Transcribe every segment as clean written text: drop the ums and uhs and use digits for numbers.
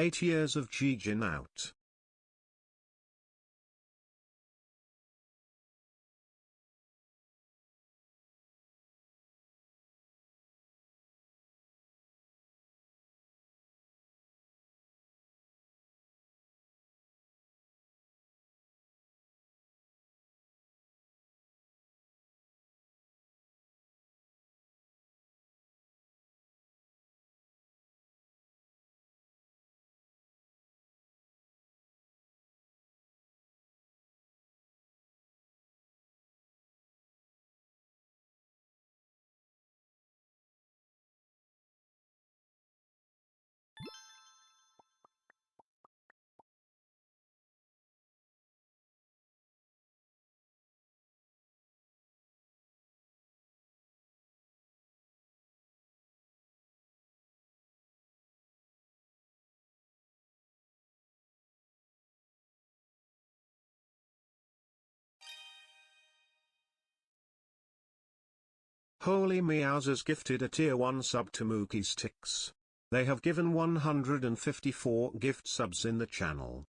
8 years of GEEGIN out. Holy Meowsers gifted a tier 1 sub to Mookie Sticks. They have given 154 gift subs in the channel.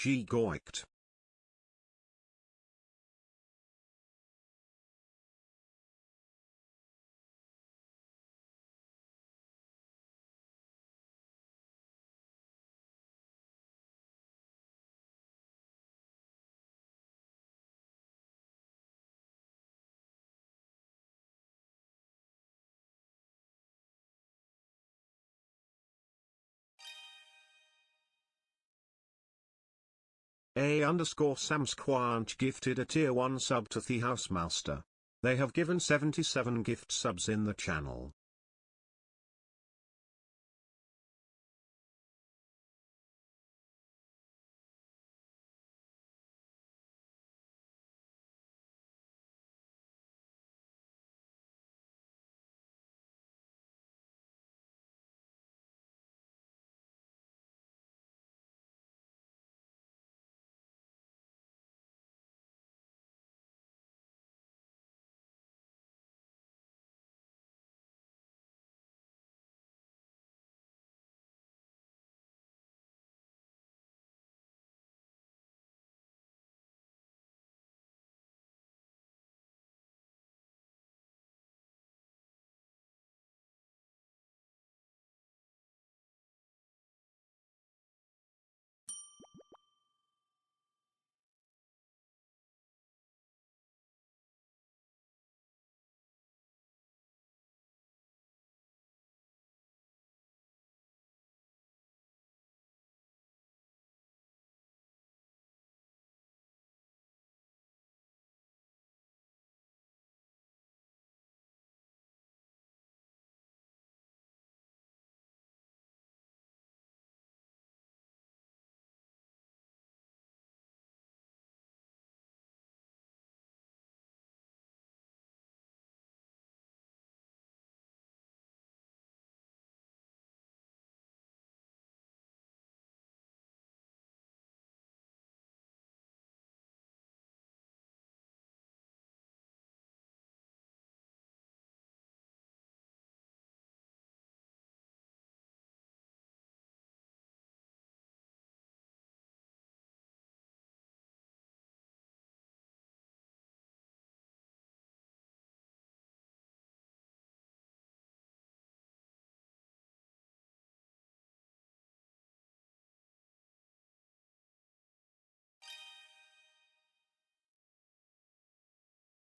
gegoikt. A_Samsquanch gifted a tier 1 sub to the Housemaster. They have given 77 gift subs in the channel.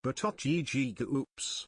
But GEEGA oops.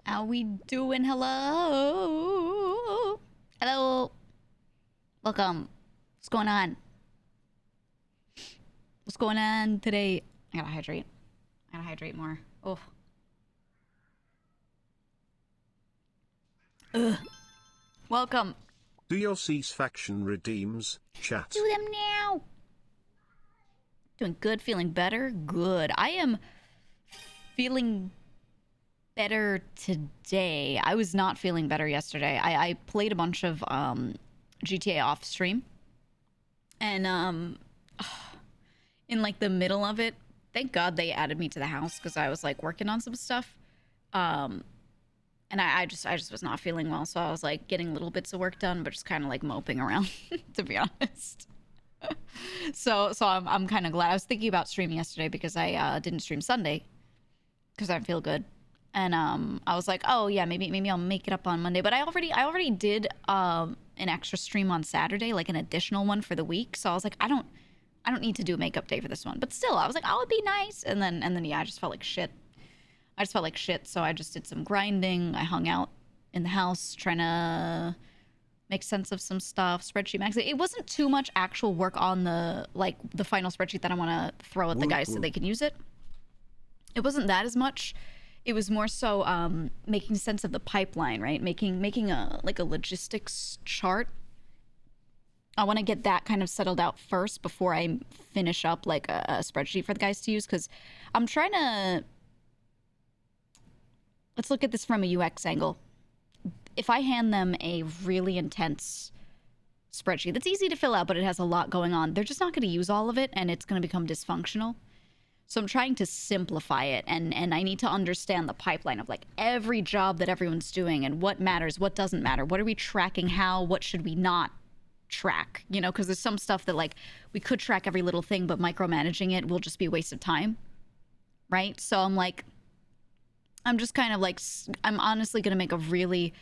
How we doing? Hello. Hello. Welcome. What's going on? What's going on today? I gotta hydrate. I gotta hydrate more. Oh. Ugh. Welcome. Do your cease faction redeems, chat. Do them now. Doing good, feeling better? Good. I am feeling better today. I was not feeling better yesterday. I played a bunch of GTA off stream. And in like the middle of it, thank God they added me to the house because I was like working on some stuff. And I just was not feeling well, so I was like getting little bits of work done, but just kind of like moping around, to be honest. So I'm kind of glad. I was thinking about streaming yesterday because I didn't stream Sunday because I didn't feel good, and I was like, oh yeah, maybe I'll make it up on Monday. But I already did an extra stream on Saturday, like an additional one for the week. So I was like, I don't need to do a makeup day for this one. But still, I was like, oh, it'd be nice. And then yeah, I just felt like shit. So I just did some grinding. I hung out in the house trying to make sense of some stuff. Spreadsheet max. It wasn't too much actual work on the final spreadsheet that I want to throw at the guys so they can use it. It wasn't that as much. It was more so making sense of the pipeline, right? Making a logistics chart. I want to get that kind of settled out first before I finish up like a spreadsheet for the guys to use, because I'm trying to. Let's look at this from a UX angle. If I hand them a really intense spreadsheet that's easy to fill out, but it has a lot going on, they're just not going to use all of it, and it's going to become dysfunctional. So I'm trying to simplify it, and I need to understand the pipeline of like every job that everyone's doing and what matters, what doesn't matter, what are we tracking, how, what should we not track, you know, because there's some stuff that like we could track every little thing, but micromanaging it will just be a waste of time, right? So I'm just kind of like, I'm honestly going to make a really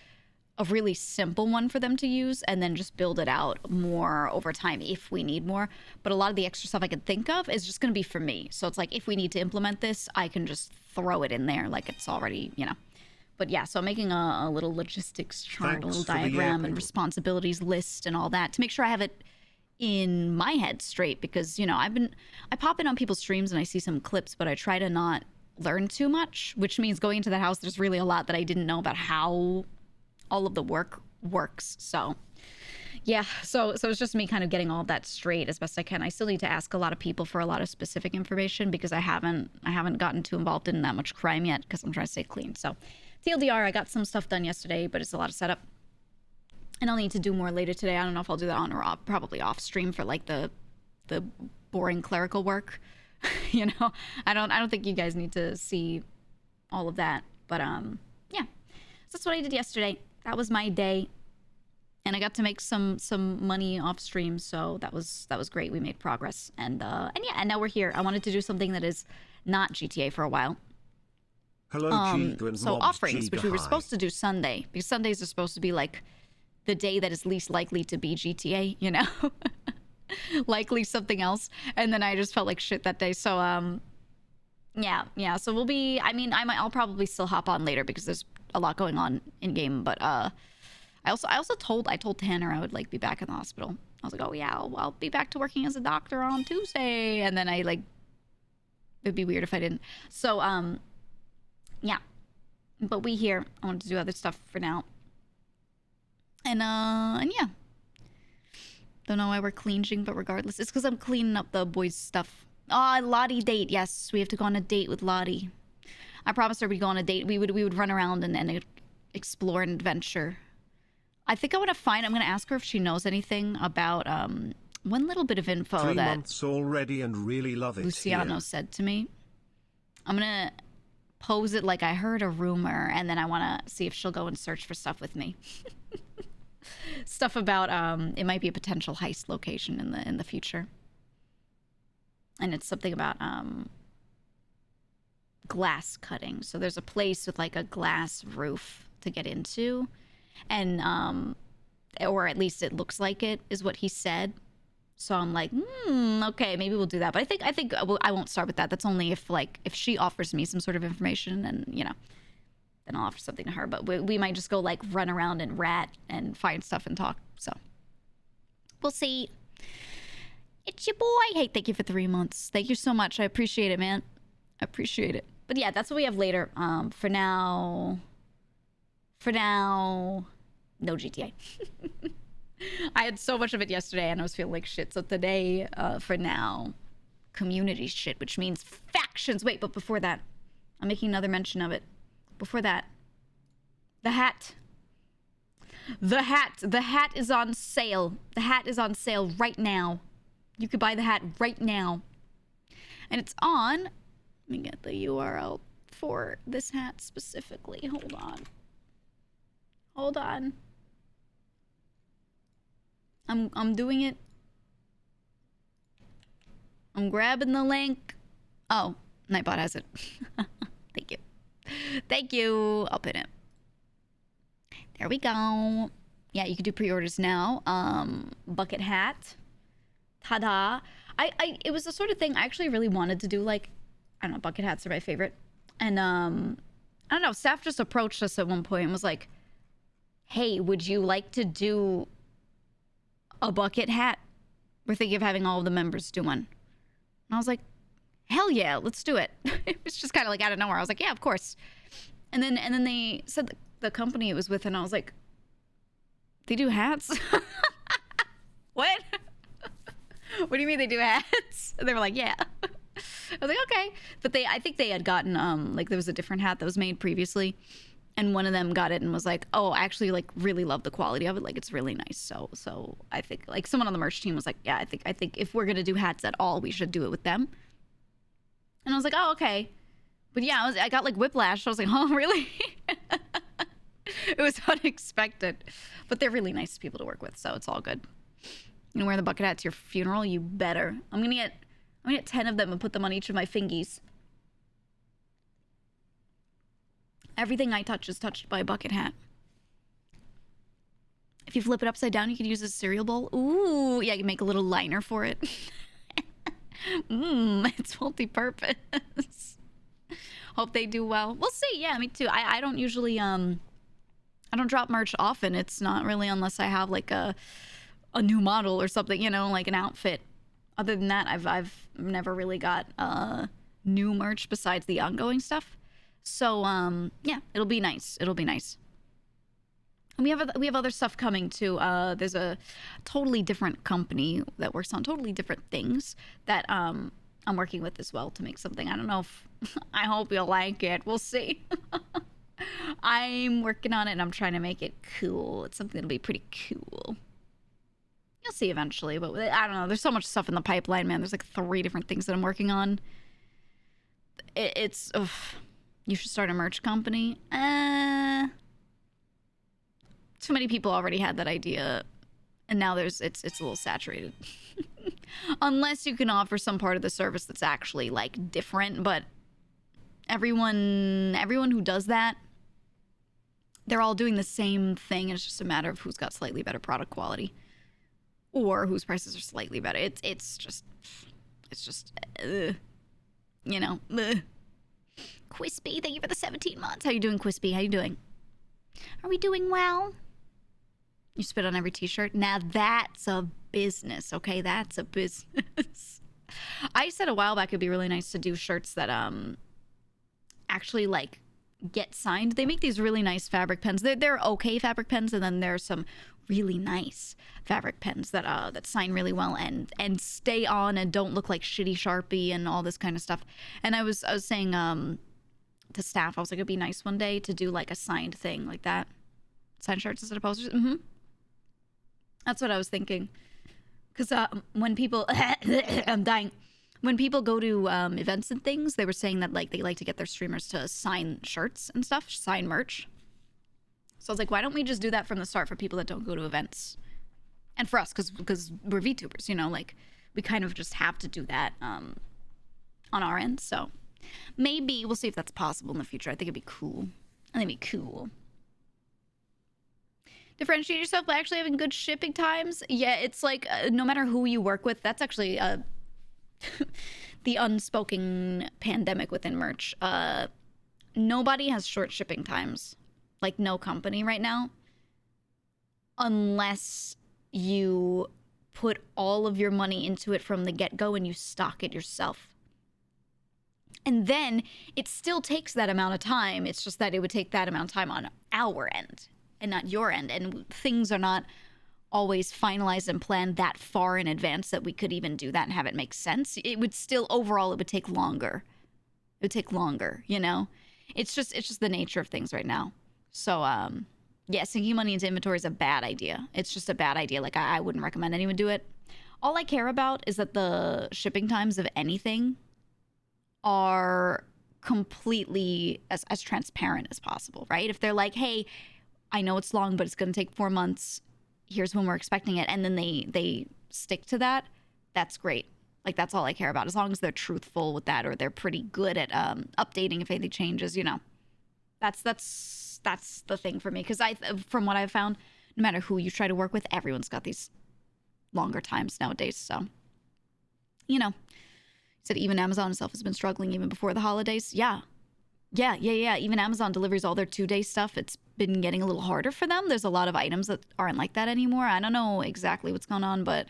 simple one for them to use and then just build it out more over time if we need more. But a lot of the extra stuff I can think of is just going to be for me. So it's like, if we need to implement this, I can just throw it in there like it's already, you know. But yeah, so I'm making a little logistics chart, a little diagram and responsibilities list and all that to make sure I have it in my head straight, because, you know, I pop in on people's streams and I see some clips, but I try to not learn too much, which means going into that house, there's really a lot that I didn't know about how all of the work works. So yeah, so it's just me kind of getting all of that straight as best I can. I still need to ask a lot of people for a lot of specific information because I haven't gotten too involved in that much crime yet because I'm trying to stay clean. So TLDR, I got some stuff done yesterday, but it's a lot of setup, and I'll need to do more later today. I don't know if I'll do that on or off, probably off stream for like the boring clerical work. You know, I don't think you guys need to see all of that, but yeah, so that's what I did yesterday. That was my day, and I got to make some money off stream, so that was great. We made progress, and yeah, and now we're here. I wanted to do something that is not GTA for a while. Hello, GEEGA and so mobs, offerings, GEEGA which we were high. supposed to do Sunday, because Sundays are supposed to be like the day that is least likely to be GTA, you know. Likely something else, and then I just felt like shit that day. So yeah, so we'll be, I mean, I'll probably still hop on later because there's a lot going on in game, but I told Tanner I would like be back in the hospital. I was like, oh yeah, I'll be back to working as a doctor on Tuesday, and then it'd be weird if I didn't. So yeah, but we here. I wanted to do other stuff for now, and yeah. Don't know why we're cleaning, but regardless, it's because I'm cleaning up the boys' stuff. Oh, Lottie date. Yes, we have to go on a date with Lottie. I promised her we'd go on a date. We would run around and explore and adventure. I think I'm going to ask her if she knows anything about one little bit of info 3 that months already and really love it Luciano here. said to me. I'm going to pose it like I heard a rumor, and then I want to see if she'll go and search for stuff with me. Stuff about it might be a potential heist location in the future, and it's something about glass cutting. So there's a place with like a glass roof to get into, and or at least it looks like it, is what he said. So I'm like, okay, maybe we'll do that. But I think I won't start with that. That's only if she offers me some sort of information, and you know, then I'll offer something to her. But we might just go like run around and rat and find stuff and talk. So we'll see. It's your boy. Hey, thank you for 3 months. Thank you so much. I appreciate it, man. I appreciate it. But yeah, that's what we have later. For now, no GTA. I had so much of it yesterday and I was feeling like shit. So today, for now, community shit, which means factions. Wait, but before that, I'm making another mention of it. Before that, the hat. The hat is on sale. The hat is on sale right now. You could buy the hat right now. And it's on, let me get the URL for this hat specifically. Hold on. I'm doing it. I'm grabbing the link. Oh, Nightbot has it. Thank you. Thank you. I'll pin it. There we go. Yeah, you can do pre-orders now. Bucket hat. Ta-da. It was the sort of thing I actually really wanted to do. Like, I don't know, bucket hats are my favorite. And, I don't know, staff just approached us at one point and was like, hey, would you like to do a bucket hat? We're thinking of having all of the members do one. And I was like, hell yeah, let's do it. It was just kind of like out of nowhere. I was like, yeah, of course. And then they said the company it was with, and I was like, they do hats? What? What do you mean they do hats? And they were like, yeah. I was like, okay. But I think they had gotten, like, there was a different hat that was made previously. And one of them got it and was like, oh, I actually, like, really love the quality of it. Like, it's really nice. So I think, like, someone on the merch team was like, yeah, I think if we're going to do hats at all, we should do it with them. And I was like, oh, okay. But yeah, I got, like, whiplash. I was like, oh, really? It was unexpected. But they're really nice people to work with, so it's all good. You know, wear the bucket hat to your funeral? You better. I'm gonna get 10 of them and put them on each of my fingies. Everything I touch is touched by a bucket hat. If you flip it upside down, you could use a cereal bowl. Ooh, yeah, you can make a little liner for it. It's multi-purpose. Hope they do well. We'll see. Yeah, me too. I don't usually, I don't drop merch often. It's not really unless I have like a new model or something, you know, like an outfit. Other than that, I've never really got new merch besides the ongoing stuff. So yeah, it'll be nice. It'll be nice. And we have other stuff coming too. There's a totally different company that works on totally different things that I'm working with as well to make something. I don't know if I hope you'll like it. We'll see. I'm working on it and I'm trying to make it cool. It's something that'll be pretty cool. You'll see eventually, but I don't know. There's so much stuff in the pipeline, man. There's like 3 different things that I'm working on. It's you should start a merch company. Too many people already had that idea, and now it's a little saturated. Unless you can offer some part of the service that's actually like different, but everyone who does that, they're all doing the same thing. It's just a matter of who's got slightly better product quality or whose prices are slightly better. It's just you know. Quispy, thank you for the 17 months. How you doing, Quispy? How you doing? Are we doing well? You spit on every t-shirt? Now that's a business, okay? That's a business. I said a while back it'd be really nice to do shirts that actually like get signed. They make these really nice fabric pens. They're okay fabric pens, and then there's some really nice fabric pens that sign really well and stay on and don't look like shitty Sharpie and all this kind of stuff. And I was saying to staff, I was like, it'd be nice one day to do like a signed thing like that. Signed shirts instead of posters. That's what I was thinking. Because when people, I'm dying. When people go to events and things, they were saying that like they like to get their streamers to sign shirts and stuff, sign merch. So I was like, why don't we just do that from the start for people that don't go to events? And for us, because we're VTubers, you know, like we kind of just have to do that on our end. So maybe we'll see if that's possible in the future. I think it'd be cool. I think it'd be cool. Differentiate yourself by actually having good shipping times. Yeah, it's like no matter who you work with, that's actually the unspoken pandemic within merch. nobody has short shipping times. Like, no company right now. Unless you put all of your money into it from the get-go and you stock it yourself. And then it still takes that amount of time. It's just that it would take that amount of time on our end and not your end. And things are not always finalized and planned that far in advance that we could even do that and have it make sense. It would still, overall, it would take longer. It would take longer, you know? It's just the nature of things right now. So, yeah, sinking money into inventory is a bad idea. It's just a bad idea. Like, I wouldn't recommend anyone do it. All I care about is that the shipping times of anything are completely as transparent as possible, right? If they're like, hey, I know it's long, but it's going to take 4 months. Here's when we're expecting it. And then they stick to that. That's great. Like, that's all I care about. As long as they're truthful with that, or they're pretty good at updating if anything changes, you know. That's the thing for me. Because from what I've found, no matter who you try to work with, everyone's got these longer times nowadays. So, you know, said even Amazon itself has been struggling even before the holidays. Yeah. Even Amazon delivers all their 2-day stuff. It's been getting a little harder for them. There's a lot of items that aren't like that anymore. I don't know exactly what's going on, but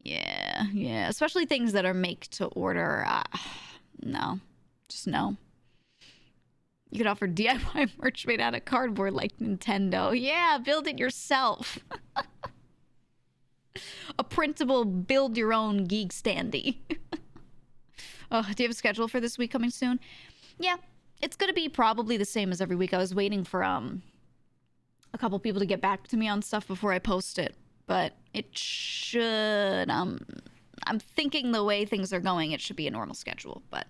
yeah. Especially things that are make to order. No, just no. You could offer DIY merch made out of cardboard like Nintendo. Yeah, build it yourself. A printable build-your-own geek standee. Oh, do you have a schedule for this week coming soon? Yeah, it's going to be probably the same as every week. I was waiting for a couple people to get back to me on stuff before I post it. But it should, I'm thinking the way things are going, it should be a normal schedule. But,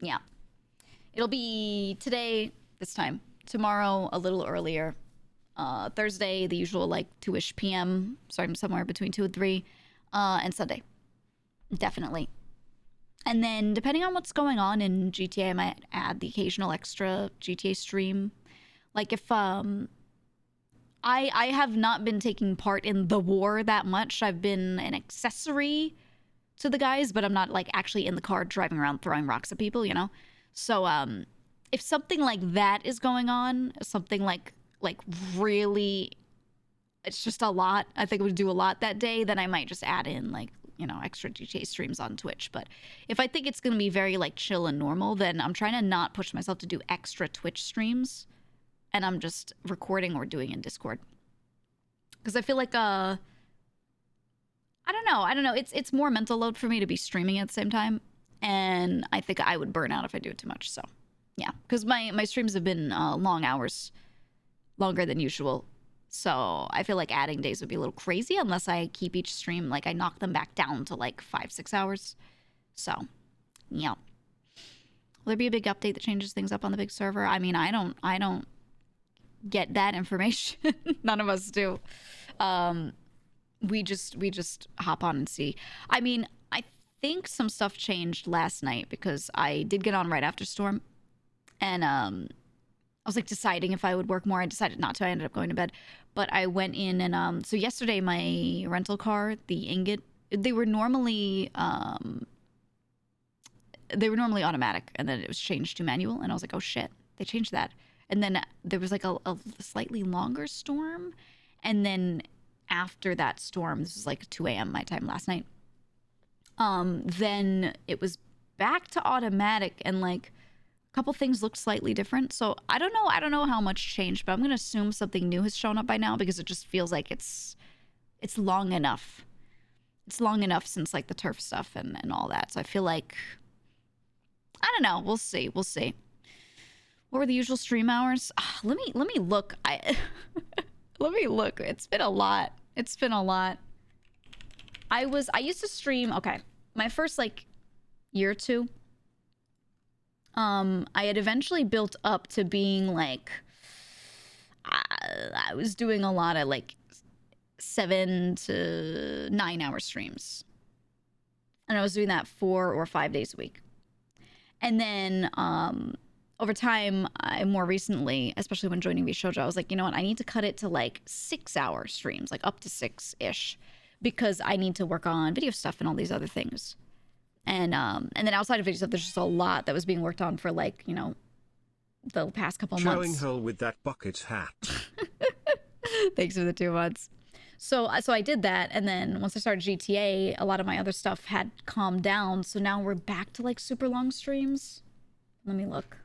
yeah. It'll be today, this time. Tomorrow, a little earlier. Thursday, the usual, like, 2-ish p.m. Starting somewhere between 2 and 3. And Sunday. Definitely. And then, depending on what's going on in GTA, I might add the occasional extra GTA stream. Like, if, I have not been taking part in the war that much. I've been an accessory to the guys, but I'm not, like, actually in the car driving around throwing rocks at people, you know? So, if something like that is going on, something like really, it's just a lot, I think it would do a lot that day, then I might just add in, like, you know, extra GTA streams on Twitch. But if I think it's going to be very, like, chill and normal, then I'm trying to not push myself to do extra Twitch streams. And I'm just recording or doing in Discord. Because I feel like, I don't know. It's more mental load for me to be streaming at the same time. And I think I would burn out if I do it too much. So, yeah. Because my streams have been long hours. Longer than usual. So I feel like adding days would be a little crazy unless I keep each stream, like, I knock them back down to, like, 5-6 hours. So, yeah. Will there be a big update that changes things up on the big server? I mean, I don't get that information. None of us do. We just hop on and see. I mean, I think some stuff changed last night because I did get on right after Storm. And I was, like, deciding if I would work more. I decided not to. I ended up going to bed. But I went in and so yesterday my rental car, the Ingot, they were normally automatic, and then it was changed to manual, and I was like, oh shit, they changed that. And then there was, like, a slightly longer storm, and then after that storm, this was like 2 a.m. my time last night, then it was back to automatic, and, like, a couple things looked slightly different. So I don't know how much changed, but I'm gonna assume something new has shown up by now, because it just feels like it's long enough. It's long enough since, like, the turf stuff and all that. So I feel like, I don't know. We'll see. What were the usual stream hours? Let me look. Let me look. It's been a lot. I used to stream, okay, my first, like, year or two. I had eventually built up to being, like, I was doing a lot of, like, 7 to 9 hour streams. And I was doing that 4 or 5 days a week. And then, over time, more recently, especially when joining VShojo, I was like, you know what? I need to cut it to, like, 6 hour streams, like up to 6-ish, because I need to work on video stuff and all these other things. And then outside of video stuff, there's just a lot that was being worked on for, like, you know, the past couple Showing months. Hole with that bucket hat. Thanks for the 2 months. So I did that, and then once I started GTA, a lot of my other stuff had calmed down. So now we're back to like super long streams. Let me look.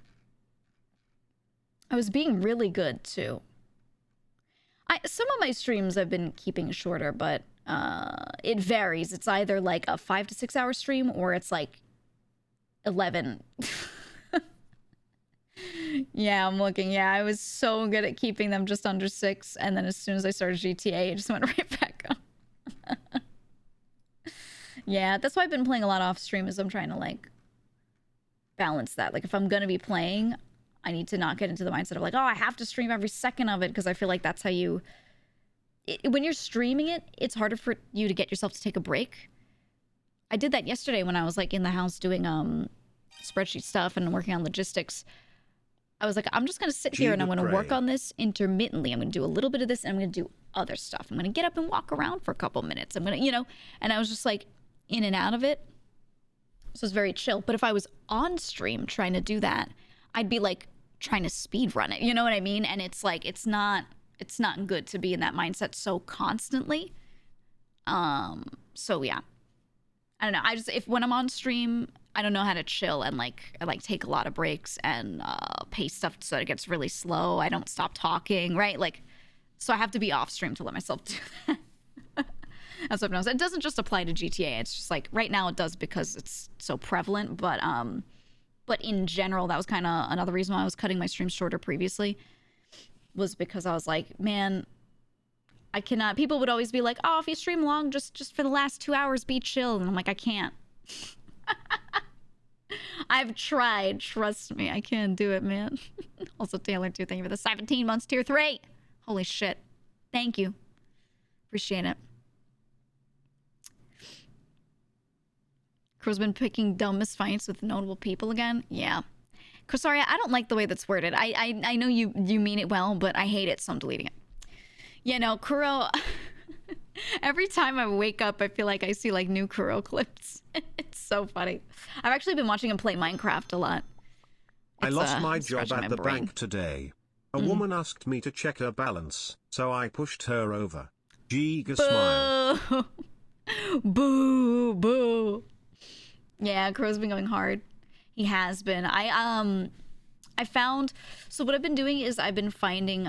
I was being really good too. Some of my streams I've been keeping shorter, but it varies. It's either like a 5 to 6 hour stream, or it's like 11. Yeah, I'm looking. Yeah, I was so good at keeping them just under 6, and then as soon as I started GTA, it just went right back up. Yeah, that's why I've been playing a lot off stream, is I'm trying to like balance that. Like if I'm gonna be playing, I need to not get into the mindset of like, oh, I have to stream every second of it, because I feel like that's how you... when you're streaming it, it's harder for you to get yourself to take a break. I did that yesterday when I was like in the house doing spreadsheet stuff and working on logistics. I was like, I'm just going to sit here and I'm going to work on this intermittently. I'm going to do a little bit of this and I'm going to do other stuff. I'm going to get up and walk around for a couple minutes. I'm going to, you know, and I was just like in and out of it. So it's very chill. But if I was on stream trying to do that, I'd be like trying to speed run it. You know what I mean? And it's like, it's not good to be in that mindset so constantly. So yeah, I don't know. If when I'm on stream, I don't know how to chill and like, I like take a lot of breaks and pace stuff so it gets really slow. I don't stop talking, right? Like, so I have to be off stream to let myself do that. That's what I'm saying. It doesn't just apply to GTA. It's just like right now it does because it's so prevalent. But in general, that was kind of another reason why I was cutting my streams shorter previously, was because I was like, man, I cannot. People would always be like, oh, if you stream long, just for the last 2 hours, be chill. And I'm like, I can't. I've tried. Trust me, I can't do it, man. Also, Taylor, too. Thank you for the 17 months, tier 3. Holy shit. Thank you. Appreciate it. Crow's been picking dumbest fights with notable people again. Yeah. Sorry, I don't like the way that's worded. I know you mean it well, but I hate it, so I'm deleting it. Yeah, no, Kuro... Every time I wake up, I feel like I see, like, new Kuro clips. It's so funny. I've actually been watching him play Minecraft a lot. I lost my job at the bank today. A woman asked me to check her balance, so I pushed her over. GEEGA smile. Boo, boo. Yeah, Kuro's been going hard. He has been. I found... So what I've been doing is I've been finding...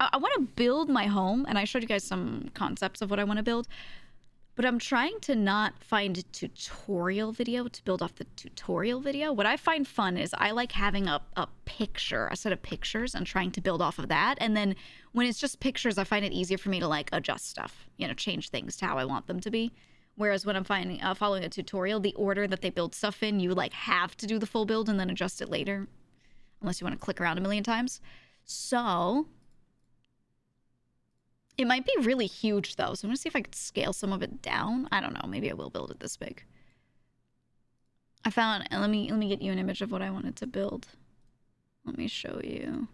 I want to build my home, and I showed you guys some concepts of what I want to build, but I'm trying to not find a tutorial video to build off the tutorial video. What I find fun is I like having a picture, a set of pictures, and trying to build off of that. And then when it's just pictures, I find it easier for me to like adjust stuff, you know, change things to how I want them to be. Whereas when I'm following a tutorial, the order that they build stuff in, you like have to do the full build and then adjust it later, unless you want to click around a million times. So... it might be really huge, though, so I'm going to see if I could scale some of it down. I don't know. Maybe I will build it this big. I found... let me get you an image of what I wanted to build. Let me show you.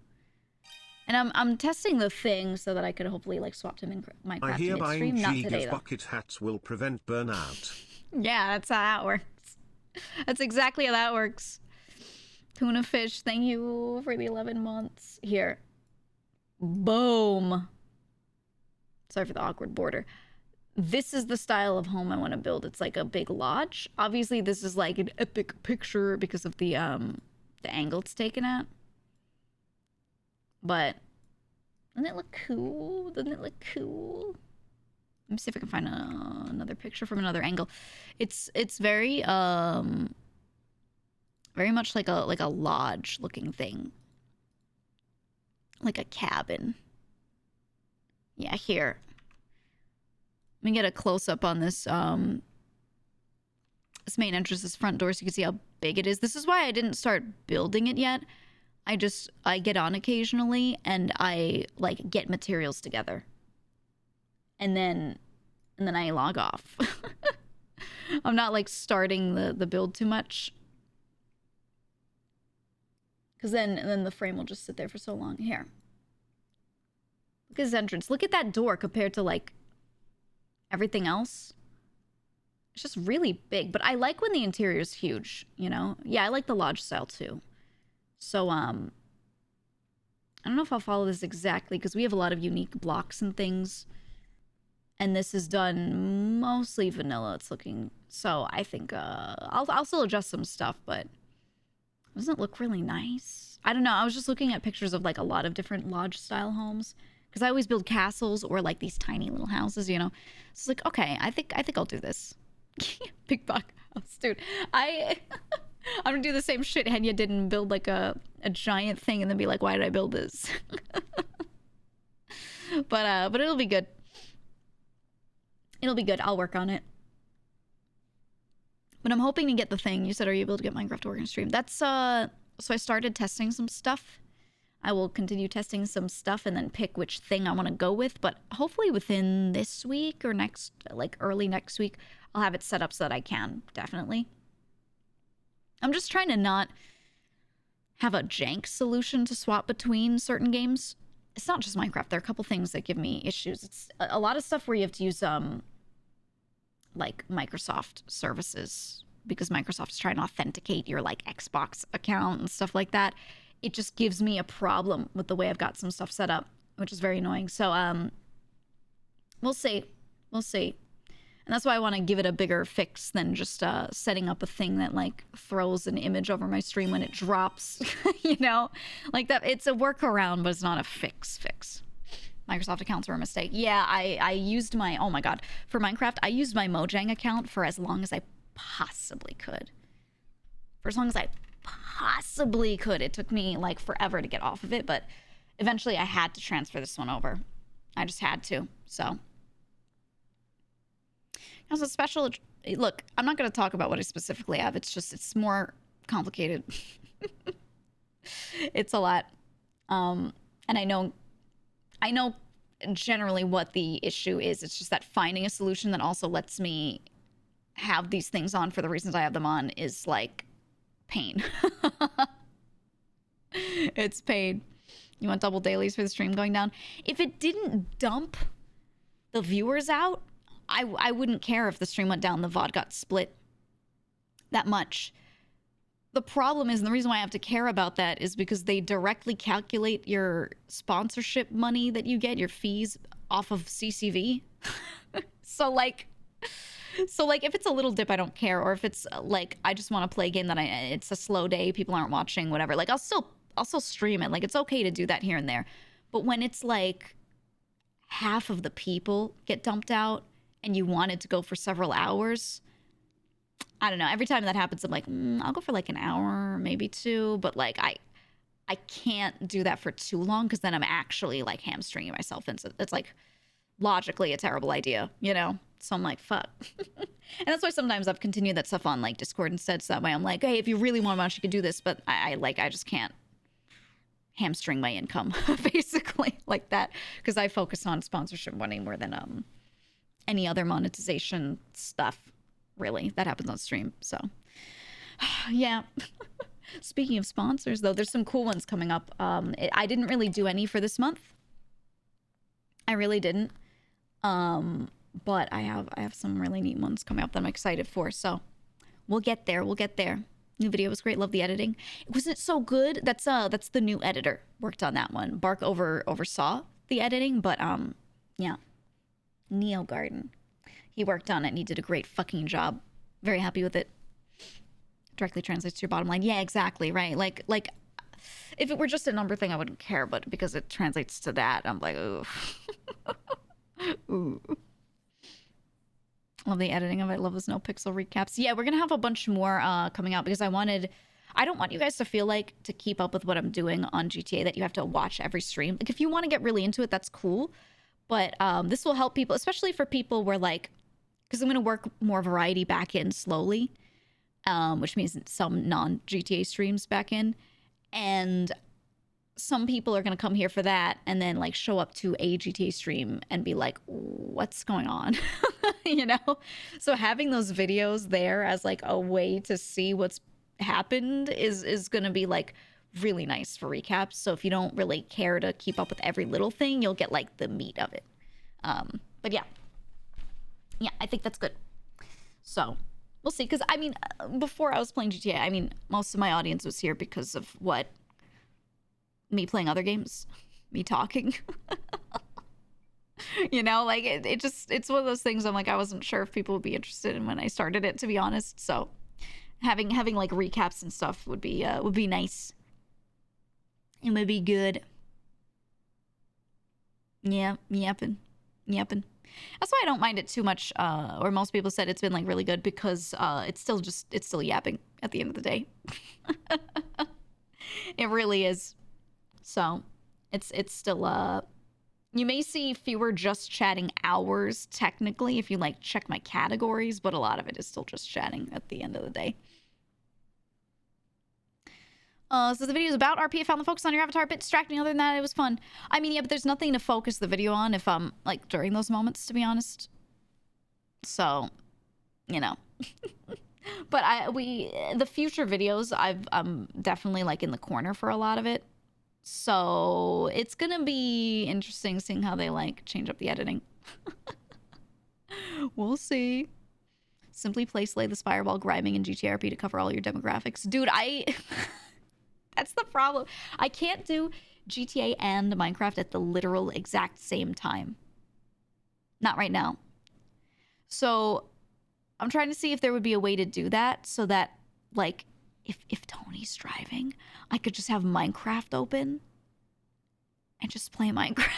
And I'm testing the thing so that I could hopefully, like, swap to Minecraft I hear buying midstream. Not today, though. bucket hats will prevent burnout. Yeah, that's how that works. That's exactly how that works. Tuna fish, thank you for the 11 months. Here. Boom. Sorry for the awkward border. This is the style of home I want to build. It's like a big lodge. Obviously, this is like an epic picture because of the angle it's taken at. But doesn't it look cool? Doesn't it look cool? Let me see if I can find another picture from another angle. It's very very much like a lodge looking thing, like a cabin. Yeah, here. Let me get a close-up on this, this main entrance, this front door, so you can see how big it is. This is why I didn't start building it yet. I get on occasionally, and I, like, get materials together. And then I log off. I'm not, like, starting the build too much. Because then the frame will just sit there for so long. Here. Look at his entrance. Look at that door compared to, like, everything else. It's just really big. But I like when the interior is huge, you know? Yeah, I like the lodge style, too. So, I don't know if I'll follow this exactly because we have a lot of unique blocks and things. And this is done mostly vanilla, it's looking. So I think I'll still adjust some stuff, but doesn't it look really nice? I don't know. I was just looking at pictures of like a lot of different lodge style homes because I always build castles or like these tiny little houses, you know. So it's like, okay, I think I'll do this. Big block house, dude. I'm gonna do the same shit Henya did and build like a giant thing and then be like, why did I build this? But it'll be good. It'll be good. I'll work on it. But I'm hoping to get the thing. You said, are you able to get Minecraft to work in stream? That's, so I started testing some stuff. I will continue testing some stuff and then pick which thing I want to go with. But hopefully within this week or next, like early next week, I'll have it set up so that I can, definitely. I'm just trying to not have a jank solution to swap between certain games. It's not just Minecraft. There are a couple things that give me issues. It's a lot of stuff where you have to use like Microsoft services because Microsoft is trying to authenticate your like Xbox account and stuff like that. It just gives me a problem with the way I've got some stuff set up, which is very annoying. So we'll see. And that's why I want to give it a bigger fix than just setting up a thing that like throws an image over my stream when it drops, you know, like that. It's a workaround, but it's not a fix. Microsoft accounts were a mistake. Yeah, I used my, oh my God, for Minecraft, I used my Mojang account for as long as I possibly could. For as long as I possibly could. It took me like forever to get off of it, but eventually I had to transfer this one over. I just had to, so. As a special, look, I'm not going to talk about what I specifically have. It's more complicated. It's a lot. And I know generally what the issue is. It's just that finding a solution that also lets me have these things on for the reasons I have them on is like pain. It's pain. You want double dailies for the stream going down? If it didn't dump the viewers out, I wouldn't care if the stream went down, the VOD got split that much. The problem is, and the reason why I have to care about that is because they directly calculate your sponsorship money that you get, your fees, off of CCV. So like if it's a little dip, I don't care. Or if it's like, I just want to play a game that it's a slow day, people aren't watching, whatever. Like I'll still stream it. Like it's okay to do that here and there. But when it's like half of the people get dumped out, and you want it to go for several hours, I don't know. Every time that happens, I'm like, I'll go for like an hour, maybe two. But like, I can't do that for too long because then I'm actually like hamstringing myself. And so it's like logically a terrible idea, you know? So I'm like, fuck. And that's why sometimes I've continued that stuff on like Discord instead. So that way I'm like, hey, if you really want to watch, you could do this. But I just can't hamstring my income, basically, like that. Because I focus on sponsorship money more than any other monetization stuff, really, that happens on stream. So yeah. Speaking of sponsors though, there's some cool ones coming up. I didn't really do any for this month. I really didn't. But I have some really neat ones coming up that I'm excited for. So we'll get there. New video was great. Love the editing. Wasn't it so good? That's the new editor worked on that one. Bark oversaw the editing, but yeah. Neo Garden. He worked on it and he did a great fucking job. Very happy with it. Directly translates to your bottom line. Yeah, exactly, right? Like if it were just a number thing, I wouldn't care, but because it translates to that, I'm like, ooh. Ooh. Love the editing of it. Love those no pixel recaps. Yeah, we're gonna have a bunch more coming out because I don't want you guys to feel like to keep up with what I'm doing on GTA that you have to watch every stream. Like if you want to get really into it, that's cool. But this will help people, especially for people where like, because I'm going to work more variety back in slowly, which means some non-GTA streams back in. And some people are going to come here for that and then like show up to a GTA stream and be like, what's going on? You know? So having those videos there as like a way to see what's happened is going to be like really nice for recaps. So if you don't really care to keep up with every little thing, you'll get like the meat of it. But yeah, I think that's good. So we'll see. Because I mean, before I was playing GTA, I mean, most of my audience was here because of what me playing other games, me talking. You know, like it's one of those things I'm like, I wasn't sure if people would be interested in when I started it, to be honest. So having like recaps and stuff would be nice. It would be good. Yeah, yapping. That's why I don't mind it too much. Or most people said it's been like really good because it's still yapping at the end of the day. It really is. So it's still you may see fewer just chatting hours technically if you like check my categories, but a lot of it is still just chatting at the end of the day. So the video is about RP. I found the focus on your avatar a bit distracting. Other than that, it was fun. I mean, yeah, but there's nothing to focus the video on if I'm like during those moments, to be honest. So, you know. But the future videos, I'm definitely like in the corner for a lot of it. So it's gonna be interesting seeing how they like change up the editing. We'll see. Simply play Slay the Spire while grinding in GTRP to cover all your demographics. Dude, that's the problem. I can't do GTA and Minecraft at the literal exact same time. Not right now. So I'm trying to see if there would be a way to do that so that, like, if Tony's driving, I could just have Minecraft open and just play Minecraft.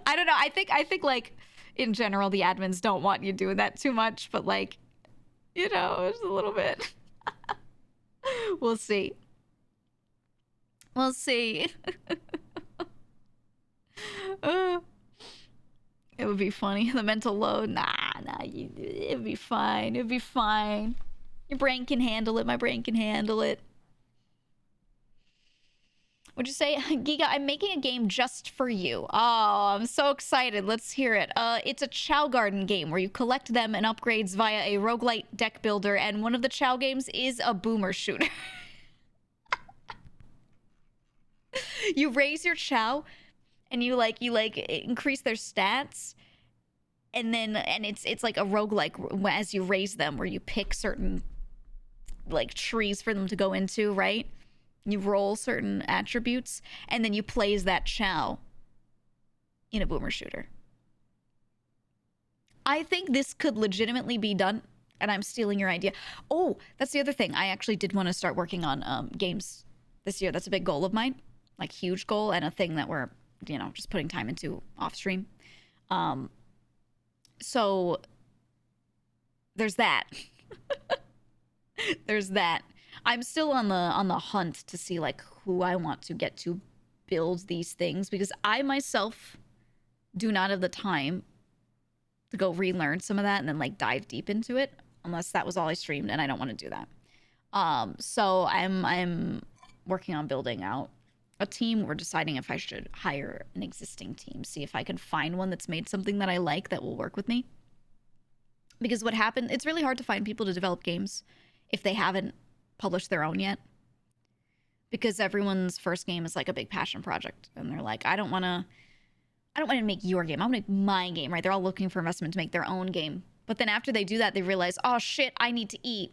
I don't know. I think like in general the admins don't want you doing that too much, but like, you know, just a little bit. We'll see. We'll see. It would be funny. The mental load. Nah. It would be fine. It would be fine. Your brain can handle it. My brain can handle it. Would you say, Giga, I'm making a game just for you. Oh, I'm so excited. Let's hear it. It's a Chow Garden game where you collect them and upgrades via a roguelite deck builder, and one of the Chow games is a boomer shooter. You raise your Chow, and you increase their stats, and it's like a roguelike as you raise them, where you pick certain like trees for them to go into, right? You roll certain attributes, and then you play as that Chow in a boomer shooter. I think this could legitimately be done, and I'm stealing your idea. Oh, that's the other thing. I actually did want to start working on games this year. That's a big goal of mine, like huge goal, and a thing that we're, you know, just putting time into off stream. So there's that. There's that. I'm still on the hunt to see like who I want to get to build these things, because I myself do not have the time to go relearn some of that and then like dive deep into it, unless that was all I streamed, and I don't want to do that. So I'm working on building out a team. We're deciding if I should hire an existing team, see if I can find one that's made something that I like that will work with me. Because what happened, it's really hard to find people to develop games if they haven't published their own yet, because everyone's first game is like a big passion project, and they're like, I don't want to make your game, I want to make my game, right? They're all looking for investment to make their own game, but then after they do that, they realize, oh shit, I need to eat,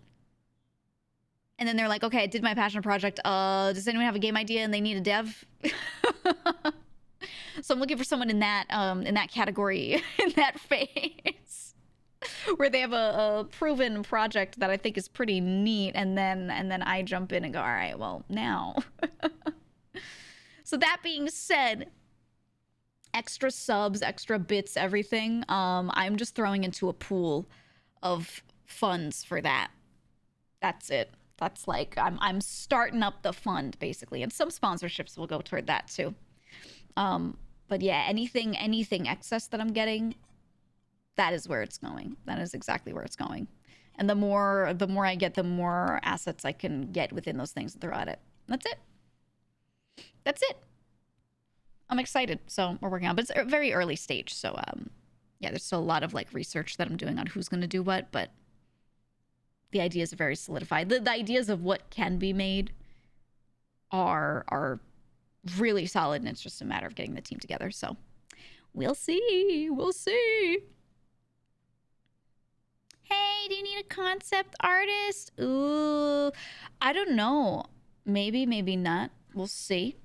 and then they're like, okay, I did my passion project, does anyone have a game idea? And they need a dev. So I'm looking for someone in that category, in that phase, where they have a proven project that I think is pretty neat, and then I jump in and go, all right, well, now. So that being said, extra subs, extra bits, everything, I'm just throwing into a pool of funds for that. That's it. That's like, I'm starting up the fund, basically, and some sponsorships will go toward that too. But yeah, anything excess that I'm getting, that is where it's going. That is exactly where it's going. And the more I get, the more assets I can get within those things and throw at it. That's it. That's it. I'm excited. So we're working on, but it's a very early stage. So yeah, there's still a lot of like research that I'm doing on who's going to do what, but the ideas are very solidified. The ideas of what can be made are really solid, and it's just a matter of getting the team together. So we'll see. We'll see. Hey, do you need a concept artist? Ooh, I don't know. Maybe, maybe not. We'll see.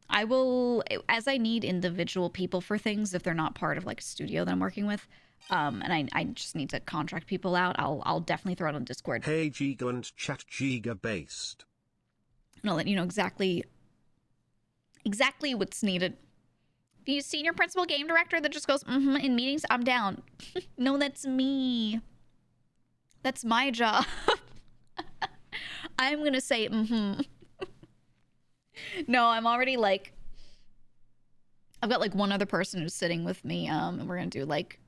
I will, as I need individual people for things, if they're not part of like a studio that I'm working with, and I just need to contract people out, I'll definitely throw it on Discord. Hey GEEGA and chat GEEGA based. And I'll let you know exactly what's needed. If you senior principal game director that just goes, in meetings, I'm down. No, that's me. That's my job. I'm gonna say, No, I'm already like, I've got like one other person who's sitting with me, and we're gonna do like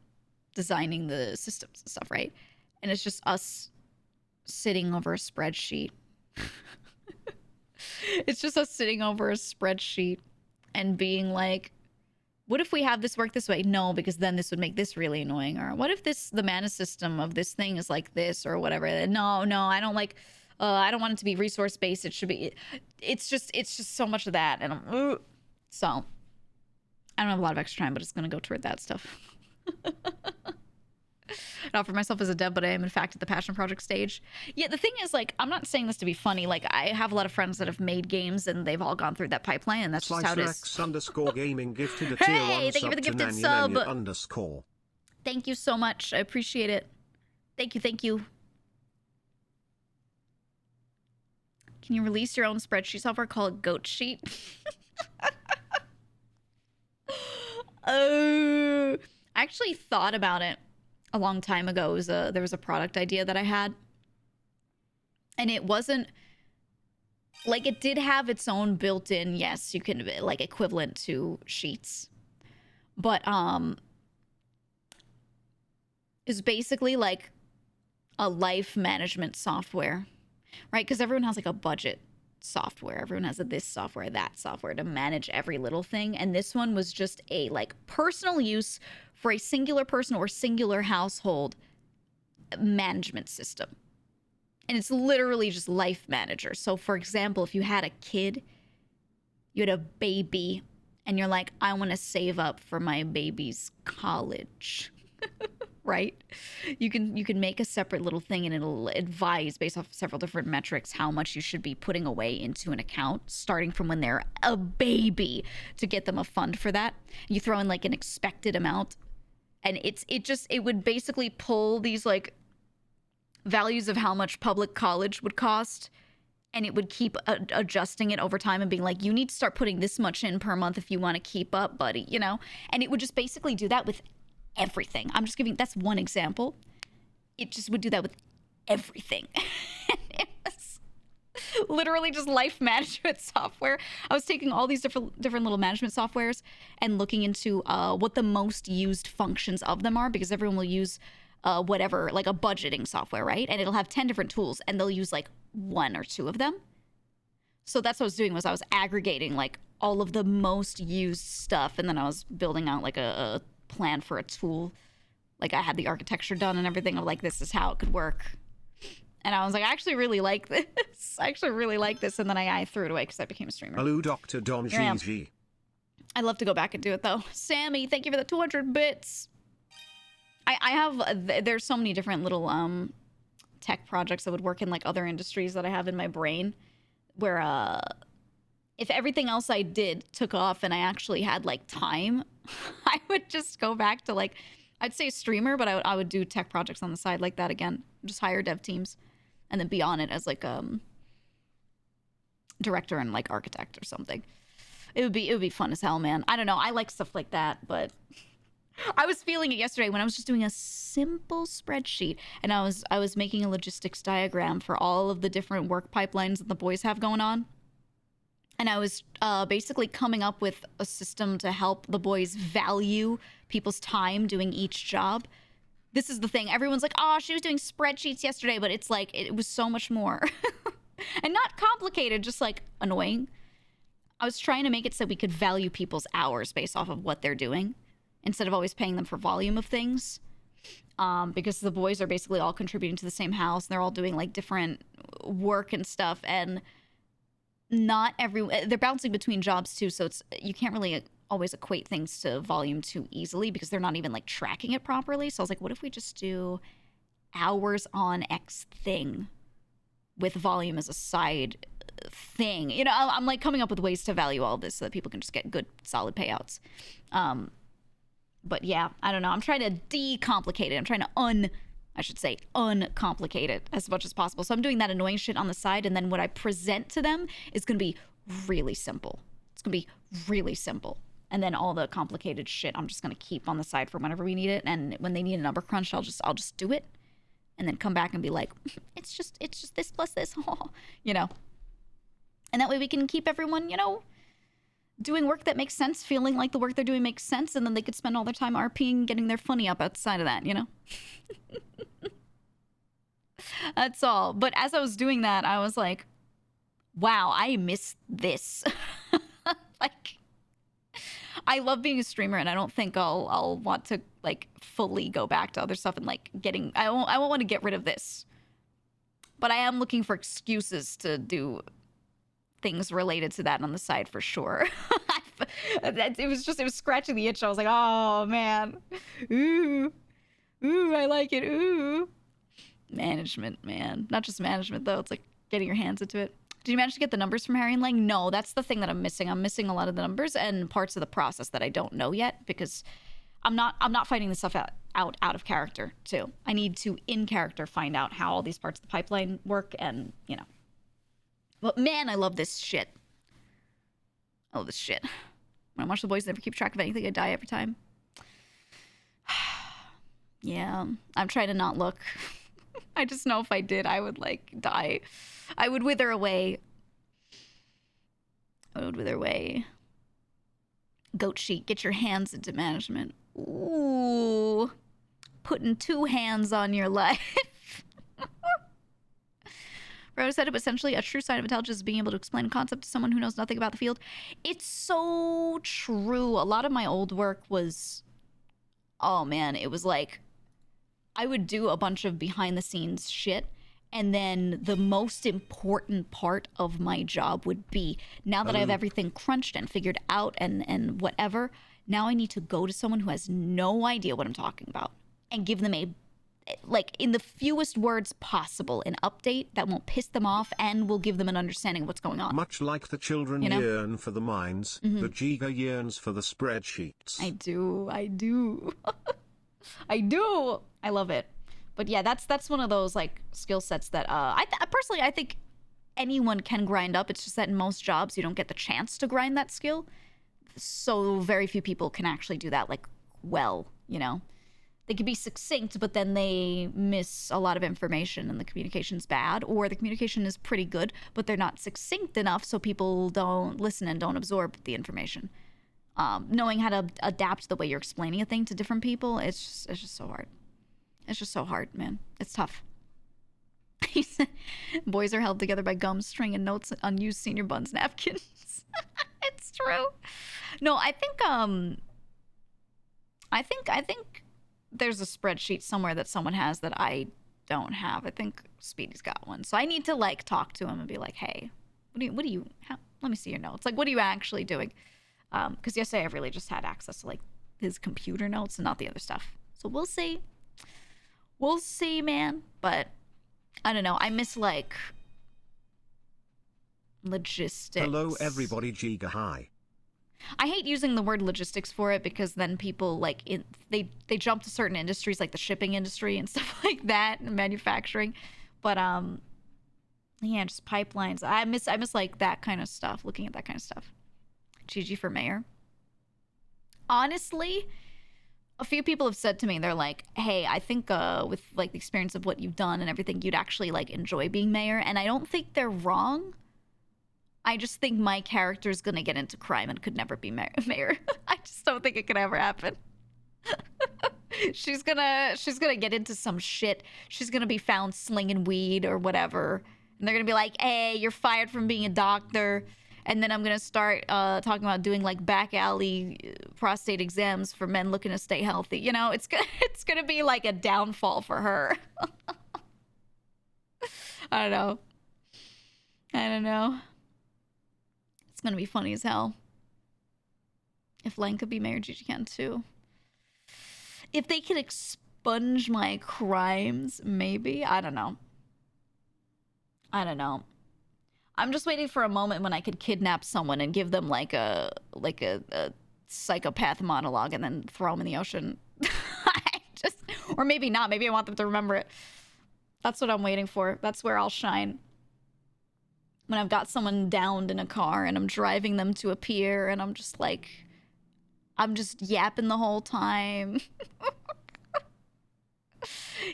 designing the systems and stuff, right? And it's just us sitting over a spreadsheet. It's just us sitting over a spreadsheet and being like, what if we have this work this way? No, because then this would make this really annoying. Or what if the mana system of this thing is like this or whatever? No, I don't like, I don't want it to be resource based. It should be, it's just so much of that. And so I don't have a lot of extra time, but it's going to go toward that stuff. I offer myself as a dev, but I am in fact at the passion project stage. Yeah, the thing is, like, I'm not saying this to be funny. Like, I have a lot of friends that have made games and they've all gone through that pipeline, and that's just how it is. _gaming gifted a tier Hey, 1 thank you for the sub gifted to sub. _. Thank you so much. I appreciate it. Thank you. Can you release your own spreadsheet software called Goat Sheet? I actually thought about it a long time ago. There was a product idea that I had, and it wasn't like, it did have its own built-in, yes, you can, like, equivalent to Sheets, but is basically like a life management software, right? Because everyone has like a budget software, everyone has this software, that software to manage every little thing, and this one was just a like personal use for a singular person or singular household management system. And it's literally just life manager. So for example, if you had a kid, you had a baby, and you're like, I want to save up for my baby's college. Right? You can make a separate little thing, and it'll advise based off several different metrics how much you should be putting away into an account starting from when they're a baby to get them a fund for that. You throw in like an expected amount, and it would basically pull these like values of how much public college would cost, and it would keep adjusting it over time and being like, you need to start putting this much in per month if you want to keep up, buddy, you know? And it would just basically do that with everything. I'm just giving, that's one example. It just would do that with everything. It was literally just life management software. I was taking all these different little management softwares and looking into what the most used functions of them are, because everyone will use whatever, like a budgeting software, right? And it'll have 10 different tools, and they'll use like 1 or 2 of them. So that's what I was doing, was I was aggregating like all of the most used stuff, and then I was building out like a plan for a tool. Like I had the architecture done and everything of like, this is how it could work. And I was like, I actually really like this. And then I threw it away because I became a streamer. Hello, Dr. Dom GG. I'd love to go back and do it though. Sammy, thank you for the 200 bits. I have, there's so many different little tech projects that would work in like other industries that I have in my brain, where if everything else I did took off and I actually had like time, I would just go back to like, I'd say streamer, but I would do tech projects on the side like that again. Just hire dev teams and then be on it as like director and like architect or something. It would be fun as hell, man. I don't know. I like stuff like that, but I was feeling it yesterday when I was just doing a simple spreadsheet, and I was making a logistics diagram for all of the different work pipelines that the boys have going on. And I was basically coming up with a system to help the boys value people's time doing each job. This is the thing. Everyone's like, oh, she was doing spreadsheets yesterday, but it's like, it was so much more. And not complicated, just like annoying. I was trying to make it so we could value people's hours based off of what they're doing, instead of always paying them for volume of things. Because the boys are basically all contributing to the same house, and they're all doing like different work and stuff, and not they're bouncing between jobs too, so you can't really always equate things to volume too easily because they're not even like tracking it properly. So I was like, what if we just do hours on X thing with volume as a side thing. You know, I'm like coming up with ways to value all of this so that people can just get good, solid payouts. But yeah, I don't know. I'm trying to decomplicate it. I'm trying to uncomplicate it as much as possible. So I'm doing that annoying shit on the side, and then what I present to them is going to be really simple. It's going to be really simple. And then all the complicated shit I'm just going to keep on the side for whenever we need it. And when they need a number crunch, I'll just do it. And then come back and be like, it's just this plus this, you know. And that way we can keep everyone, you know, doing work that makes sense, feeling like the work they're doing makes sense, and then they could spend all their time RPing, getting their funny up outside of that, you know? That's all. But as I was doing that, I was like, wow, I miss this. Like, I love being a streamer, and I don't think I'll want to, like, fully go back to other stuff and, like, I won't want to get rid of this. But I am looking for excuses to do things related to that on the side for sure. It was scratching the itch. I was like, oh man, ooh, I like it, ooh. Management, man, not just management though. It's like getting your hands into it. Did you manage to get the numbers from Harry and Lang? No, that's the thing that I'm missing. I'm missing a lot of the numbers and parts of the process that I don't know yet because I'm not finding this stuff out of character too. I need to in character find out how all these parts of the pipeline work, and you know. But man, I love this shit. I love this shit. When I watch The Boys, I never keep track of anything. I die every time. Yeah, I'm trying to not look. I just know if I did, I would, like, die. I would wither away. I would wither away. Goat sheet, get your hands into management. Ooh. Putting 2 hands on your life. Rose said it, but essentially a true sign of intelligence is being able to explain a concept to someone who knows nothing about the field. It's so true. A lot of my old work was, oh man, it was like, I would do a bunch of behind the scenes shit, and then the most important part of my job would be, now that I have everything crunched and figured out and whatever, now I need to go to someone who has no idea what I'm talking about and give them a, like, in the fewest words possible, an update that won't piss them off and will give them an understanding of what's going on. Much like the children yearn for the minds, the GEEGA yearns for the spreadsheets. I do. I do. I love it. But yeah, that's one of those, like, skill sets that personally, I think anyone can grind up. It's just that in most jobs, you don't get the chance to grind that skill. So very few people can actually do that, like, well, you know? They could be succinct, but then they miss a lot of information and the communication's bad, or the communication is pretty good, but they're not succinct enough so people don't listen and don't absorb the information. Knowing how to adapt the way you're explaining a thing to different people, it's just so hard. It's just so hard, man. It's tough. He said, boys are held together by gum, string, and notes on used senior buns napkins. It's true. No, I think there's a spreadsheet somewhere that someone has that I don't have. I think Speedy's got one. So I need to, like, talk to him and be like, hey, let me see your notes. Like, what are you actually doing? Because yesterday I really just had access to, like, his computer notes and not the other stuff. So we'll see. We'll see, man. But I don't know. I miss, like, logistics. Hello, everybody. GEEGA hi. I hate using the word logistics for it because then people, like, they jump to certain industries, like the shipping industry and stuff like that, and manufacturing. But yeah, just pipelines. I miss like that kind of stuff, looking at that kind of stuff. Gigi for mayor. Honestly, a few people have said to me, they're like, hey, I think with, like, the experience of what you've done and everything, you'd actually, like, enjoy being mayor. And I don't think they're wrong. I just think my character is gonna get into crime and could never be mayor. I just don't think it could ever happen. She's gonna get into some shit. She's gonna be found slinging weed or whatever, and they're gonna be like, "Hey, you're fired from being a doctor." And then I'm gonna start talking about doing, like, back alley prostate exams for men looking to stay healthy. You know, it's gonna be like a downfall for her. I don't know. It's gonna be funny as hell. If Lang could be mayor, Gigi can too. If they could expunge my crimes, maybe. I don't know. I'm just waiting for a moment when I could kidnap someone and give them like a psychopath monologue and then throw them in the ocean. Or maybe not. Maybe I want them to remember it. That's what I'm waiting for. That's where I'll shine. When I've got someone downed in a car and I'm driving them to a pier and I'm just like, I'm just yapping the whole time.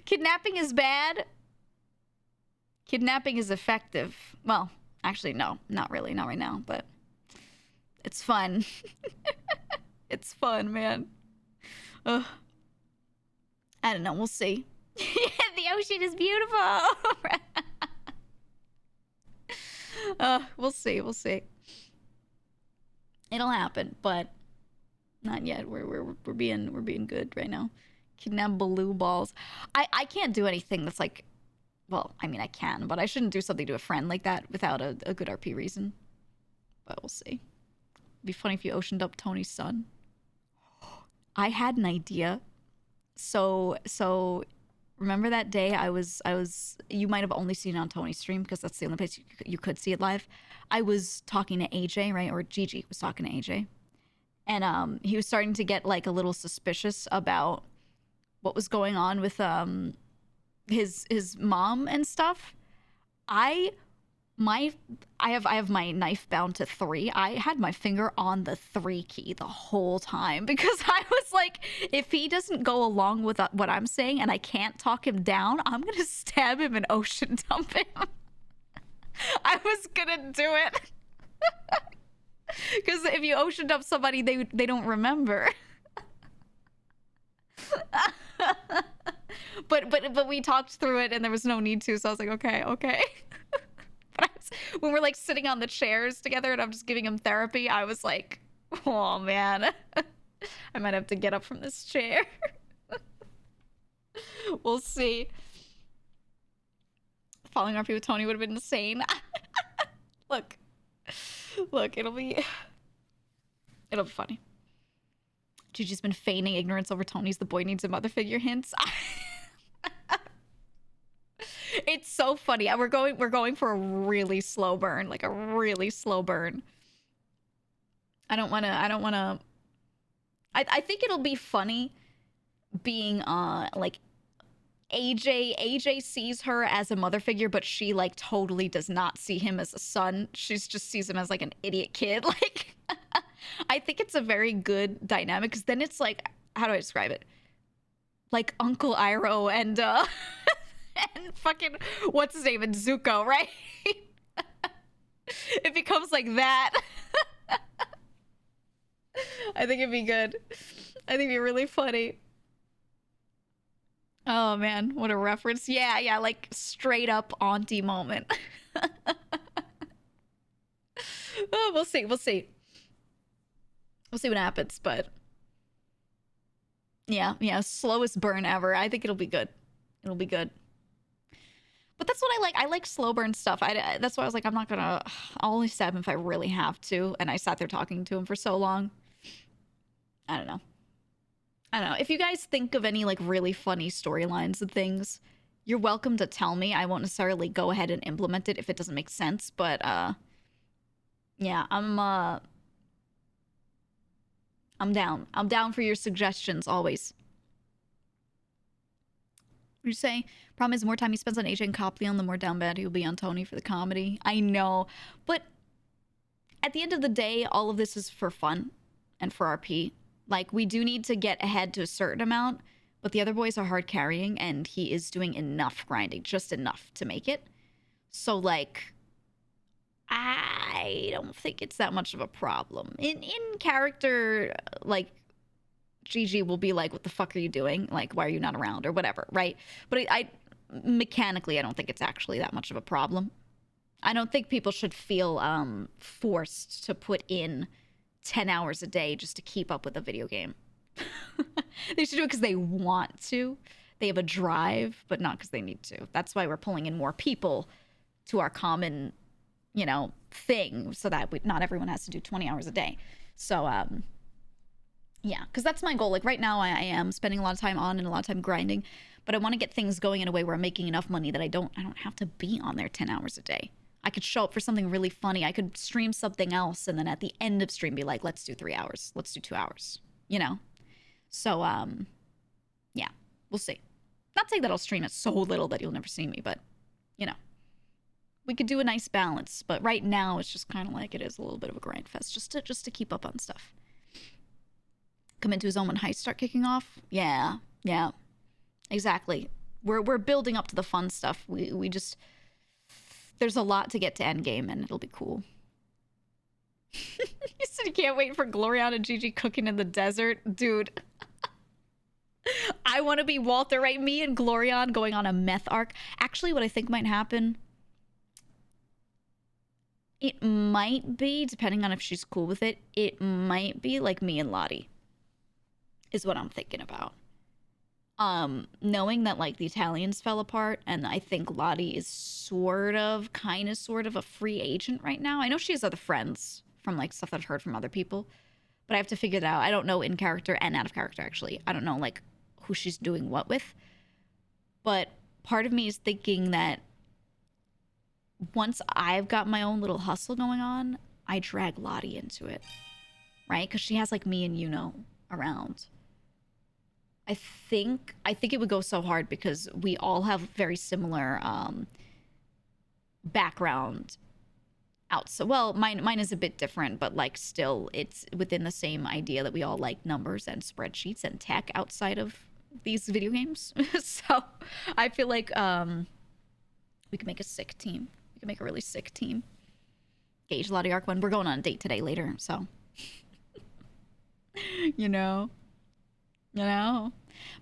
Kidnapping is bad. Kidnapping is effective. Well, actually, no, not really, not right now, but it's fun. It's fun, man. Ugh. I don't know, we'll see. The ocean is beautiful. We'll see, we'll see. It'll happen, but not yet. We're being good right now. Kidnap blue balls. I can't do anything that's like, well, I mean I can, but I shouldn't do something to a friend like that without a good RP reason. But we'll see. It'd be funny if you oceaned up Tony's son. I had an idea. So remember that day I was you might have only seen it on Tony's stream because that's the only place you could see it live. I was talking to AJ, right? Or Gigi was talking to AJ. And he was starting to get like a little suspicious about what was going on with his mom and stuff. I have my knife bound to 3. I had my finger on the 3 key the whole time because I was like, if he doesn't go along with what I'm saying and I can't talk him down, I'm gonna stab him and ocean dump him. I was gonna do it. Because if you ocean dump somebody, they don't remember. But we talked through it and there was no need to, so I was like, okay. But when we're like sitting on the chairs together and I'm just giving him therapy, I was like, oh man, I might have to get up from this chair. We'll see. Following RP with Tony would have been insane. Look, it'll be funny. Gigi's been feigning ignorance over Tony's the boy needs a mother figure hints. It's so funny. We're going for a really slow burn, like a really slow burn. I think it'll be funny being like AJ sees her as a mother figure, but she like totally does not see him as a son. She just sees him as like an idiot kid. Like I think it's a very good dynamic because then it's like, how do I describe it? Like Uncle Iroh and and fucking what's his name, and Zuko, right? It becomes like that. I think it'd be good. I think it'd be really funny. Oh man, what a reference. Yeah, like straight up auntie moment. Oh, we'll see. We'll see what happens, but yeah, slowest burn ever. I think it'll be good. It'll be good. But that's what I like. I like slow burn stuff. That's why I was like, I'll only stab him if I really have to. And I sat there talking to him for so long. I don't know. If you guys think of any like really funny storylines and things, you're welcome to tell me. I won't necessarily go ahead and implement it if it doesn't make sense. But yeah, I'm down. I'm down for your suggestions always. What you say? Problem is, the more time he spends on AJ and Copleon, the more down bad he'll be on Tony for the comedy. I know, but at the end of the day, all of this is for fun and for RP. Like, we do need to get ahead to a certain amount, but the other boys are hard carrying, and he is doing enough grinding, just enough to make it. So, like, I don't think it's that much of a problem. In character, like, Gigi will be like, what the fuck are you doing? Like, why are you not around? Or whatever, right? But mechanically, I don't think it's actually that much of a problem. I don't think people should feel forced to put in 10 hours a day just to keep up with a video game. They should do it because they want to. They have a drive, but not because they need to. That's why we're pulling in more people to our common, thing, so that not everyone has to do 20 hours a day. So, yeah, because that's my goal. Like right now I am spending a lot of time on and a lot of time grinding, but I want to get things going in a way where I'm making enough money that I don't have to be on there 10 hours a day. I could show up for something really funny. I could stream something else, and then at the end of stream be like, let's do 3 hours. Let's do 2 hours, you know? So, yeah, we'll see. Not saying that I'll stream it so little that you'll never see me, but, you know, we could do a nice balance. But right now, it's just kind of like it is a little bit of a grind fest, just to keep up on stuff. Come into his own when heists start kicking off. Yeah, exactly. We're building up to the fun stuff. We just, there's a lot to get to endgame, and it'll be cool. You said you can't wait for Gloriana and Gigi cooking in the desert, dude. I want to be Walter, right? Me and Glorian going on a meth arc. Actually, what I think might happen, it might be, depending on if she's cool with it, it might be like me and Lottie, is what I'm thinking about. Knowing that like the Italians fell apart, and I think Lottie is kind of a free agent right now. I know she has other friends from like stuff that I've heard from other people, but I have to figure it out. I don't know in character and out of character, actually. I don't know like who she's doing what with, but part of me is thinking that once I've got my own little hustle going on, I drag Lottie into it, right? Because she has like me and Yuno around. I think it would go so hard because we all have very similar background out. So, well, mine is a bit different, but like still it's within the same idea that we all like numbers and spreadsheets and tech outside of these video games. So I feel like we can make a sick team. We can make a really sick team. Gage, Lottie, Arc One. We're going on a date today later, so you know.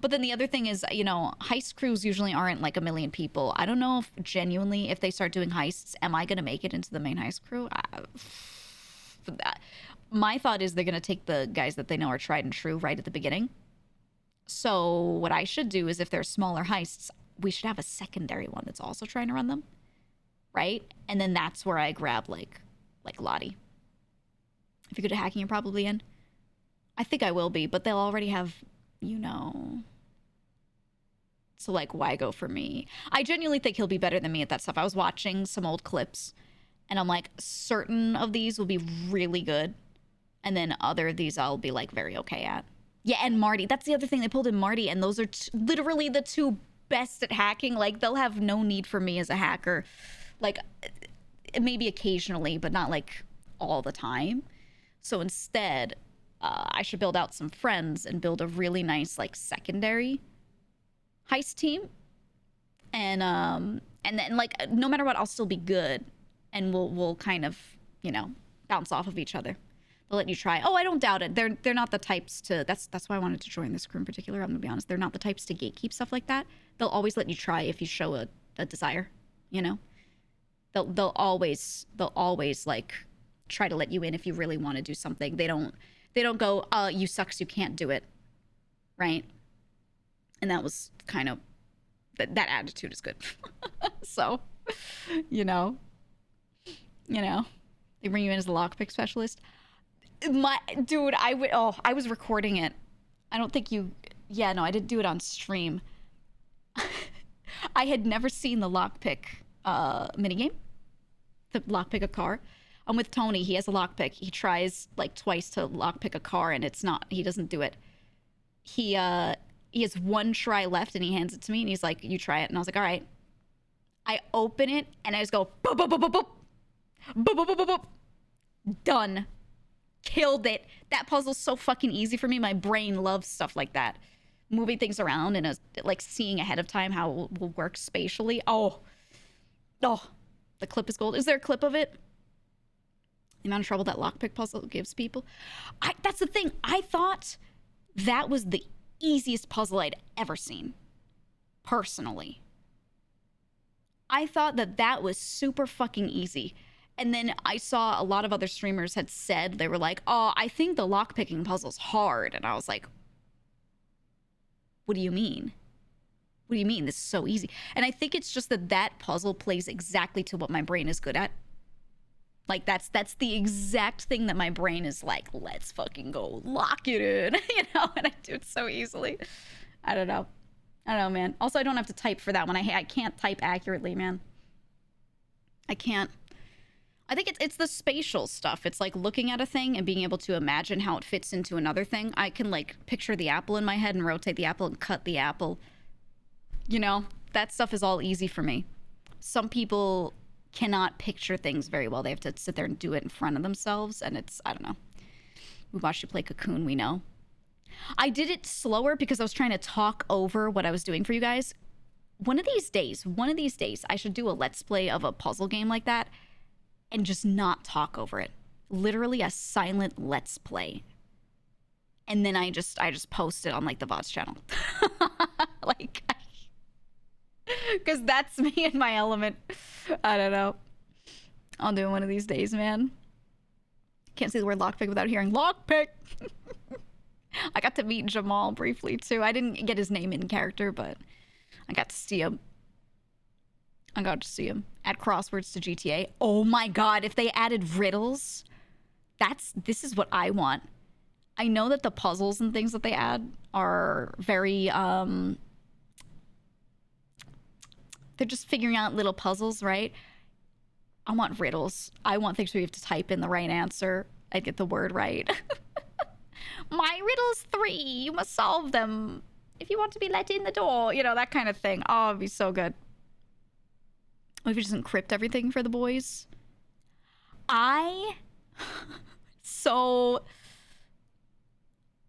But then the other thing is, you know, heist crews usually aren't like a million people. I don't know if genuinely, if they start doing heists, am I going to make it into the main heist crew? My thought is they're going to take the guys that they know are tried and true right at the beginning. So what I should do is if they're smaller heists, we should have a secondary one that's also trying to run them, right? And then that's where I grab like Lottie. If you're good at hacking, you're probably in. I think I will be, but they'll already have, you know. So like, why go for me? I genuinely think he'll be better than me at that stuff. I was watching some old clips, and I'm like, certain of these will be really good, and then other of these I'll be like very okay at. Yeah, and Marty. That's the other thing. They pulled in Marty, and those are literally the two best at hacking. Like, they'll have no need for me as a hacker. Like, maybe occasionally, but not like all the time. So instead, I should build out some friends and build a really nice like secondary heist team, and then like no matter what, I'll still be good, and we'll kind of, you know, bounce off of each other. They'll let you try. Oh, I don't doubt it. They're not the types to. That's why I wanted to join this crew in particular. I'm gonna be honest. They're not the types to gatekeep stuff like that. They'll always let you try if you show a desire. You know, they'll always like try to let you in if you really want to do something. They don't go, you sucks, you can't do it, right? And that was kind of, that attitude is good. So, you know, they bring you in as a lockpick specialist. Dude, I was recording it. I don't think I didn't do it on stream. I had never seen the lockpick minigame, the lockpick a car. I'm with Tony. He has a lockpick. He tries like twice to lockpick a car, and he doesn't do it. He has one try left, and he hands it to me, and he's like, you try it. And I was like, all right. I open it, and I just go, boop, boop, boop, boop, boop. Boop, boop, boop, boop, boop. Done. Killed it. That puzzle's so fucking easy for me. My brain loves stuff like that. Moving things around and like seeing ahead of time how it will work spatially. Oh, the clip is gold. Is there a clip of it? The amount of trouble that lockpick puzzle gives people. That's the thing. I thought that was the easiest puzzle I'd ever seen. Personally. I thought that was super fucking easy. And then I saw a lot of other streamers had said, they were like, oh, I think the lockpicking puzzle's hard. And I was like, what do you mean? What do you mean? This is so easy. And I think it's just that puzzle plays exactly to what my brain is good at. Like, that's the exact thing that my brain is like, let's fucking go lock it in, you know? And I do it so easily. I don't know, man. Also, I don't have to type for that one. I can't type accurately, man. I can't. I think it's the spatial stuff. It's like looking at a thing and being able to imagine how it fits into another thing. I can like picture the apple in my head and rotate the apple and cut the apple. You know, that stuff is all easy for me. Some people cannot picture things very well. They have to sit there and do it in front of themselves, and it's, I don't know. We watched you play Cocoon, we know. I did it slower because I was trying to talk over what I was doing for you guys. One of these days, I should do a Let's Play of a puzzle game like that and just not talk over it. Literally a silent Let's Play. And then I just post it on like the VODs channel. Like, because that's me in my element. I don't know. I'll do it one of these days, man. Can't say the word lockpick without hearing lockpick. I got to meet Jamal briefly too. I didn't get his name in character, but I got to see him. Add crosswords to GTA. Oh my god, if they added riddles, this is what I want. I know that the puzzles and things that they add are very they're just figuring out little puzzles, right? I want riddles. I want things where you have to type in the right answer. I'd get the word right. My riddle's 3. You must solve them if you want to be let in the door. You know, that kind of thing. Oh, it'd be so good. What if you just encrypt everything for the boys? I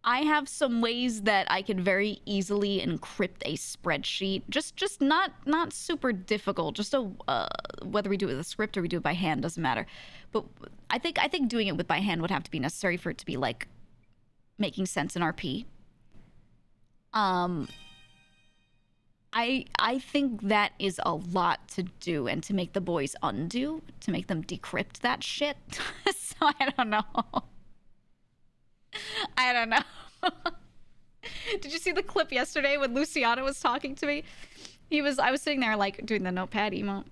have some ways that I can very easily encrypt a spreadsheet. Just not super difficult. Just whether we do it with a script or we do it by hand doesn't matter. But I think doing it by hand would have to be necessary for it to be like making sense in RP. I think that is a lot to do, and to make the boys undo, to make them decrypt that shit. So I don't know. Did you see the clip yesterday when Luciano was talking to me? I was sitting there like doing the notepad emote,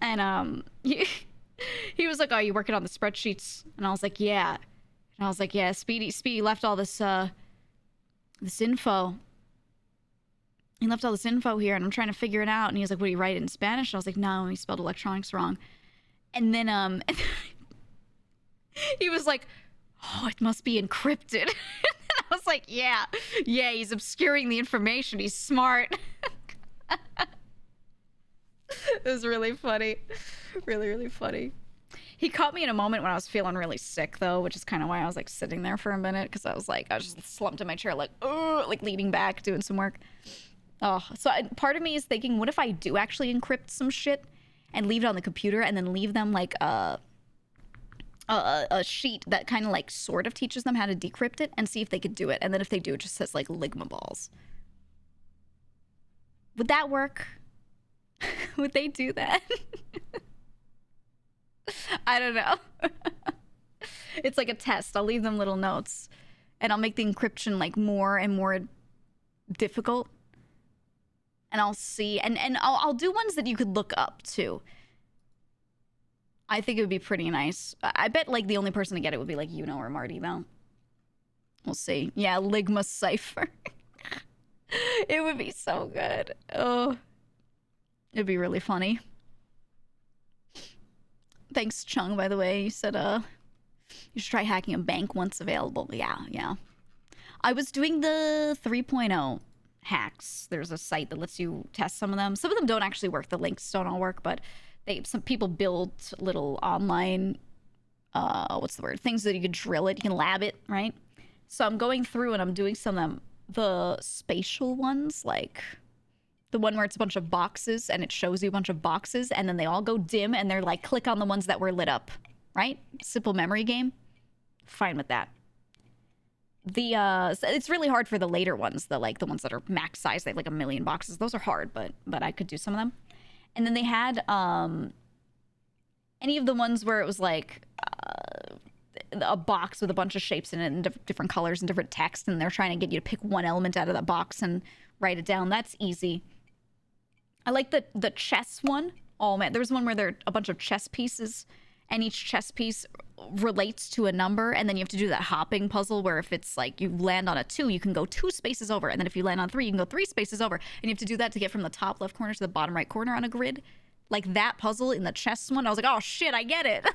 and he was like, "Oh, you working on the spreadsheets?" And I was like, "Yeah." And I was like, "Yeah, Speedy left all this info. He left all this info here, and I'm trying to figure it out." And he was like, "What, do you write it in Spanish?" And I was like, "No, he spelled electronics wrong." And then he was like, "Oh, it must be encrypted." And I was like, yeah, he's obscuring the information. He's smart. It was really funny. Really, really funny. He caught me in a moment when I was feeling really sick, though, which is kind of why I was like sitting there for a minute, because I was just slumped in my chair, like leaning back, doing some work. Oh, so part of me is thinking, what if I do actually encrypt some shit and leave it on the computer, and then leave them like a sheet that kind of like sort of teaches them how to decrypt it, and see if they could do it. And then if they do, it just says like Ligma balls. Would that work? Would they do that? I don't know. It's like a test. I'll leave them little notes, and I'll make the encryption like more and more difficult. And I'll see, and I'll do ones that you could look up too. I think it would be pretty nice. I bet like the only person to get it would be like or Marty though. We'll see. Yeah, Ligma Cipher. It would be so good. Oh, it'd be really funny. Thanks, Chung, by the way. You said you should try hacking a bank once available. Yeah. I was doing the 3.0 hacks. There's a site that lets you test some of them. Some of them don't actually work. The links don't all work, but some people build little online things that you can drill it, you can lab it, right? So I'm going through and I'm doing some of them. The spatial ones, like the one where it's a bunch of boxes and it shows you a bunch of boxes and then they all go dim and they're like, click on the ones that were lit up, right? Simple memory game. Fine with that. It's really hard for the later ones, the ones that are max size. They have like 1 million boxes. Those are hard, but I could do some of them. And then they had any of the ones where it was like a box with a bunch of shapes in it and different colors and different text, and they're trying to get you to pick one element out of that box and write it down. That's easy. I like the chess one. Oh man, there was one where there are a bunch of chess pieces, and each chess piece relates to a number, and then you have to do that hopping puzzle where if it's like you land on a 2, you can go 2 spaces over, and then if you land on 3, you can go 3 spaces over, and you have to do that to get from the top left corner to the bottom right corner on a grid. Like that puzzle in the chest one, I was like, oh shit, I get it.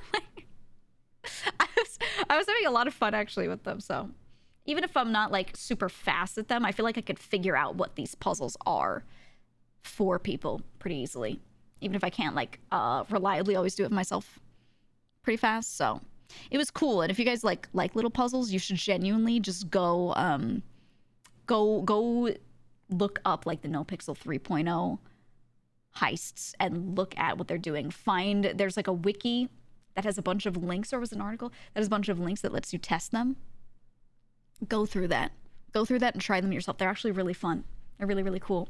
I was having a lot of fun actually with them. So even if I'm not like super fast at them, I feel like I could figure out what these puzzles are for people pretty easily. Even if I can't like reliably always do it myself pretty fast. So it was cool. And if you guys like little puzzles, you should genuinely just go look up like the NoPixel 3.0 heists and look at what they're doing. There's like a wiki that has a bunch of links, or was it an article that has a bunch of links that lets you test them. Go through that and try them yourself. They're actually really fun. They're really, really cool.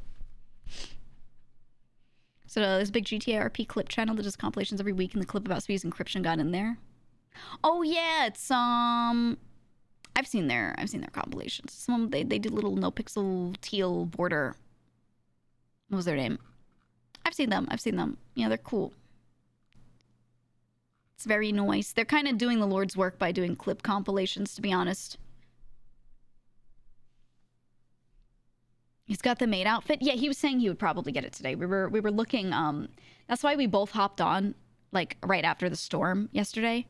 So there's a big GTA RP clip channel that does compilations every week, and the clip about Speed's encryption got in there. Oh yeah, it's I've seen their compilations. Some they did little NoPixel teal border. What was their name? I've seen them. Yeah, they're cool. It's very nice. They're kind of doing the Lord's work by doing clip compilations, to be honest. He's got the maid outfit. Yeah, he was saying he would probably get it today. We were looking. That's why we both hopped on like right after the storm yesterday.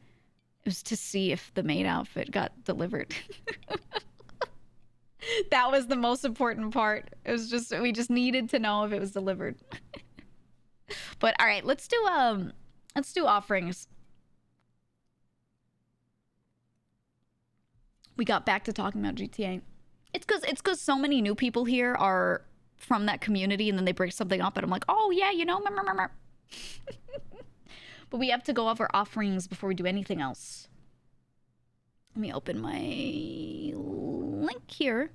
It was to see if the maid outfit got delivered. That was the most important part. It was just we just needed to know if it was delivered. But all right, let's do offerings. We got back to talking about GTA. It's because so many new people here are from that community, and then they break something up, and I'm like, oh yeah, you know. But we have to go over offerings before we do anything else. Let me open my link here.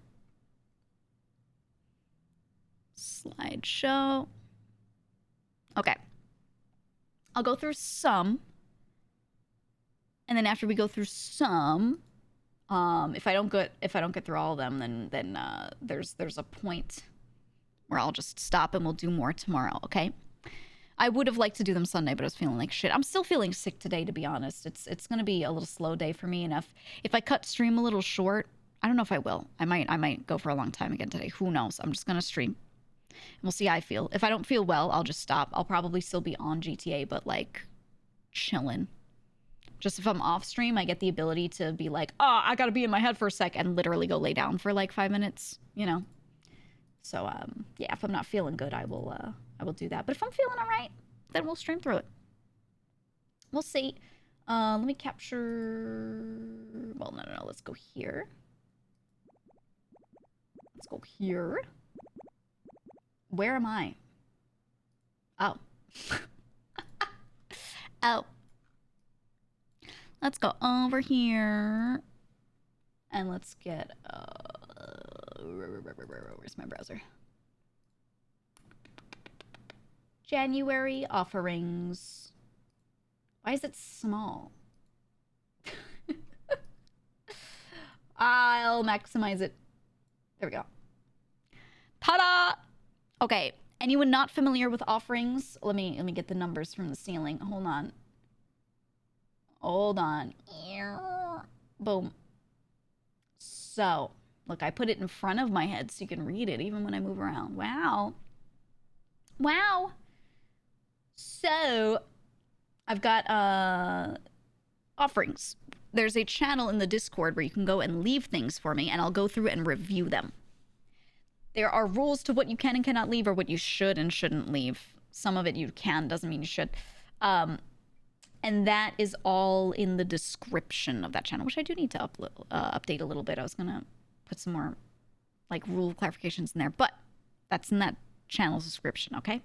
Slideshow. Okay. I'll go through some. And then after we go through some, if I don't get through all of them, then there's a point where I'll just stop and we'll do more tomorrow, okay? I would have liked to do them Sunday, but I was feeling like shit. I'm still feeling sick today, to be honest. It's gonna be a little slow day for me, and if I cut stream a little short, I don't know if I will. I might go for a long time again today. Who knows? I'm just gonna stream. And we'll see how I feel. If I don't feel well, I'll just stop. I'll probably still be on GTA, but like chilling. Just if I'm off stream, I get the ability to be like, oh, I gotta be in my head for a sec, and literally go lay down for like 5 minutes, you know? So, yeah, if I'm not feeling good, I will do that. But if I'm feeling all right, then we'll stream through it. We'll see. Let me capture... Well, no. Let's go here. Let's go here. Where am I? Oh. Oh. Let's go over here. And let's get... where's my browser? January offerings. Why is it small? I'll maximize it. There we go. Ta-da! Okay, anyone not familiar with offerings? Let me get the numbers from the ceiling. Hold on. Boom. So, look, I put it in front of my head so you can read it even when I move around. Wow. So, I've got offerings. There's a channel in the Discord where you can go and leave things for me, and I'll go through and review them. There are rules to what you can and cannot leave, or what you should and shouldn't leave. Some of it you can, doesn't mean you should. And that is all in the description of that channel, which I do need to update a little bit. I was going to put some more like rule clarifications in there, but that's in that channel's description, okay?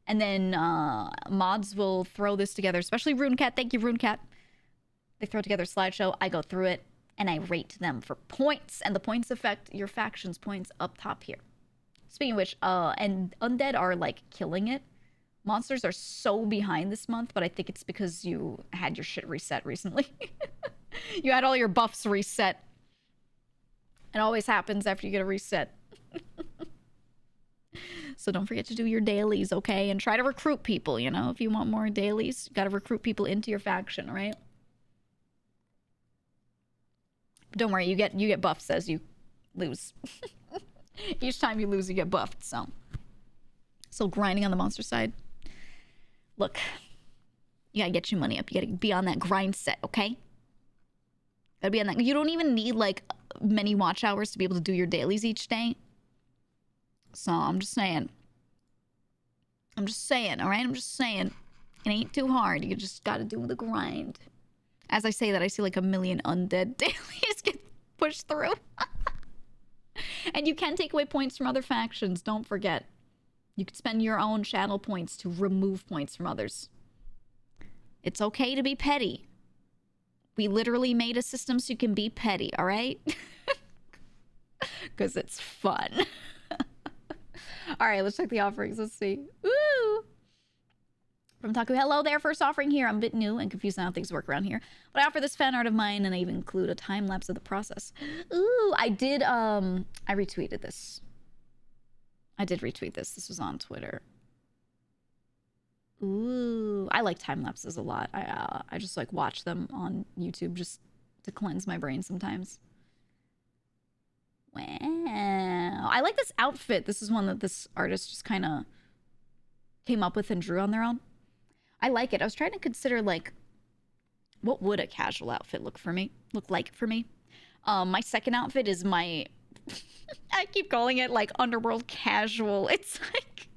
And then mods will throw this together, especially RuneCat. Thank you, RuneCat. They throw together a slideshow. I go through it, and I rate them for points, and the points affect your faction's points up top here. Speaking of which, and Undead are, like, killing it. Monsters are so behind this month, but I think it's because you had your shit reset recently. You had all your buffs reset. It always happens after you get a reset. So don't forget to do your dailies, okay? And try to recruit people, you know? If you want more dailies, you gotta recruit people into your faction, right? Don't worry, you get buffs as you lose. Each time you lose, you get buffed, so. Still grinding on the monster side. Look, you gotta get your money up. You gotta be on that grind set, okay? Gotta be on that. You don't even need like many watch hours to be able to do your dailies each day. So I'm just saying. All right? I'm just saying. It ain't too hard. You just gotta do the grind. As I say that, I see like a million undead dailies get pushed through. And you can take away points from other factions. Don't forget. You can spend your own channel points to remove points from others. It's okay to be petty. We literally made a system so you can be petty, all right? Because it's fun. All right, let's check the offerings. Let's see. Woo! From Taku, hello there. First offering here. I'm a bit new and confused on how things work around here. But I offer this fan art of mine, and I even include a time lapse of the process. Ooh, I did, I retweeted this. I did retweet this. This was on Twitter. Ooh, I like time lapses a lot. I just like watch them on YouTube just to cleanse my brain sometimes. Wow. I like this outfit. This is one that this artist just kind of came up with and drew on their own. I like it. I was trying to consider like what would a casual outfit look like for me. My second outfit is my I keep calling it like underworld casual. It's like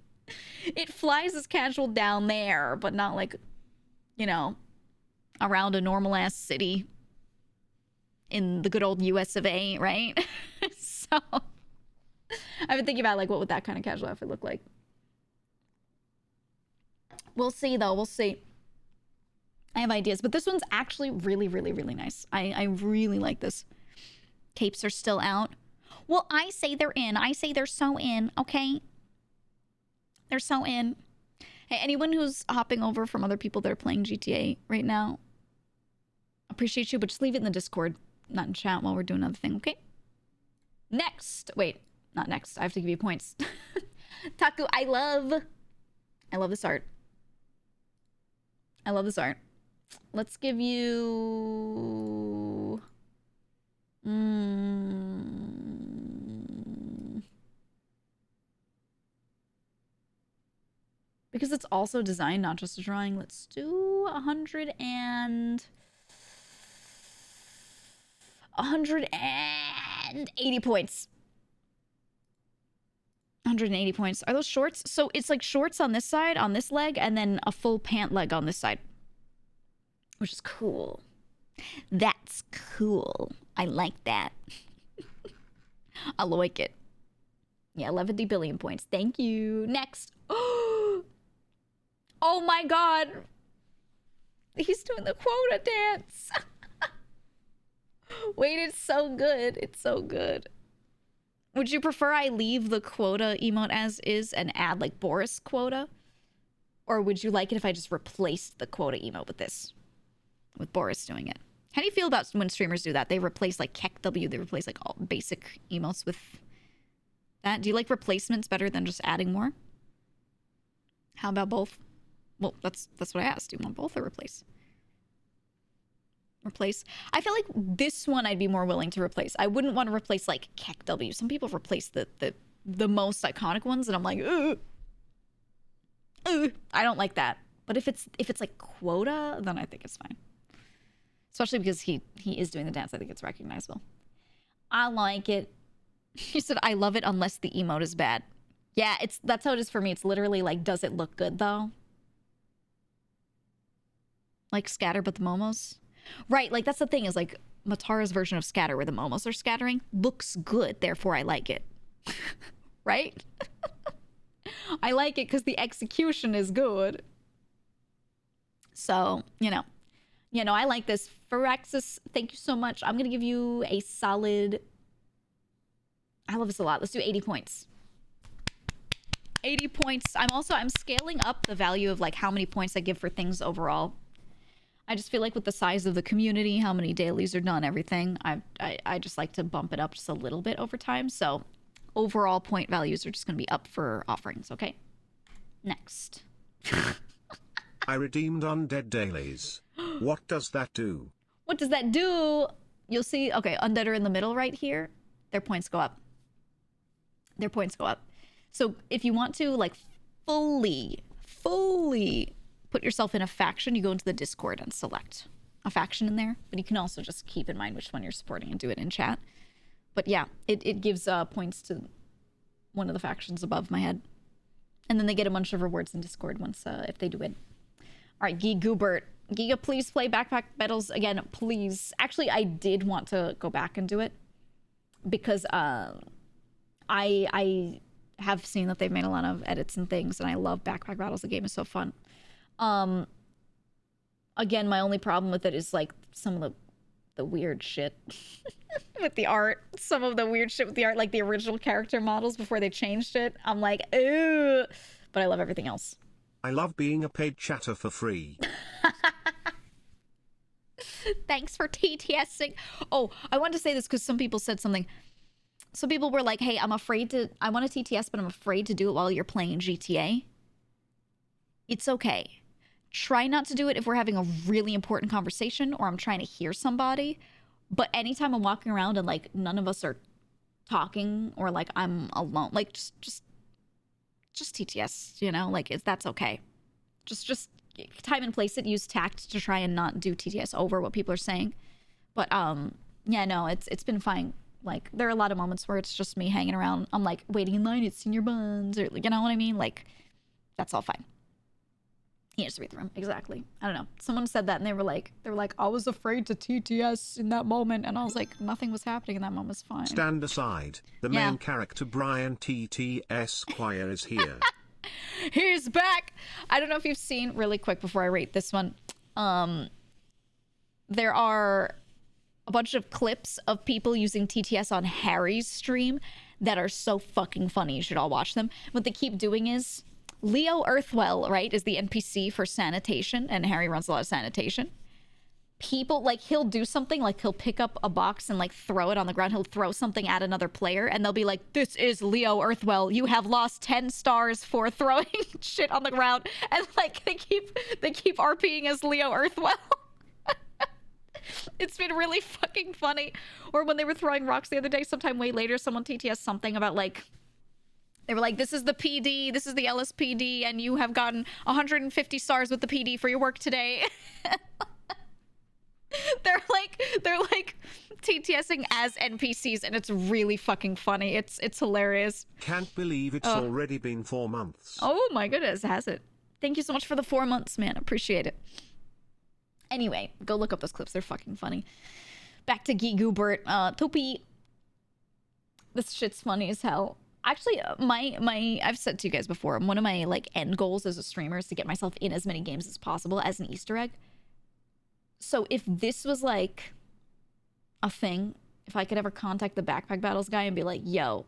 it flies as casual down there, but not like, you know, around a normal ass city in the good old US of A, right? So I've been thinking about like what would that kind of casual outfit look like. We'll see though, we'll see. I have ideas, but this one's actually really, really, really nice. I really like this. Capes are still out. Well, I say they're in. I say they're so in, okay? They're so in. Hey, anyone who's hopping over from other people that are playing GTA right now, appreciate you, but just leave it in the Discord, not in chat while we're doing another thing, okay? Next. Wait, not next. I have to give you points. Taku, I love this art. I love this art. Let's give you... Because it's also design, not just a drawing. Let's do 180 points. 180 points. Are those shorts? So it's like shorts on this side, on this leg, and then a full pant leg on this side. Which is cool. That's cool. I like that. I like it. Yeah, 11 billion points. Thank you. Next. Oh my god. He's doing the quota dance. Wait, it's so good. It's so good. Would you prefer I leave the quota emote as is and add like Boris quota? Or would you like it if I just replaced the quota emote with this? With Boris doing it. How do you feel about when streamers do that? They replace like Kek W, they replace like all basic emotes with that. Do you like replacements better than just adding more? How about both? Well, that's what I asked. Do you want both or replace? Replace. I feel like this one I'd be more willing to replace. I wouldn't want to replace like Kek W. Some people replace the most iconic ones, and I'm like, ugh. I don't like that. But if it's like quota, then I think it's fine. Especially because he is doing the dance. I think it's recognizable. I like it. He said, I love it unless the emote is bad. Yeah, that's how it is for me. It's literally like, does it look good though? Like Scatter, but the Momos? Right, like that's the thing is like Matara's version of Scatter where the Momos are scattering looks good, therefore I like it. Right? I like it because the execution is good. So, you know, I like this. Phyrexis, thank you so much. I'm going to give you a solid... I love this a lot. Let's do 80 points. 80 points. I'm scaling up the value of like how many points I give for things overall. I just feel like with the size of the community, how many dailies are done, everything, I just like to bump it up just a little bit over time. So overall point values are just going to be up for offerings, okay? Next. I redeemed undead dailies. What does that do? What does that do? You'll see, okay, undead are in the middle right here. Their points go up. Their points go up. So if you want to like fully put yourself in a faction, you go into the Discord and select a faction in there. But you can also just keep in mind which one you're supporting and do it in chat. But yeah, it gives points to one of the factions above my head. And then they get a bunch of rewards in Discord once if they do win. All right, Goobert. Giga, please play Backpack Battles again, please. Actually, I did want to go back and do it because I have seen that they've made a lot of edits and things, and I love Backpack Battles. The game is so fun. Again, my only problem with it is like some of the weird shit with the art. Some of the weird shit with the art, like the original character models before they changed it. I'm like, ooh, but I love everything else. I love being a paid chatter for free. Thanks for TTSing. Oh, I wanted to say this because some people said something. Some people were like, hey, I want to TTS, but I'm afraid to do it while you're playing GTA. It's okay. Try not to do it if we're having a really important conversation or I'm trying to hear somebody. But anytime I'm walking around and like none of us are talking or like I'm alone, like just TTS, you know, like that's okay. Just time and place it, use tact to try and not do TTS over what people are saying. But yeah, no, it's been fine. Like there are a lot of moments where it's just me hanging around. I'm like waiting in line at Senior Buns, or you know what I mean? Like that's all fine. You just read the room. Exactly. I don't know. Someone said that and they were like, I was afraid to TTS in that moment, and I was like, nothing was happening in that moment. It's fine. Stand aside. The main character Brian TTS Choir is here. He's back. I don't know if you've seen, really quick before I rate this one, there are a bunch of clips of people using TTS on Harry's stream that are so fucking funny. You should all watch them. What they keep doing is Leo Earthwell, right, is the NPC for sanitation, and Harry runs a lot of sanitation. People, like, he'll do something, like he'll pick up a box and like throw it on the ground. He'll throw something at another player and they'll be like, this is Leo Earthwell. You have lost 10 stars for throwing shit on the ground. And like they keep RPing as Leo Earthwell. It's been really fucking funny. Or when they were throwing rocks the other day, sometime way later, someone TTS something about like, they were like, this is the PD, this is the LSPD, and you have gotten 150 stars with the PD for your work today. They're like TTSing as NPCs, and it's really fucking funny. It's hilarious. Can't believe it's already been 4 months. Oh my goodness, has it? Thank you so much for the 4 months, man. Appreciate it. Anyway, go look up those clips. They're fucking funny. Back to Geek Goobert. Topi. This shit's funny as hell. Actually, I've said to you guys before, one of my like end goals as a streamer is to get myself in as many games as possible as an Easter egg. So if this was like a thing, if I could ever contact the Backpack Battles guy and be like, yo,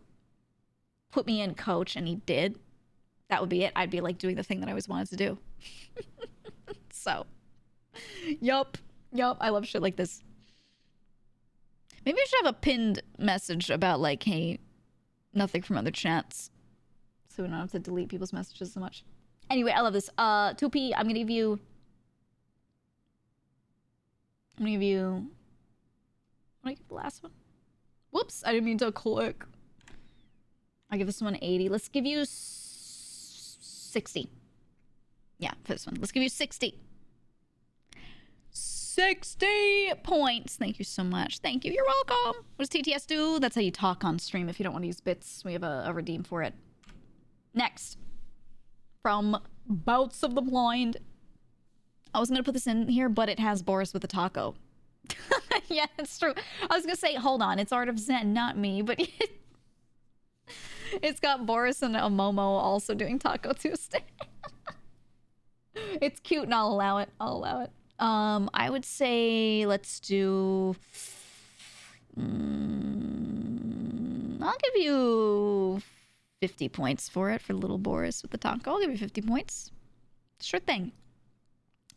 put me in, coach, and he did, that would be it. I'd be like doing the thing that I always wanted to do. So, yup, I love shit like this. Maybe I should have a pinned message about like, hey, nothing from other chats, so we don't have to delete people's messages so much. Anyway, I love this. 2P, I'm gonna give you the last one. Whoops, I didn't mean to click. I'll give this one 80. Let's give you 60. Yeah, for this one. Let's give you 60. 60 points. Thank you so much. Thank you. You're welcome. What does TTS do? That's how you talk on stream if you don't want to use bits. We have a redeem for it. Next. From Bouts of the Blind. I was going to put this in here, but it has Boris with a taco. Yeah, it's true. I was going to say, hold on. It's Art of Zen, not me, but it's got Boris and a Momo also doing Taco Tuesday. It's cute and I'll allow it. I would say let's do... I'll give you 50 points for it, for little Boris with the taco. I'll give you 50 points. Sure thing.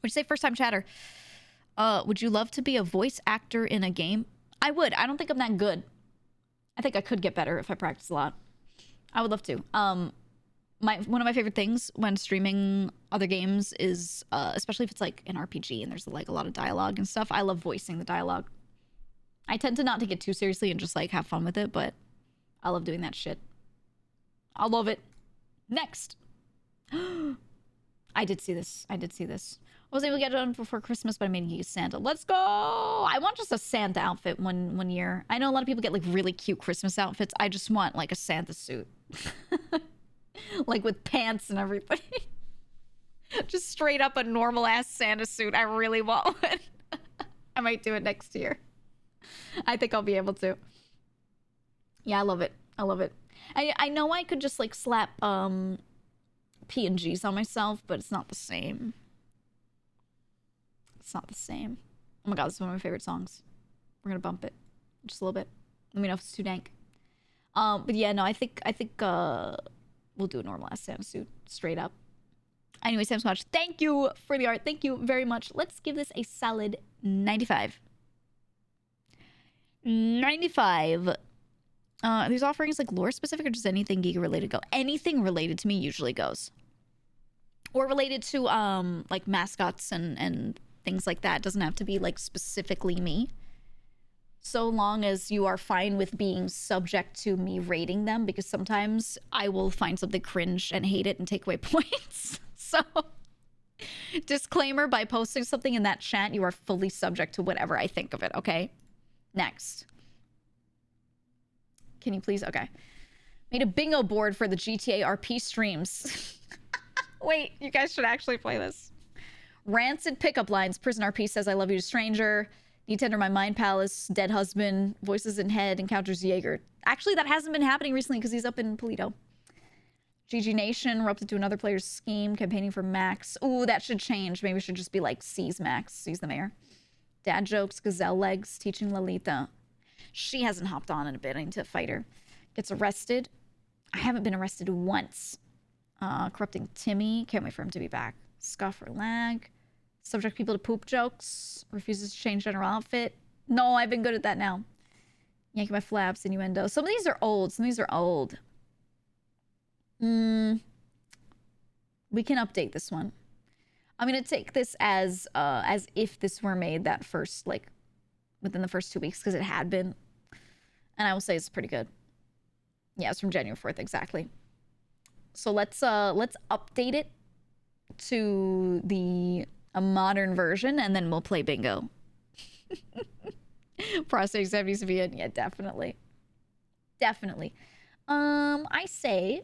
Would you say first time chatter? Would you love to be a voice actor in a game? I would. I don't think I'm that good. I think I could get better if I practice a lot. I would love to. One of my favorite things when streaming other games is, especially if it's like an RPG and there's like a lot of dialogue and stuff, I love voicing the dialogue. I tend to not take it too seriously and just like have fun with it, but I love doing that shit. I love it. Next. I did see this. I wasn't able to get it done before Christmas, but I made use Santa. Let's go! I want just a Santa outfit one year. I know a lot of people get like really cute Christmas outfits. I just want like a Santa suit. Like with pants and everything. Just straight up a normal ass Santa suit. I really want one. I might do it next year. I think I'll be able to. Yeah, I love it. I love it. I know I could just like slap P&Gs on myself, but it's not the same. It's not the same. Oh my god, this is one of my favorite songs. We're gonna bump it just a little bit. Let me know if it's too dank. But yeah, no, I think we'll do a normal ass Santa suit straight up. Anyway, Sam Scotch, thank you for the art. Thank you very much. Let's give this a solid 95. 95. These offerings like lore specific or just anything Giga related go? Anything related to me usually goes. Or related to like mascots and things like that. It doesn't have to be like specifically me. So long as you are fine with being subject to me rating them, because sometimes I will find something cringe and hate it and take away points. So, disclaimer, by posting something in that chat, you are fully subject to whatever I think of it, okay? Next. Can you please? Okay. Made a bingo board for the GTA RP streams. Wait, you guys should actually play this. Rancid pickup lines. Prison RP says, I love you to stranger. Need to enter my mind palace. Dead husband. Voices in head. Encounters Jaeger. Actually, that hasn't been happening recently because he's up in Polito. GG Nation. Erupted to another player's scheme. Campaigning for Max. Ooh, that should change. Maybe it should just be like C's Max. C's the mayor. Dad jokes. Gazelle legs. Teaching Lolita. She hasn't hopped on in a bit. I need to fight her. Gets arrested. I haven't been arrested once. Corrupting Timmy. Can't wait for him to be back. Scuff or lag. Subject people to poop jokes. Refuses to change general outfit. No, I've been good at that now. Yanking my flaps. Innuendo. Some of these are old. Some of these are old. We can update this one. I'm going to take this as if this were made that first, like, within the first 2 weeks, because it had been. And I will say it's pretty good. Yeah, it's from January 4th, exactly. So let's update it to a modern version, and then we'll play bingo. Prostate exam needs to be in. Yeah, definitely. Definitely. I say...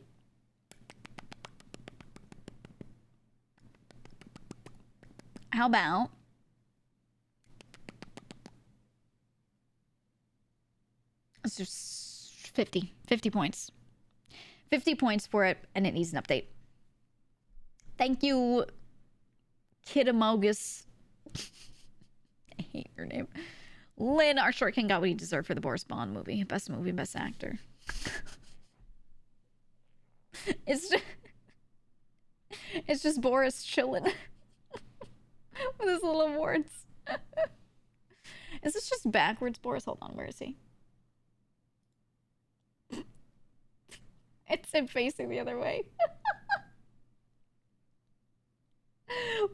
How about... Let's just 50 points. 50 points for it, and it needs an update. Thank you, Kidamogus. I hate your name. Lynn, our short king got what he deserved for the Boris Bond movie. Best movie, best actor. It's just Boris chilling with his little awards. Is this just backwards, Boris? Hold on, where is he? It's him facing the other way.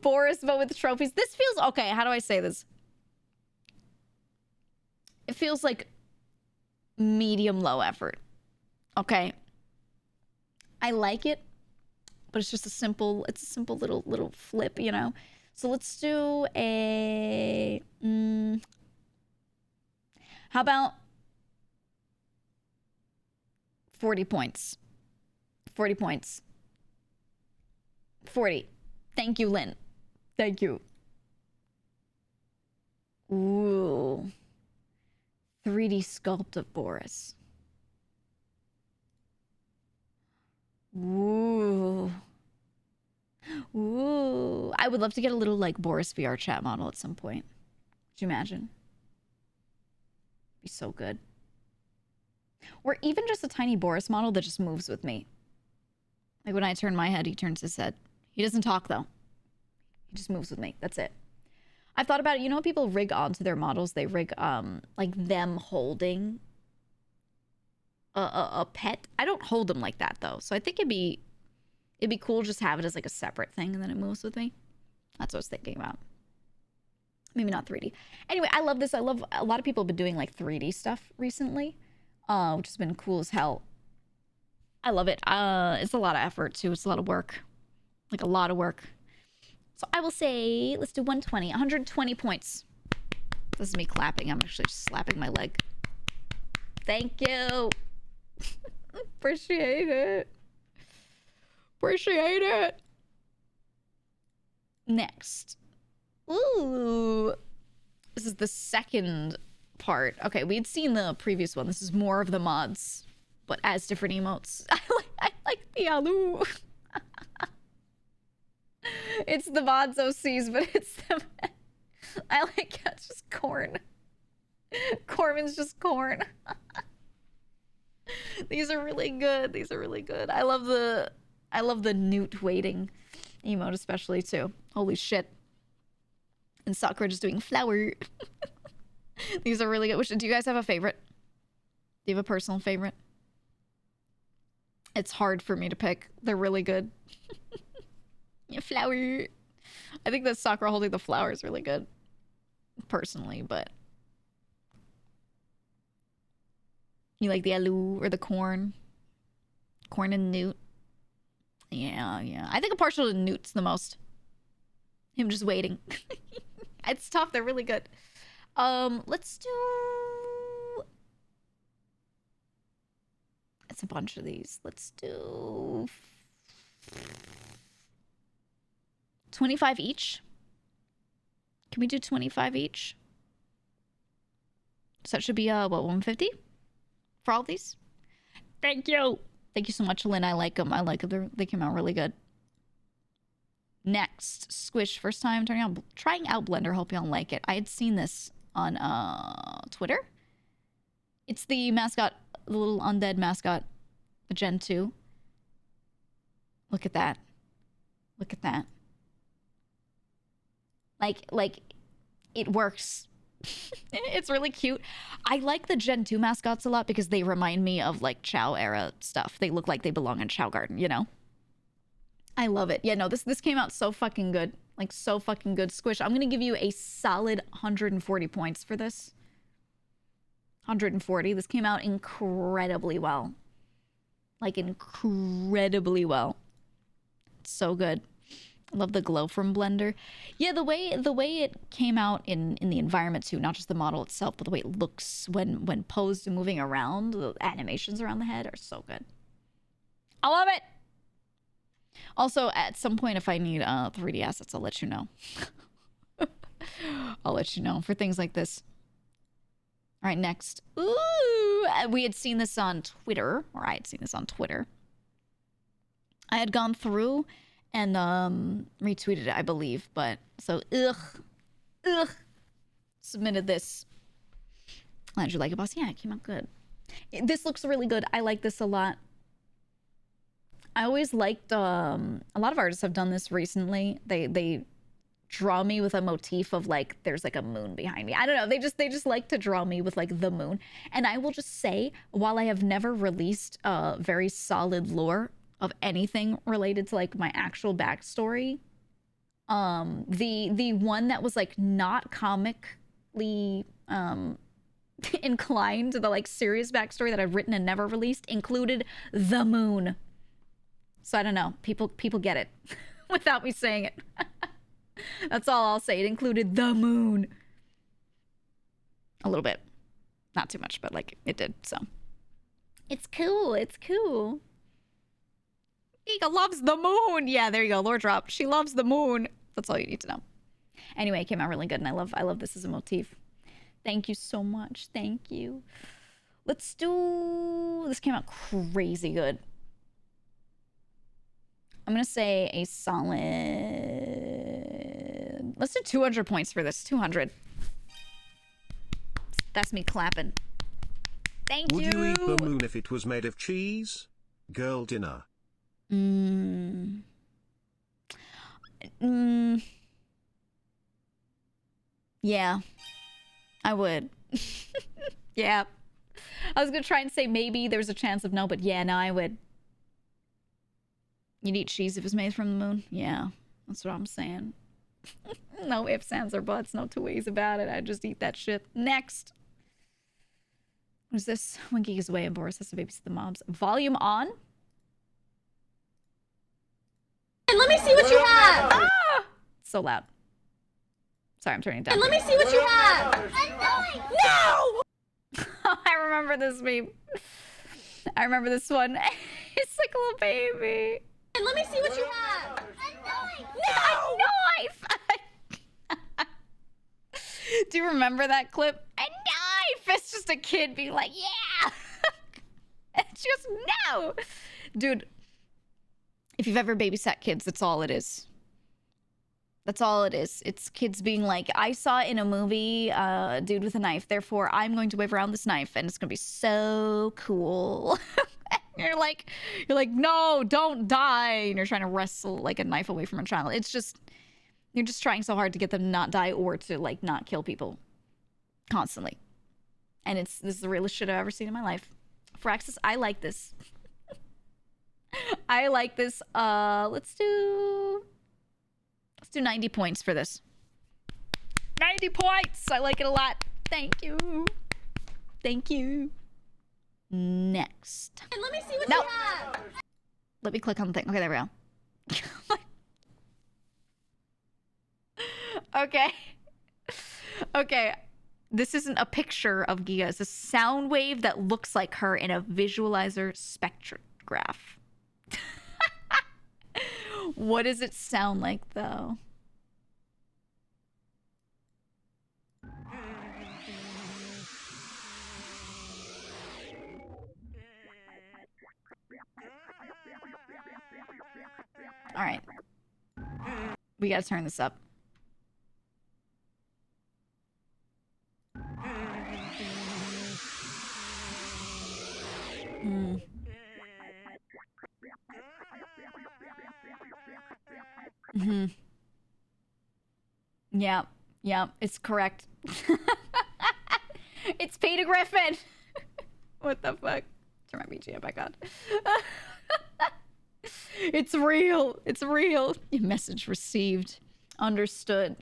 Boris, but with trophies. This feels... Okay, how do I say this? It feels like medium-low effort. Okay? I like it, but it's just a simple... It's a simple little flip, you know? So let's do a... how about 40 points? 40 points. 40. Thank you, Lynn. Thank you. Ooh. 3D sculpt of Boris. Ooh. Ooh. I would love to get a little, like, Boris VR chat model at some point. Could you imagine? Be so good. Or even just a tiny Boris model that just moves with me. Like, when I turn my head, he turns his head. He doesn't talk, though. He just moves with me. That's it. I've thought about it. You know, people rig onto their models. They rig, like, them holding a pet. I don't hold them like that, though. So I think it'd be cool just to have it as, like, a separate thing, and then it moves with me. That's what I was thinking about. Maybe not 3D. Anyway, I love this. I love... A lot of people have been doing, like, 3D stuff recently, which has been cool as hell. I love it. It's a lot of effort, too. It's a lot of work. Like, a lot of work. So I will say, let's do 120. 120 points. This is me clapping. I'm actually just slapping my leg. Thank you. Appreciate it. Appreciate it. Next. Ooh. This is the second part. Okay, we had seen the previous one. This is more of the mods, but as different emotes. I like the Alu. It's the mods OCs, but it's the... I like it's just corn. Corman's just corn. These are really good. These are really good. I love the newt waiting emote especially too. Holy shit. And Sakura just doing flower. These are really good. Do you guys have a favorite? Do you have a personal favorite? It's hard for me to pick. They're really good. Yeah, flower. I think that Sakura holding the flower is really good. Personally, but... You like the alu or the corn? Corn and newt. Yeah, yeah. I think I'm partial to newts the most. Him just waiting. It's tough. They're really good. Let's do... It's a bunch of these. Let's do... 25 each? Can we do 25 each? So that should be, what, 150? For all these? Thank you! Thank you so much, Lynn. I like them. I like them. They came out really good. Next, Squish. First time trying out Blender. Hope y'all like it. I had seen this on Twitter. It's the mascot, the little undead mascot, the Gen 2. Look at that. Look at that. Like, it works. It's really cute. I like the Gen 2 mascots a lot because they remind me of, like, Chow era stuff. They look like they belong in Chow Garden, you know? I love it. Yeah, no, this came out so fucking good. Like, so fucking good. Squish, I'm gonna give you a solid 140 points for this. 140. This came out incredibly well. Like, incredibly well. It's so good. I love the glow from Blender. Yeah, the way it came out in the environment too, not just the model itself, but the way it looks when posed and moving around, the animations around the head are so good. I love it. Also, at some point, if I need 3D assets, I'll let you know. I'll let you know for things like this. All right, next. Ooh, we had seen this on Twitter, or I had seen this on Twitter. I had gone through and retweeted it, I believe, but so submitted this. How'd you like it, boss? Yeah, it came out good. This looks really good. I like this a lot. I always liked a lot of artists have done this recently. They draw me with a motif of like there's like a moon behind me. I don't know. They just like to draw me with like the moon. And I will just say, while I have never released a very solid lore of anything related to like my actual backstory, the one that was like not comically inclined to the like serious backstory that I've written and never released included the moon. So I don't know. People get it without me saying it. That's all I'll say. It included the moon. A little bit. Not too much, but like it did. So it's cool. It's cool. Giga loves the moon. Yeah, there you go. Lore drop. She loves the moon. That's all you need to know. Anyway, it came out really good, and I love this as a motif. Thank you so much. Thank you. Let's do... This came out crazy good. I'm going to say a solid... Let's do 200 points for this. 200. That's me clapping. Thank you. Would you eat the moon if it was made of cheese? Girl dinner. Yeah. I would. Yeah. I was going to try and say maybe there's a chance of no, but yeah, no, I would. You'd eat cheese if it's made from the moon? Yeah, that's what I'm saying. No ifs, ands, or buts. No two ways about it. I'd just eat that shit. Next. What is this? When Geek is away and Boris has to babysit the mobs. Volume on? And let me see what you have! Ah! So loud. Sorry, I'm turning it down. And let me see what you have. No! I remember this meme. I remember this one. It's like a little baby. And let me see what you have. No! Knife! Do you remember that clip? A knife! It's just a kid being like, yeah! It's just, no! Dude, if you've ever babysat kids, that's all it is. That's all it is. It's kids being like, I saw in a movie a dude with a knife, therefore I'm going to wave around this knife and it's going to be so cool. You're like, no, don't die. And you're trying to wrestle like a knife away from a child. It's just, you're just trying so hard to get them to not die or to like not kill people constantly. And this is the realest shit I've ever seen in my life. Firaxis, I like this. I like this. Let's do 90 points for this. 90 points. I like it a lot. Thank you. Thank you. Next. And let me see what you have. Let me click on the thing. Okay, there we go. Okay. Okay. This isn't a picture of Giga. It's a sound wave that looks like her in a visualizer spectrograph. What does it sound like, though? All right. We gotta turn this up. Yeah, it's correct. It's Peter Griffin. What the fuck? Turn my BGM back on. It's real. It's real. Message received. Understood.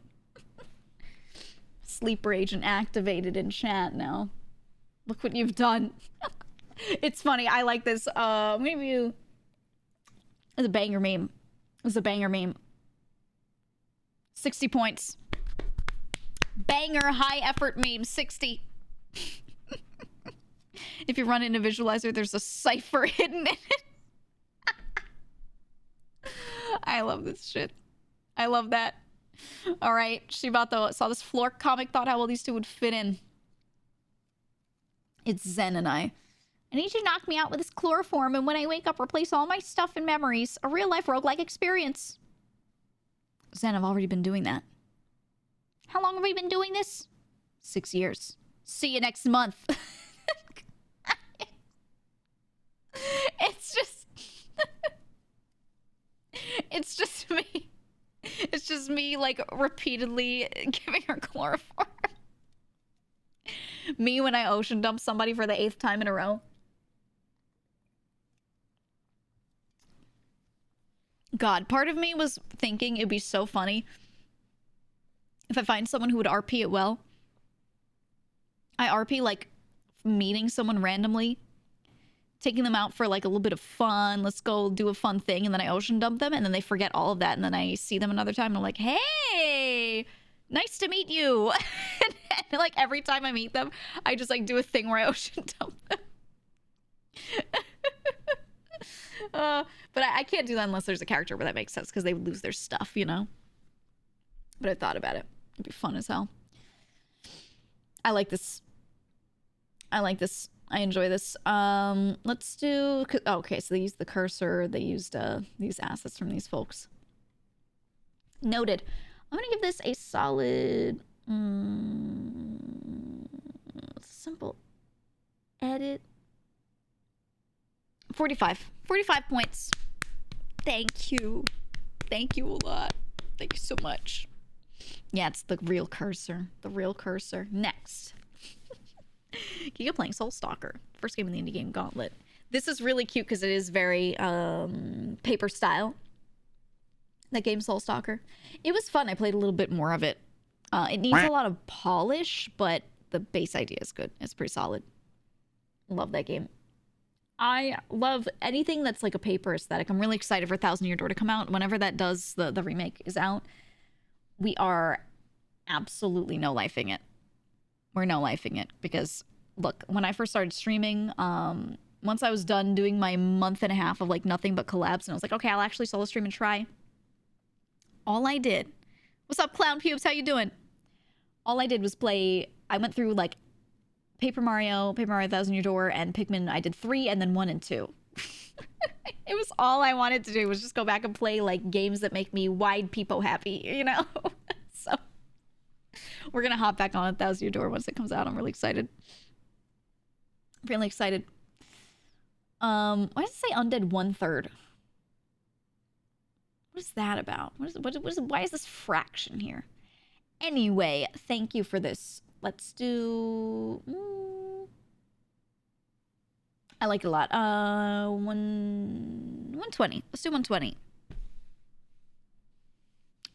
Sleeper agent activated in chat now. Look what you've done. It's funny. I like this. I'm gonna give you a banger meme. It's a banger meme. 60 points. Banger high effort meme. 60. If you run into Visualizer, there's a cipher hidden in it. I love this shit. I love that. All right, Shibato saw this floor comic, thought how well these two would fit in. It's Zen and I need you to knock me out with this chloroform, and when I wake up, replace all my stuff and memories. A real-life roguelike experience. Zen, I've already been doing that. How long have we been doing this? 6 years. See you next month. It's just... It's just me. It's just me, like, repeatedly giving her chloroform. Me when I ocean dump somebody for the 8th time in a row. God, part of me was thinking it'd be so funny if I find someone who would RP it well. I RP, like, meeting someone randomly, taking them out for, like, a little bit of fun. Let's go do a fun thing. And then I ocean dump them, and then they forget all of that. And then I see them another time, and I'm like, hey, nice to meet you. And, like, every time I meet them, I just, like, do a thing where I ocean dump them. But I can't do that unless there's a character where that makes sense, because they would lose their stuff, you know? But I thought about it. It'd be fun as hell. I like this. I like this. I enjoy this. Let's do... Oh, okay, so they used the cursor. They used these assets from these folks. Noted. I'm going to give this a solid... simple edit. 45. 45 points. Thank you. Thank you a lot. Thank you so much. Yeah, it's the real cursor. The real cursor. Next. Giga playing Soul Stalker. First game in the indie game Gauntlet. This is really cute because it is very paper style. That game Soul Stalker. It was fun. I played a little bit more of it. It needs a lot of polish, but the base idea is good. It's pretty solid. Love that game. I love anything that's like a paper aesthetic. I'm really excited for 1000 Year Door to come out. Whenever that does, the remake is out. we are absolutely no-lifing it. We're no-lifing it because, look, when I first started streaming, once I was done doing my month and a half of like nothing but collabs, and I was like, okay, I'll actually solo stream and try. All I did, what's up, Clown Pubes? How you doing? All I did was play. I went through like Paper Mario, Thousand Year Door, and Pikmin. I did 3 and then 1 and 2. It was all I wanted to do was just go back and play like games that make me wide peepo happy, you know? So we're gonna hop back on Thousand Year Door once it comes out. I'm really excited. Really excited. Why does it say undead 1/3? What is that about? Why is this fraction here? Anyway, thank you for this. Let's do... I like it a lot. 120. Let's do 120.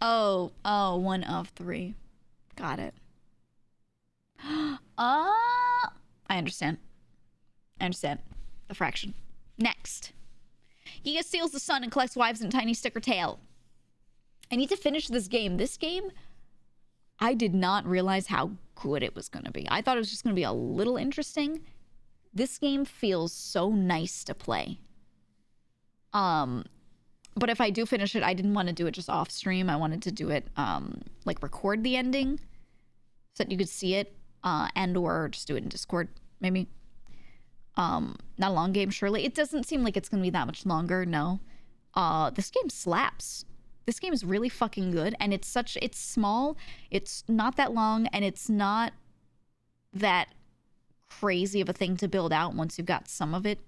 Oh, 1 of 3. Got it. I understand. The fraction. Next. Giga steals the sun and collects wives in tiny sticker tail. I need to finish this game. This game, I did not realize how good it was going to be. I thought it was just going to be a little interesting. This game feels so nice to play. But if I do finish it, I didn't want to do it just off stream. I wanted to do it, like record the ending so that you could see it, and or just do it in Discord, maybe. Not a long game, surely. It doesn't seem like it's going to be that much longer, no. This game slaps. This game is really fucking good, and it's small, it's not that long, and it's not that crazy of a thing to build out once you've got some of it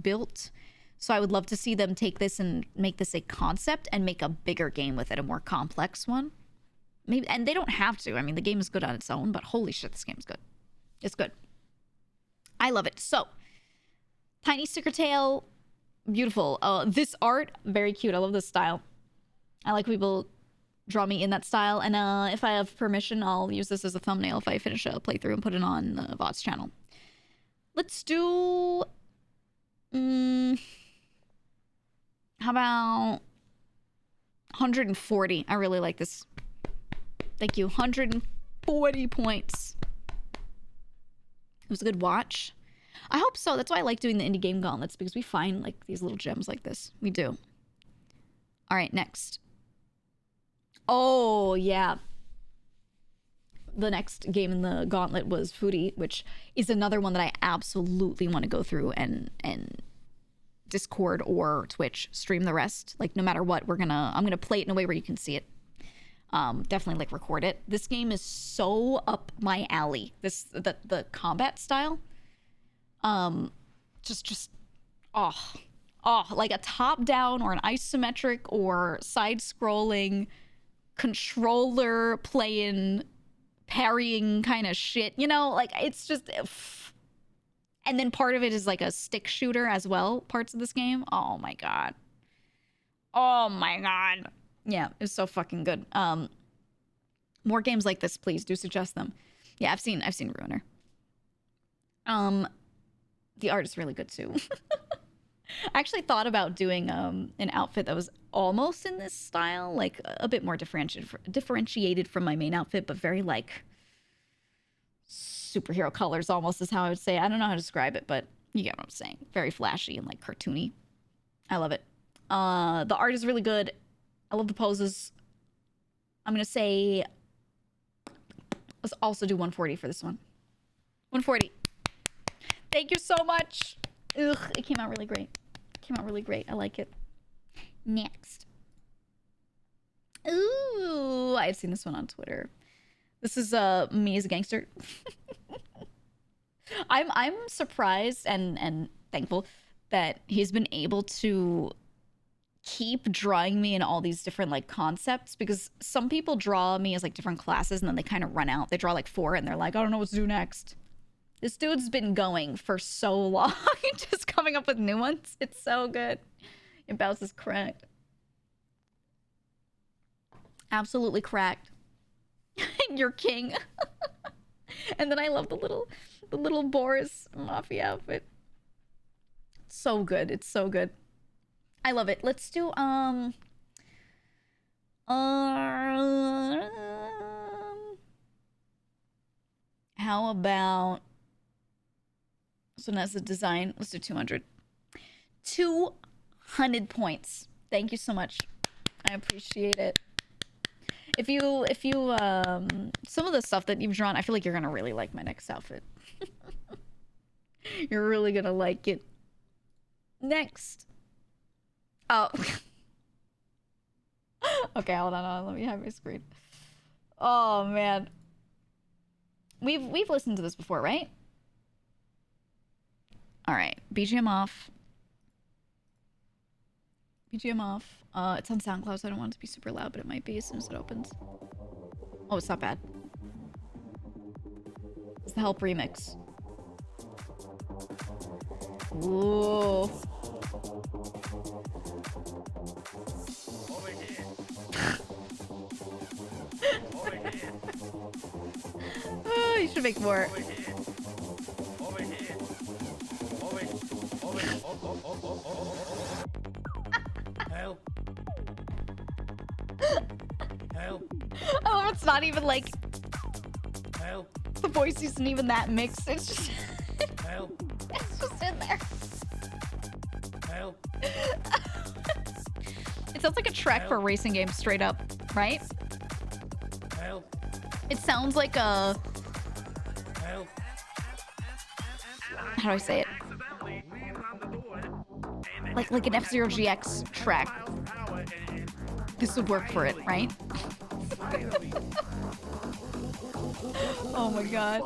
built. So I would love to see them take this and make this a concept and make a bigger game with it, a more complex one. Maybe, and they don't have to. I mean, the game is good on its own, but holy shit, this game's good. It's good. I love it. So, tiny sticker tail, beautiful. This art, very cute. I love this style. I like people draw me in that style, and if I have permission, I'll use this as a thumbnail if I finish a playthrough and put it on the VOD's channel. Let's do... how about 140? I really like this. Thank you. 140 points. It was a good watch. I hope so. That's why I like doing the indie game gauntlets, because we find like these little gems like this. We do. All right, next. Oh, yeah. The next game in the gauntlet was Foodie, which is another one that I absolutely want to go through and Discord or Twitch stream the rest. Like, no matter what, I'm gonna play it in a way where you can see it. Definitely like record it. This game is so up my alley. The combat style. Just like a top down or an isometric or side scrolling controller playing parrying kind of shit, you know, like it's just, and then part of it is like a stick shooter as well, parts of this game. Oh my god, yeah, it's so fucking good. More games like this, please do suggest them. Yeah, I've seen Ruiner. The art is really good too. I actually thought about doing an outfit that was almost in this style, like a bit more differentiated from my main outfit, but very like superhero colors almost is how I would say. I don't know how to describe it, but you get what I'm saying. Very flashy and like cartoony. I love it. The art is really good. I love the poses. I'm gonna say let's also do 140 for this one. 140. Thank you so much. Ugh, it came out really great. I like it. Next. Ooh, I've seen this one on Twitter. This is me as a gangster. I'm surprised and thankful that he's been able to keep drawing me in all these different like concepts, because some people draw me as like different classes and then they kind of run out. They draw like 4 and they're like, I don't know what to do next. This dude's been going for so long, just coming up with new ones. It's so good. Your bounce is cracked. Absolutely cracked. You're king. And then I love the little Boris Mafia outfit. So good. It's so good. I love it. Let's do How about, so that's the design. Let's do 200. 200 points. Thank you so much. I appreciate it. If you, some of the stuff that you've drawn, I feel like you're gonna really like my next outfit. You're really gonna like it. Next. Oh. Okay, hold on, let me have my screen. Oh man. We've listened to this before, right? Alright, BGM off. BGM off. It's on SoundCloud, so I don't want it to be super loud, but it might be as soon as it opens. Oh, it's not bad. It's the Help remix. Ooh. Oh, you should make more. Help. Help. Oh, it's not even like Help. the voice isn't even that mixed. It's just Help. it's just in there. Help. It sounds like a track for a racing game, straight up, right? Help. It sounds like a, Help. how do I say it? Like an F-Zero GX track. This would work for it, right? Oh my god.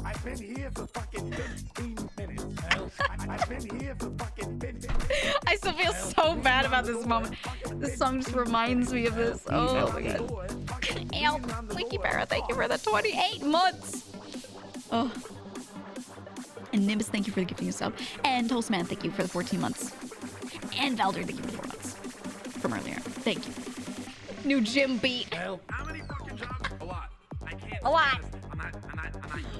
I've been here for fucking 15 minutes. Help. I've been here for fucking 15 minutes. I still feel so bad about this moment. This song just reminds me of this. Oh my god. Help. Wiki Barra, thank you for the 28 months. Oh. And Nimbus, thank you for the gifting of sub. And Toastman, thank you for the 14 months. And Valder, thank you for the 4 months from earlier. Thank you. New gym beat. Help. How many fucking jobs? A lot. I can't. A lot. I'm not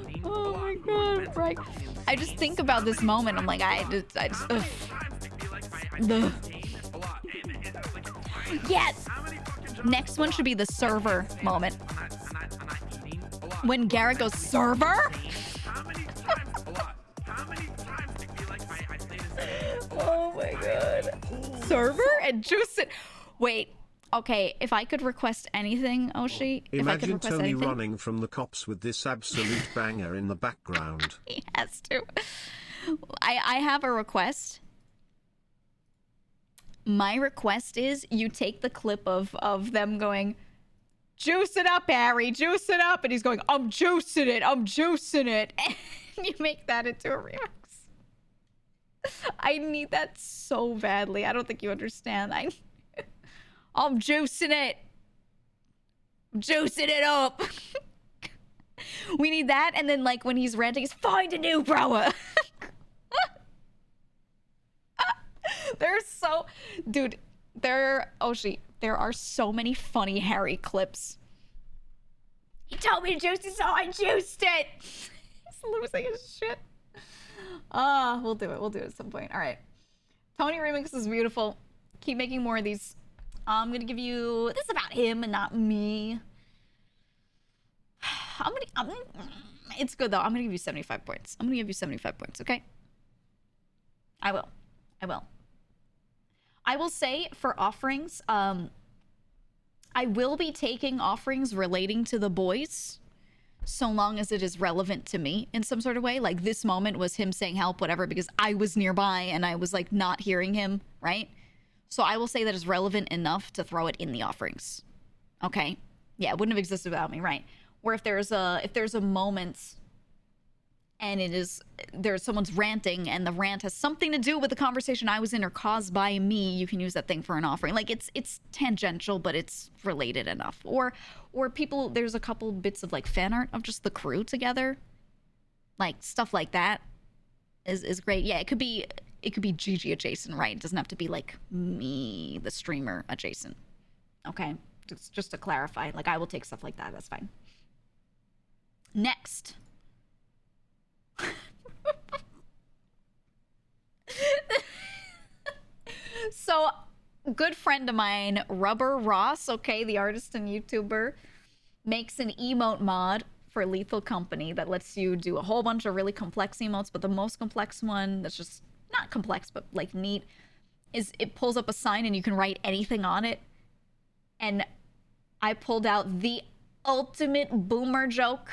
eating. Oh my god, right. I just think about this moment. I'm like, I just ugh. Ugh. Yes. Next one should be the server moment. When Garrett goes, server? Oh my god. Server and juice it. Wait. Okay, if I could request anything, Oshi, if I could Imagine request Tony anything. running from the cops with this absolute banger in the background. He has to. I have a request. My request is you take the clip of them going, juice it up, Harry, juice it up. And he's going, I'm juicing it, I'm juicing it. And you make that into a remix. I need that so badly. I don't think you understand. I'm juicing it. I'm juicing it up. We need that. And then like when he's ranting, he's find a new bro. There's so, dude, there are so many funny Harry clips. He told me to juice it, so I juiced it. He's losing his shit. We'll do it. We'll do it at some point. All right. Tony remix is beautiful. Keep making more of these. I'm gonna give you, this is about him and not me. It's good though. I'm gonna give you 75 points. I'm gonna give you 75 points, okay? I will. I will say for offerings, I will be taking offerings relating to the boys so long as it is relevant to me in some sort of way. Like this moment was him saying help, whatever, because I was nearby and I was like not hearing him, right? So I will say that is relevant enough to throw it in the offerings. Okay? Yeah, it wouldn't have existed without me, right? Or if there's a moment and there's someone's ranting and the rant has something to do with the conversation I was in or caused by me, you can use that thing for an offering. Like it's tangential, but it's related enough. Or people, there's a couple bits of like fan art of just the crew together. Like stuff like that is great. Yeah, it could be GG adjacent, right? It doesn't have to be like me, the streamer adjacent. Okay, just to clarify, like I will take stuff like that. That's fine. Next. So good friend of mine, Rubber Ross, okay, the artist and YouTuber, makes an emote mod for Lethal Company that lets you do a whole bunch of really complex emotes, but the most complex one that's just not complex, but like neat, is it pulls up a sign and you can write anything on it. And I pulled out the ultimate boomer joke,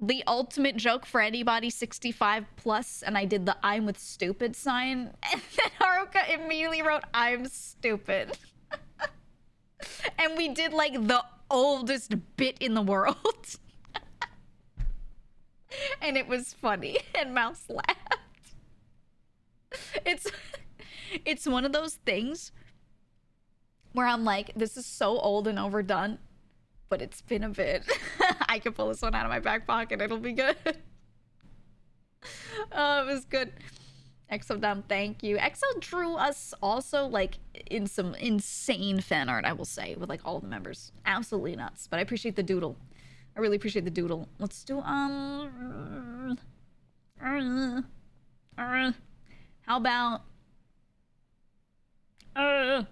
the ultimate joke for anybody 65 plus, and I did the I'm with stupid sign, and then Haruka immediately wrote I'm stupid. And we did like the oldest bit in the world. And it was funny, and Mouse laughed. It's one of those things where I'm like, this is so old and overdone, but it's been a bit. I could pull this one out of my back pocket. It'll be good. Oh, it was good. Exodom, thank you. Exo drew us also like in some insane fan art, I will say, with like all the members. Absolutely nuts. But I appreciate the doodle. I really appreciate the doodle. Let's do how about 100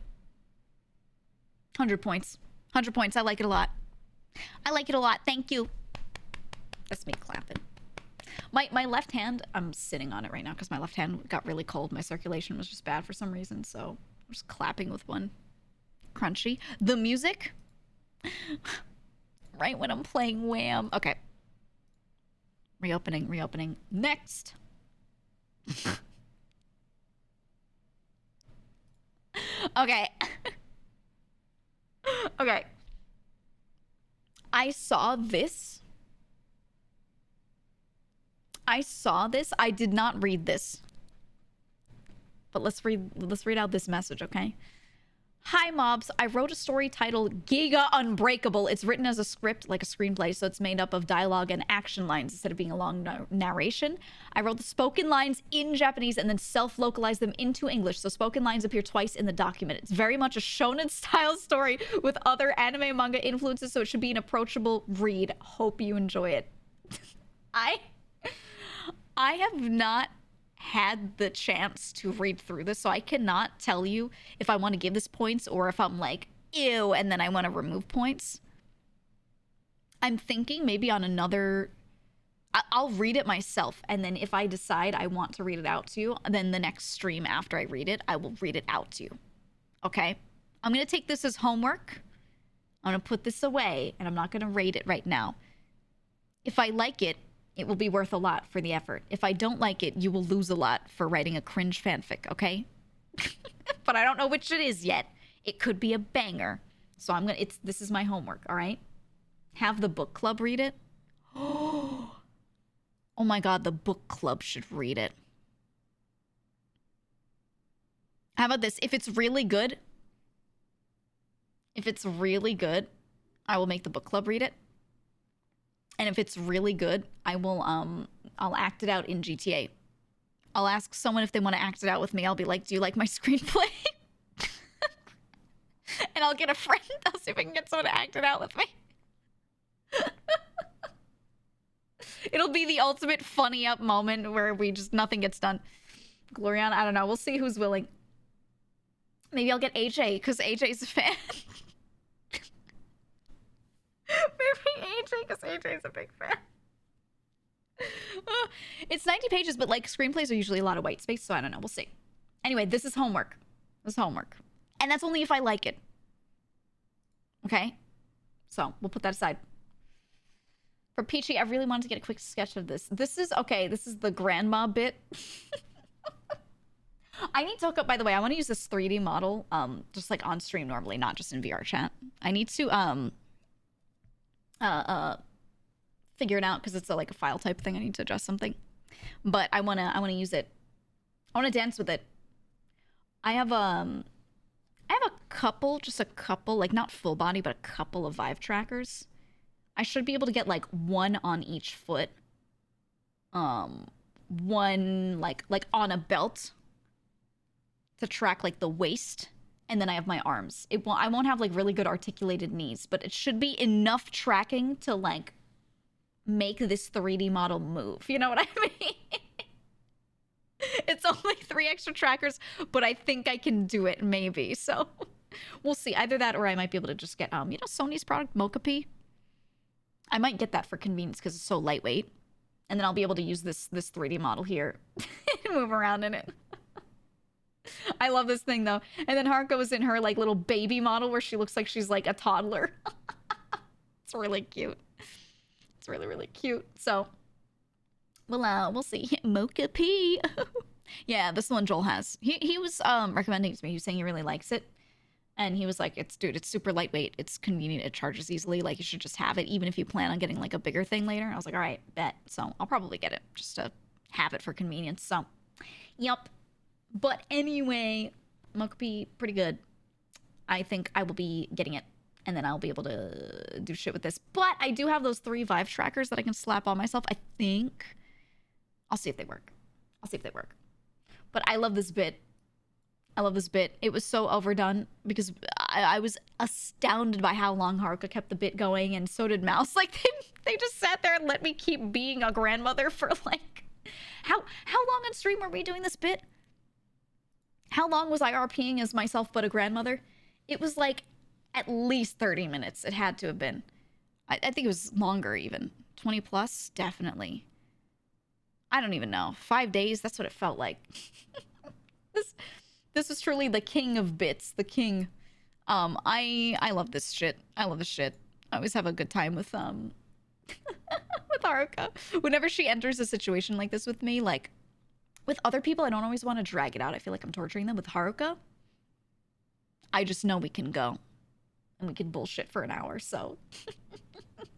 points. 100 points. I like it a lot. I like it a lot. Thank you. That's me clapping. My left hand, I'm sitting on it right now because my left hand got really cold. My circulation was just bad for some reason, so I'm just clapping with one. Crunchy. The music. Right when I'm playing Wham. Okay. Reopening. Next. Okay. Okay. I saw this. I did not read this. But let's read out this message, okay? Hi, mobs. I wrote a story titled GEEGA Unbreakable. It's written as a script, like a screenplay, so it's made up of dialogue and action lines instead of being a long narration. I wrote the spoken lines in Japanese and then self-localized them into English, so spoken lines appear twice in the document. It's very much a shonen-style story with other anime manga influences, so it should be an approachable read. Hope you enjoy it. I have not had the chance to read through this, so I cannot tell you if I want to give this points or if I'm like, ew, and then I want to remove points. I'm thinking maybe on another... I'll read it myself, and then if I decide I want to read it out to you, then the next stream after I read it, I will read it out to you. Okay? I'm going to take this as homework. I'm going to put this away, and I'm not going to rate it right now. If I like it, it will be worth a lot for the effort. If I don't like it, you will lose a lot for writing a cringe fanfic, okay? But I don't know which it is yet. It could be a banger. So I'm gonna, this is my homework, all right? Have the book club read it. Oh my God, the book club should read it. How about this? If it's really good, I will make the book club read it. And if it's really good, I will, I'll act it out in GTA. I'll ask someone if they want to act it out with me. I'll be like, do you like my screenplay? And I'll get a friend. I'll see if I can get someone to act it out with me. It'll be the ultimate funny up moment where we just, nothing gets done. Gloriana, I don't know. We'll see who's willing. Maybe I'll get AJ, because AJ's a fan. Maybe AJ, because AJ's a big fan. It's 90 pages, but like screenplays are usually a lot of white space, so I don't know. We'll see. Anyway, this is homework. This is homework. And that's only if I like it. Okay? So, we'll put that aside. For Peachy, I really wanted to get a quick sketch of this. This is, okay, this is the grandma bit. I need to hook up, by the way, I want to use this 3D model, just like on stream normally, not just in VR chat. I need to, figure it out because it's like a file type thing. I need to adjust something, but I want to use it. I want to dance with it. I have a couple, just a couple, like not full body, but a couple of Vive trackers. I should be able to get like one on each foot. One like on a belt to track like the waist. And then I have my arms. I won't have like really good articulated knees, but it should be enough tracking to like make this 3D model move. You know what I mean? it's only 3 extra trackers, but I think I can do it maybe. So we'll see. Either that or I might be able to just get, Sony's product, Mocha P. I might get that for convenience because it's so lightweight. And then I'll be able to use this 3D model here and move around in it. I love this thing though. And then Haruka was in her like little baby model where she looks like she's like a toddler. It's really cute. It's really, really cute. So we'll see. Mocha P. Yeah, this one Joel has. He was recommending it to me. He was saying he really likes it. And he was like, it's super lightweight. It's convenient. It charges easily. Like, you should just have it, even if you plan on getting, like, a bigger thing later. I was like, all right, bet. So I'll probably get it just to have it for convenience. So, yep. But anyway, Mocha P, pretty good. I think I will be getting it. And then I'll be able to do shit with this. But I do have those 3 Vive trackers that I can slap on myself. I think. I'll see if they work. But I love this bit. It was so overdone because I was astounded by how long Haruka kept the bit going, and so did Mouse. Like, they just sat there and let me keep being a grandmother for like... How long on stream were we doing this bit? How long was I RPing as myself but a grandmother? It was like at least 30 minutes. It had to have been. I think it was longer even. 20 plus? Definitely. I don't even know. 5 days? That's what it felt like. This was truly the king of bits. The king. I love this shit. I always have a good time with with Haruka. Whenever she enters a situation like this with me, like with other people, I don't always want to drag it out. I feel like I'm torturing them. With Haruka, I just know we can go. And we can bullshit for an hour, so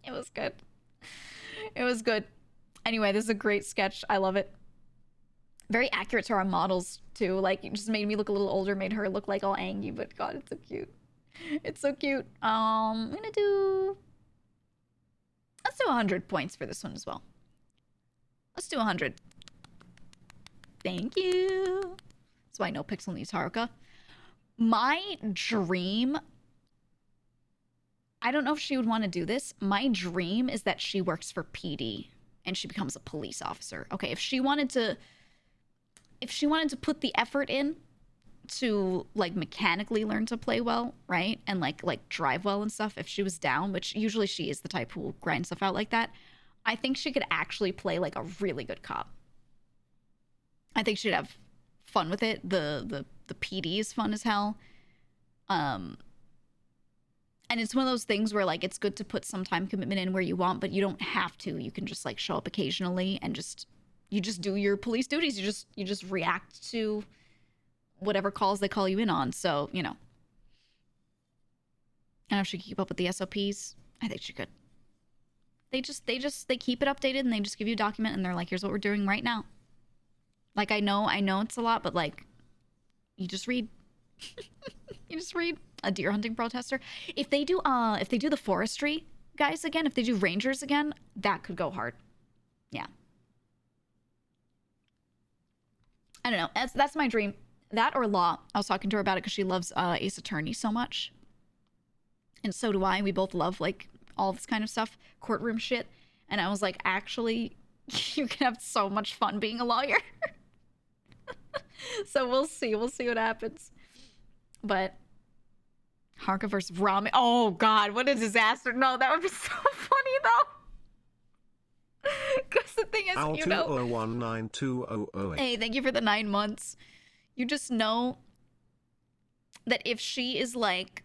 it was good. It was good. Anyway, this is a great sketch. I love it. Very accurate to our models, too. Like, it just made me look a little older, made her look, like, all angry, but God, it's so cute. It's so cute. I'm gonna do... Let's do 100 points for this one as well. Let's do 100. Thank you. That's why no Pixel needs Haruka. My dream... I don't know if she would want to do this. My dream is that she works for PD and she becomes a police officer. Okay, if she wanted to put the effort in to like mechanically learn to play well, right? And like drive well and stuff, if she was down, which usually she is the type who will grind stuff out like that, I think she could actually play like a really good cop. I think she'd have fun with it. The PD is fun as hell. And it's one of those things where like it's good to put some time commitment in where you want, but you don't have to. You can just like show up occasionally and you just do your police duties. You just react to whatever calls they call you in on. So, you know. I don't know if she can keep up with the SOPs. I think she could. They keep it updated and they just give you a document and they're like, here's what we're doing right now. Like, I know it's a lot, but like, you just read. You just read. A deer hunting protester. If they do the forestry guys again, if they do rangers again, that could go hard. Yeah. I don't know. That's my dream. That or Law. I was talking to her about it because she loves Ace Attorney so much. And so do I. We both love like all this kind of stuff, courtroom shit. And I was like, actually, you can have so much fun being a lawyer. So we'll see. We'll see what happens. But Haruka versus Rami. Oh, God. What a disaster. No, that would be so funny, though. Because the thing is, you know... 2019200. Hey, thank you for the 9 months. You just know that if she is, like,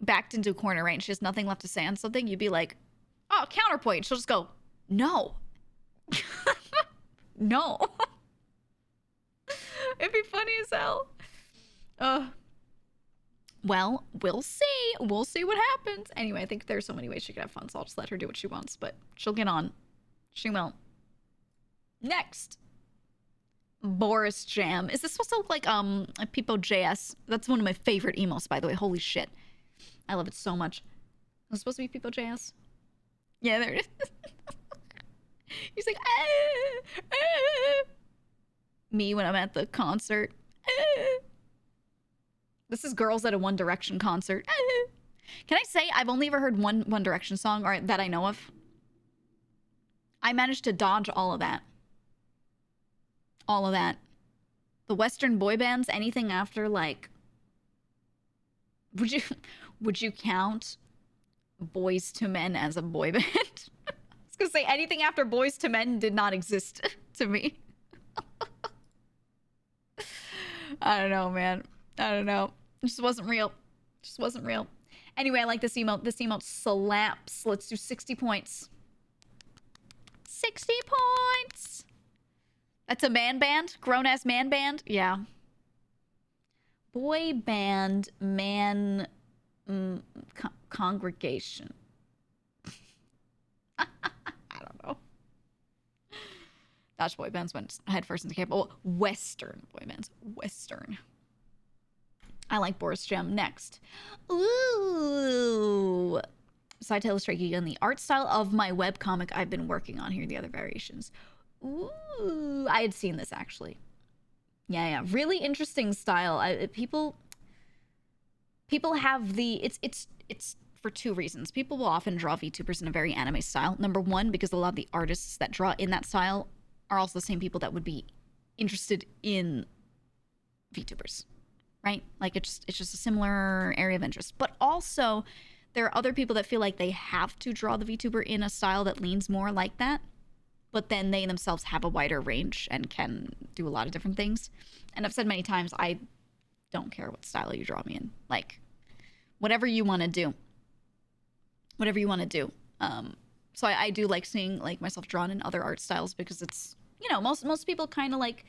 backed into a corner, right, and she has nothing left to say on something, you'd be like, oh, counterpoint. She'll just go, no. No. It'd be funny as hell. Well, we'll see. We'll see what happens. Anyway, I think there's so many ways she could have fun, so I'll just let her do what she wants, but she'll get on. She will. Next. Boris Jam. Is this supposed to look like a Peepo JS? That's one of my favorite emos, by the way. Holy shit. I love it so much. Is it supposed to be Peepo JS? Yeah, there it is. He's like, ah, ah. Me when I'm at the concert. Ah. This is girls at a One Direction concert. Can I say I've only ever heard one Direction song or that I know of? I managed to dodge all of that. All of that. The Western boy bands, anything after like, would you count Boys to Men as a boy band? I was gonna say anything after Boys to Men did not exist to me. I don't know, man. I don't know. It just wasn't real. Just wasn't real. Anyway, I like this emote. This emote slaps. Let's do 60 points. 60 points. That's a man band? Grown-ass man band? Yeah. Boy band, man congregation. I don't know. Dutch boy bands went headfirst into K-pop. Oh, Western boy bands. Western. I like Boris Gem. Next. Ooh. Side to illustrate GEEGA the art style of my webcomic I've been working on. Here are the other variations. Ooh. I had seen this actually. Yeah. Really interesting style. People have the... It's for two reasons. People will often draw VTubers in a very anime style. Number one, because a lot of the artists that draw in that style are also the same people that would be interested in VTubers. Right? Like it's just a similar area of interest. But also, there are other people that feel like they have to draw the VTuber in a style that leans more like that. But then they themselves have a wider range and can do a lot of different things. And I've said many times, I don't care what style you draw me in. Like, whatever you want to do. Whatever you want to do. So I do like seeing like myself drawn in other art styles because it's, you know, most people kind of like...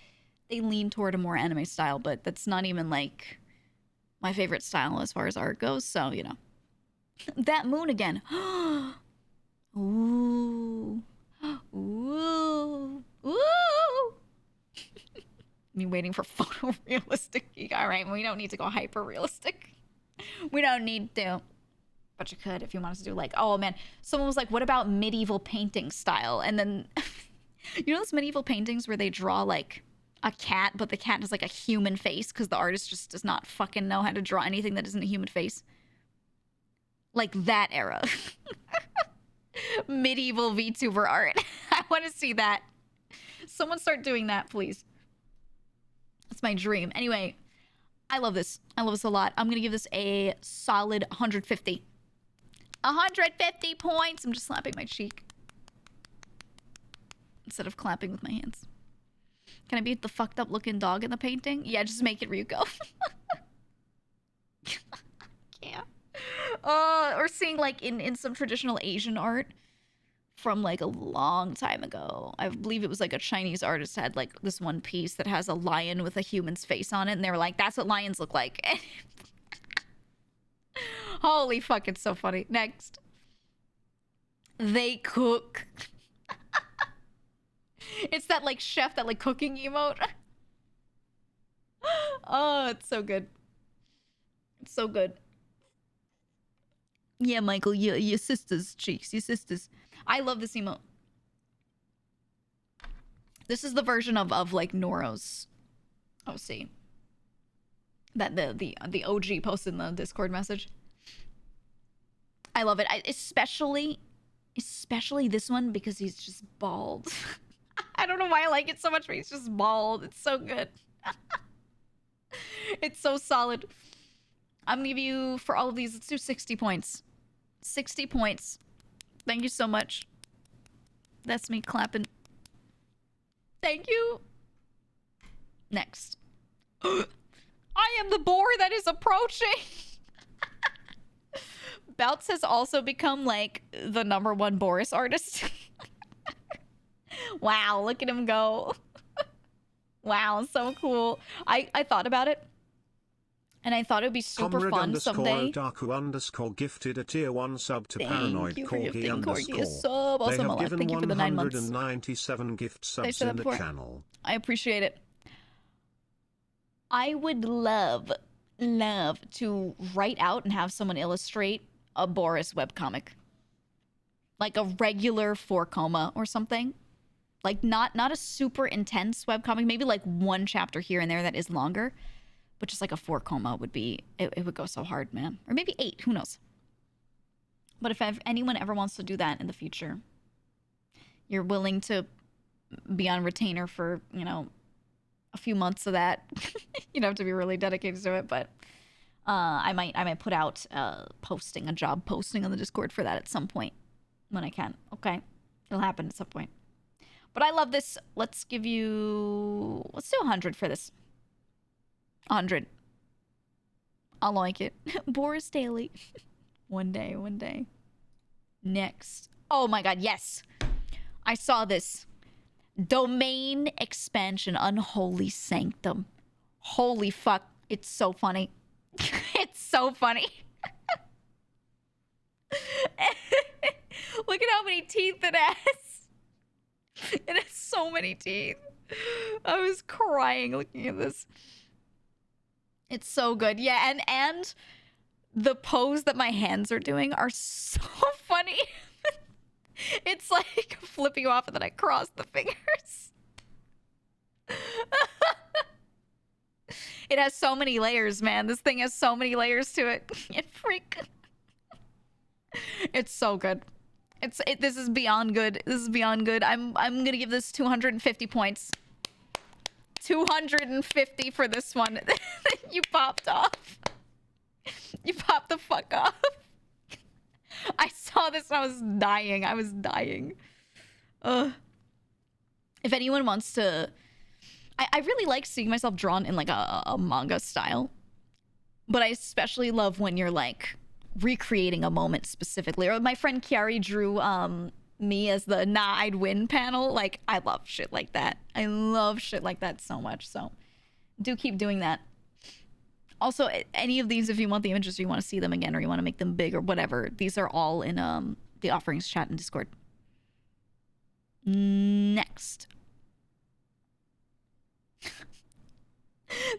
They lean toward a more anime style, but that's not even like my favorite style as far as art goes. So, you know, that moon again. Ooh, ooh, ooh. Me waiting for photorealistic. All right, we don't need to go hyper realistic. We don't need to. But you could if you wanted to do like, oh man, someone was like, what about medieval painting style? And then, you know those medieval paintings where they draw like a cat, but the cat has like a human face because the artist just does not fucking know how to draw anything that isn't a human face. Like that era. Medieval VTuber art. I want to see that. Someone start doing that, please. That's my dream. Anyway, I love this. I love this a lot. I'm going to give this a solid 150. 150 points. I'm just slapping my cheek instead of clapping with my hands. Can I be the fucked up looking dog in the painting? Yeah, just make it Ryuko. Yeah. Or seeing like in some traditional Asian art from like a long time ago. I believe it was like a Chinese artist had like this one piece that has a lion with a human's face on it. And they were like, that's what lions look like. Holy fuck, it's so funny. Next. They cook. It's that like chef, that like cooking emote. Oh, it's so good. It's so good. Yeah, Michael, your sister's cheeks, your sister's. I love this emote. This is the version of like Noro's OC that the OG posted in the Discord message. I love it. Especially this one because he's just bald. I don't know why I like it so much, but he's just bald. It's so good. It's so solid. I'm gonna give you, for all of these, let's do 60 points. 60 points. Thank you so much. That's me clapping. Thank you. Next. I am the boar that is approaching. Belts has also become like the #1 Boris artist. Wow, look at him go. Wow, so cool. I thought about it. And I thought it would be super fun someday. Odaku gifted a tier 1 sub to Thank Paranoid you for Corgi gifting Corgi a _. sub. They Also, have Malak, given thank you for the 9 months. 197 gift subs said in that the before. channel. I appreciate it. I would love to write out and have someone illustrate a Boris webcomic. Like a regular 4-coma or something. Like not a super intense webcomic, maybe like one chapter here and there that is longer, but just like a 4-coma would be, it would go so hard, man. Or maybe 8, who knows? But if anyone ever wants to do that in the future, you're willing to be on retainer for, you know, a few months of that. You'd have to be really dedicated to it, but I might put out a job posting on the Discord for that at some point when I can. Okay, it'll happen at some point. But I love this. Let's do 100 for this. 100. I like it. Boris Daily. One day. Next. Oh my god, yes. I saw this. Domain expansion, unholy sanctum. Holy fuck. It's so funny. It's so funny. Look at how many teeth it has. It has so many teeth. I was crying looking at this. It's so good. Yeah, and the pose that my hands are doing are so funny. It's like flipping you off and then I cross the fingers. It has so many layers, man. This thing has so many layers to it. It freak. It's so good. This is beyond good. This is beyond good. I'm gonna give this 250 points. 250 for this one. You popped off. You popped the fuck off. I saw this and I was dying. I was dying. If anyone wants to... I really like seeing myself drawn in like a manga style. But I especially love when you're like recreating a moment specifically. Or my friend Kiari drew me as the nah, I'd win panel. Like, I love shit like that. I love shit like that so much. So do keep doing that. Also, any of these, if you want the images or you want to see them again or you want to make them big or whatever, these are all in the offerings chat in Discord. Next.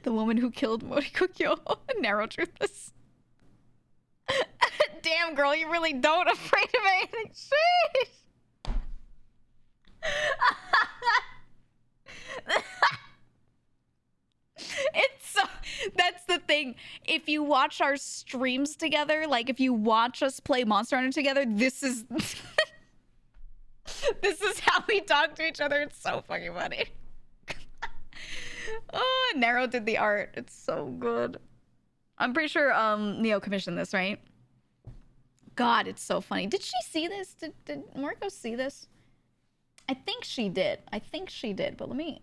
The woman who killed Morikukyo. Narrow truthless. Damn, girl, you really don't afraid of anything. Sheesh. It's so... That's the thing. If you watch our streams together, like if you watch us play Monster Hunter together, this is... This is how we talk to each other. It's so fucking funny. Oh, Nero did the art. It's so good. I'm pretty sure Neo commissioned this, right? God, it's so funny. Did she see this? Did Marco see this? I think she did. But let me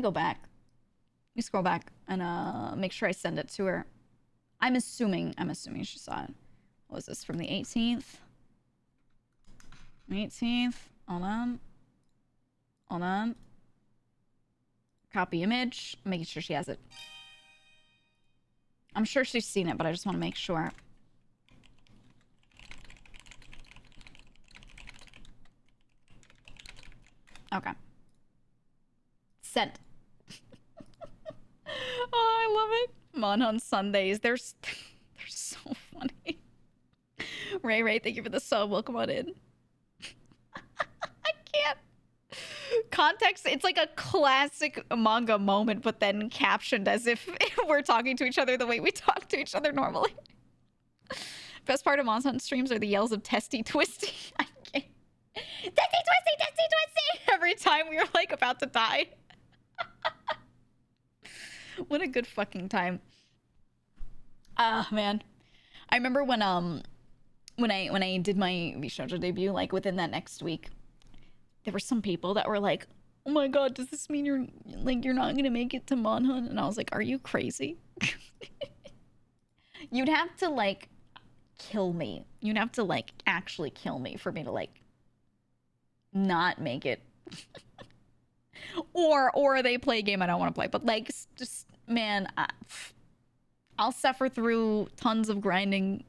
go back. Let me scroll back and make sure I send it to her. I'm assuming she saw it. What was this, from the 18th? 18th. Hold on. Copy image. Making sure she has it. I'm sure she's seen it, but I just want to make sure. Okay. Sent. Oh, I love it. Monhun Sundays. They're so funny. Ray, thank you for the sub. Welcome on in. I can't. Context, it's like a classic manga moment, but then captioned as if we're talking to each other the way we talk to each other normally. Best part of Monster Hunter streams are the yells of Testy Twisty. I can't. Testy Twisty! Every time we were like about to die. What a good fucking time. Ah, man. I remember when I did my Bishoujo debut, like within that next week, there were some people that were like, oh my god, does this mean you're not gonna make it to Monhun? And I was like, are you crazy? You'd have to like kill me. You'd have to like actually kill me for me to like not make it. or they play a game I don't want to play. But like, just man, I'll suffer through tons of grinding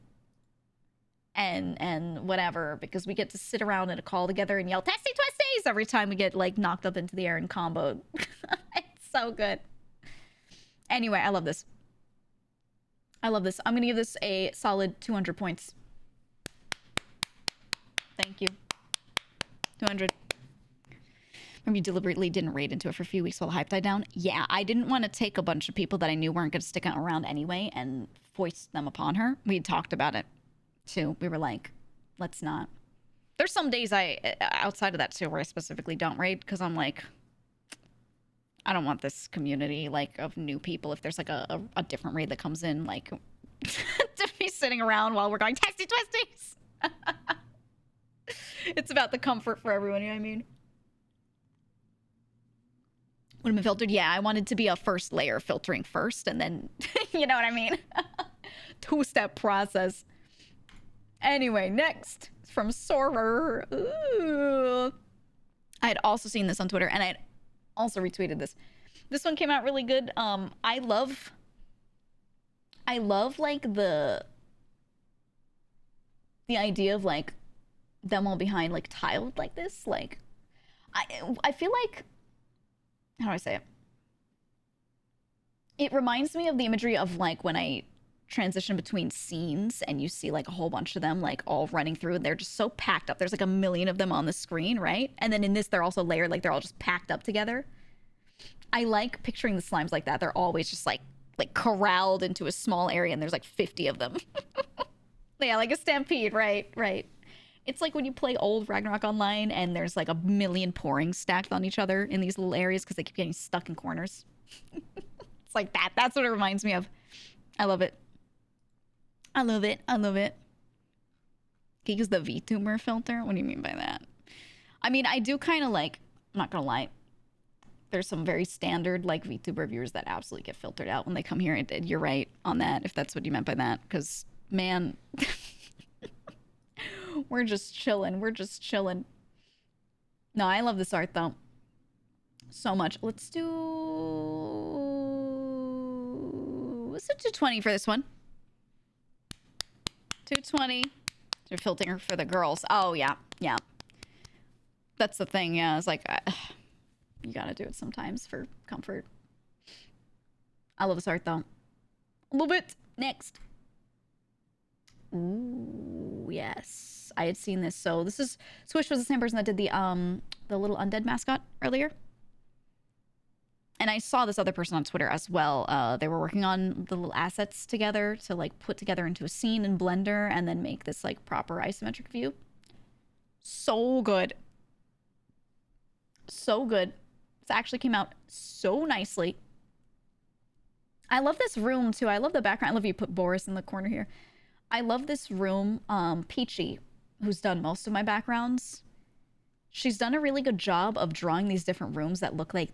and whatever, because we get to sit around in a call together and yell Testy Twisties every time we get like knocked up into the air and comboed. It's so good. Anyway, I love this. I'm gonna give this a solid 200 points. Thank you. 200. Maybe you deliberately didn't raid into it for a few weeks while the hype died down. Yeah, I didn't want to take a bunch of people that I knew weren't going to stick around anyway and foist them upon her. We had talked about it too. We were like, let's not. There's some days outside of that too where I specifically don't raid because I'm like, I don't want this community, like, of new people. If there's, like, a different raid that comes in, like, to be sitting around while we're going testy twisties. It's about the comfort for everyone, you know what I mean? Would have been filtered? Yeah, I wanted to be a first layer filtering first, and then, you know what I mean? Two-step process. Anyway, next from Sorer. Ooh. I had also seen this on Twitter, and I had also retweeted this. This one came out really good. I love like the idea of like them all behind like tiled like this. Like I feel like, how do I say it? It reminds me of the imagery of like when I transition between scenes and you see like a whole bunch of them like all running through and they're just so packed up. There's like a million of them on the screen, right? And then in this, they're also layered, like they're all just packed up together. I like picturing the slimes like that. They're always just like corralled into a small area and there's like 50 of them. Yeah, like a stampede, right? It's like when you play old Ragnarok Online and there's like a million pourings stacked on each other in these little areas because they keep getting stuck in corners. It's like that. That's what it reminds me of. I love it. I love it. Geek is the VTuber filter? What do you mean by that? I mean, I do kind of like, I'm not gonna lie, there's some very standard like VTuber viewers that absolutely get filtered out when they come here. And you're right on that, if that's what you meant by that. Because, man, we're just chilling. No, I love this art, though. So much. Let's do 220 for this one. 220. They're filtering for the girls. Oh, yeah. That's the thing, yeah. It's like, you gotta do it sometimes for comfort. I love this art, though. Love it. Next. Ooh, yes. I had seen this. So this is... Swish was the same person that did the little undead mascot earlier. And I saw this other person on Twitter as well. They were working on the little assets together to like put together into a scene in Blender and then make this like proper isometric view. So good. So good. This actually came out so nicely. I love this room too. I love the background. I love you put Boris in the corner here. I love this room. Peachy, who's done most of my backgrounds, she's done a really good job of drawing these different rooms that look like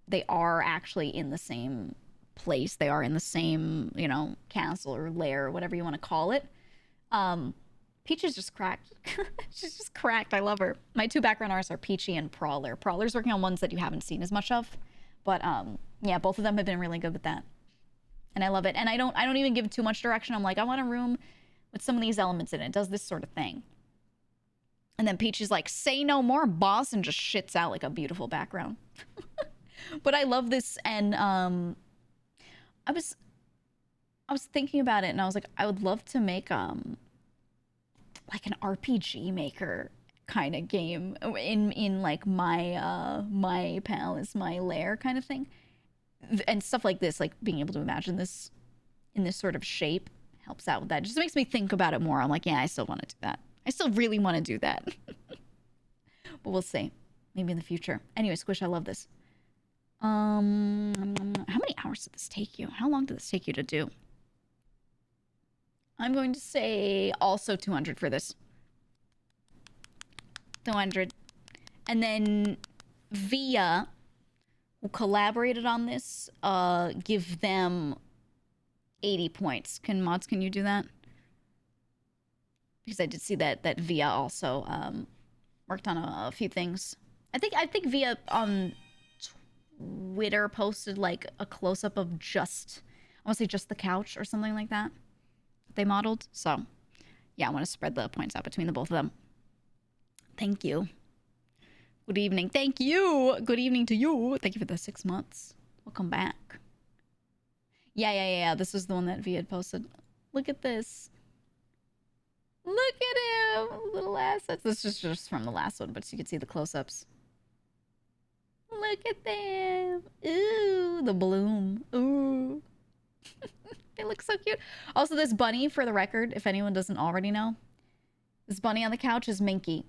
they are actually in the same place. They are in the same, you know, castle or lair or whatever you want to call it. Peach is just cracked. She's just cracked. I love her. My two background artists are Peachy and Prowler. Prowler's working on ones that you haven't seen as much of. But yeah, both of them have been really good with that. And I love it. And I don't even give too much direction. I'm like, I want a room with some of these elements in it. It does this sort of thing. And then Peachy's like, say no more, boss, and just shits out like a beautiful background. But I love this, and I was thinking about it, and I was like, I would love to make like an RPG maker kind of game in like my pal is my lair kind of thing, and stuff like this, like being able to imagine this in this sort of shape helps out with that. It just makes me think about it more. I'm like, yeah, I still want to do that. I still really want to do that. But we'll see. Maybe in the future. Anyway, Squish, I love this. How many hours did this take you? How long did this take you to do? I'm going to say also 200 for this. 200. And then Via, who collaborated on this, give them 80 points. Can you do that? Because I did see that Via also worked on a few things. I think Via on Twitter posted like a close-up of just, I want to say just the couch or something like that they modeled. So yeah, I want to spread the points out between the both of them. Thank you. Good evening. Thank you. Good evening to you. Thank you for the 6 months. Welcome back. Yeah. This is the one that V had posted. Look at this. Look at him. Little assets. This is just from the last one, but you can see the close-ups. Look at them. Ooh, the bloom. Ooh. They look so cute. Also, this bunny, for the record, if anyone doesn't already know, this bunny on the couch is Minky.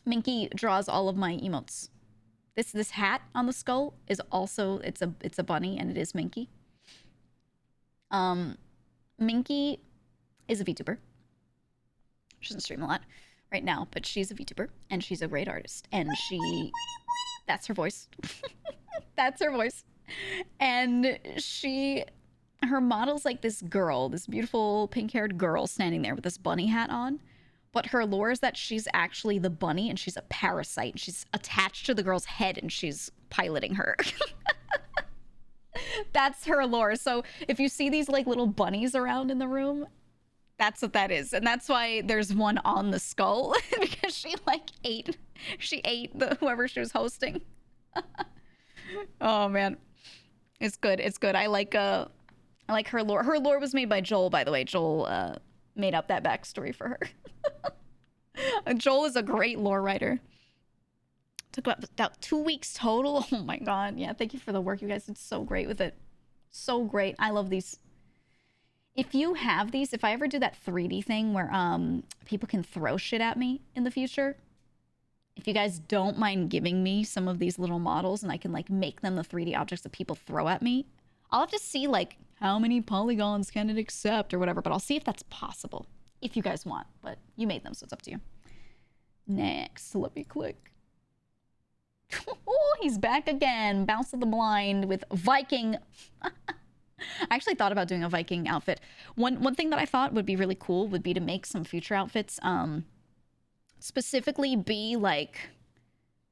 Minky draws all of my emotes. This hat on the skull is also it's a bunny and it is Minky. Minky is a VTuber. She doesn't stream a lot right now, but she's a VTuber and she's a great artist. And that's her voice. That's her voice. And her model's like this girl, this beautiful pink-haired girl standing there with this bunny hat on. But her lore is that she's actually the bunny and she's a parasite. She's attached to the girl's head and she's piloting her. That's her lore. So if you see these like little bunnies around in the room, that's what that is. And that's why there's one on the skull because she ate whoever she was hosting. Oh man. It's good. It's good. I like her lore. Her lore was made by Joel, by the way. Joel made up that backstory for her. Joel is a great lore writer. Took about 2 weeks total. Oh my god. Yeah, thank you for the work. You guys did so great with it. So great. I love these. If you have these, if I ever do that 3D thing where people can throw shit at me in the future, if you guys don't mind giving me some of these little models and I can like make them the 3D objects that people throw at me, I'll have to see like how many polygons can it accept or whatever, but I'll see if that's possible if you guys want, but you made them, so it's up to you. Next, let me click. Oh, he's back again. Bounce of the blind with Viking. I actually thought about doing a Viking outfit. One thing that I thought would be really cool would be to make some future outfits specifically be like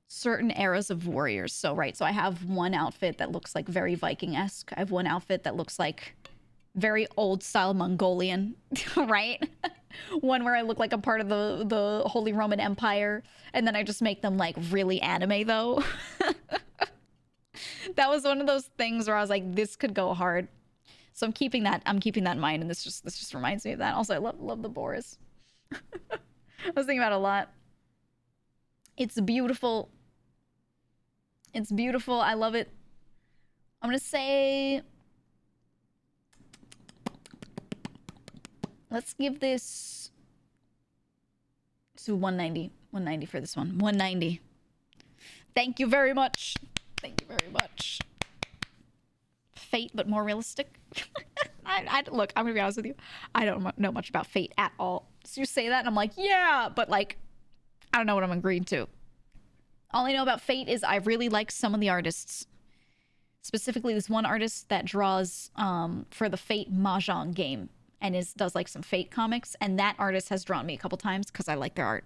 certain eras of warriors. So I have one outfit that looks like very Viking-esque. I have one outfit that looks like very old style Mongolian, right? One where I look like a part of the Holy Roman Empire, and then I just make them like really anime though. That was one of those things where I was like, this could go hard. So I'm keeping that in mind, and this just reminds me of that. Also, I love the Boris. I was thinking about it a lot. It's beautiful. It's beautiful. I love it. I'm gonna say, let's give this to 190. 190 for this one. 190. Thank you very much. Thank you very much. Fate, but more realistic. Look, I'm gonna be honest with you. I don't know much about Fate at all. So you say that, and I'm like, yeah, but like, I don't know what I'm agreeing to. All I know about Fate is I really like some of the artists. Specifically, this one artist that draws for the Fate Mahjong game and does like some Fate comics, and that artist has drawn me a couple times because I like their art.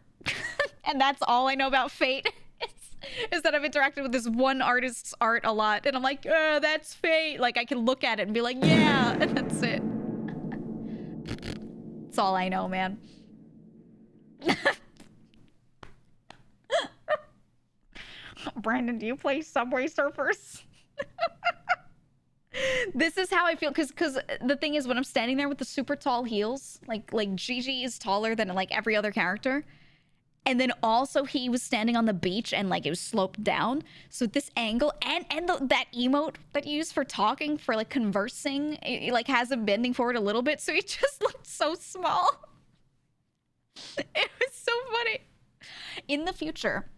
And that's all I know about Fate. Is that I've interacted with this one artist's art a lot, and I'm like, oh, that's Fate. Like, I can look at it and be like, yeah, and that's it. That's all I know, man. Brandon, do you play Subway Surfers? This is how I feel, because the thing is, when I'm standing there with the super tall heels, like Gigi is taller than like every other character. And then also he was standing on the beach and like it was sloped down. So this angle and that emote that you use for talking, for like conversing, it like has him bending forward a little bit. So he just looked so small. It was so funny. In the future,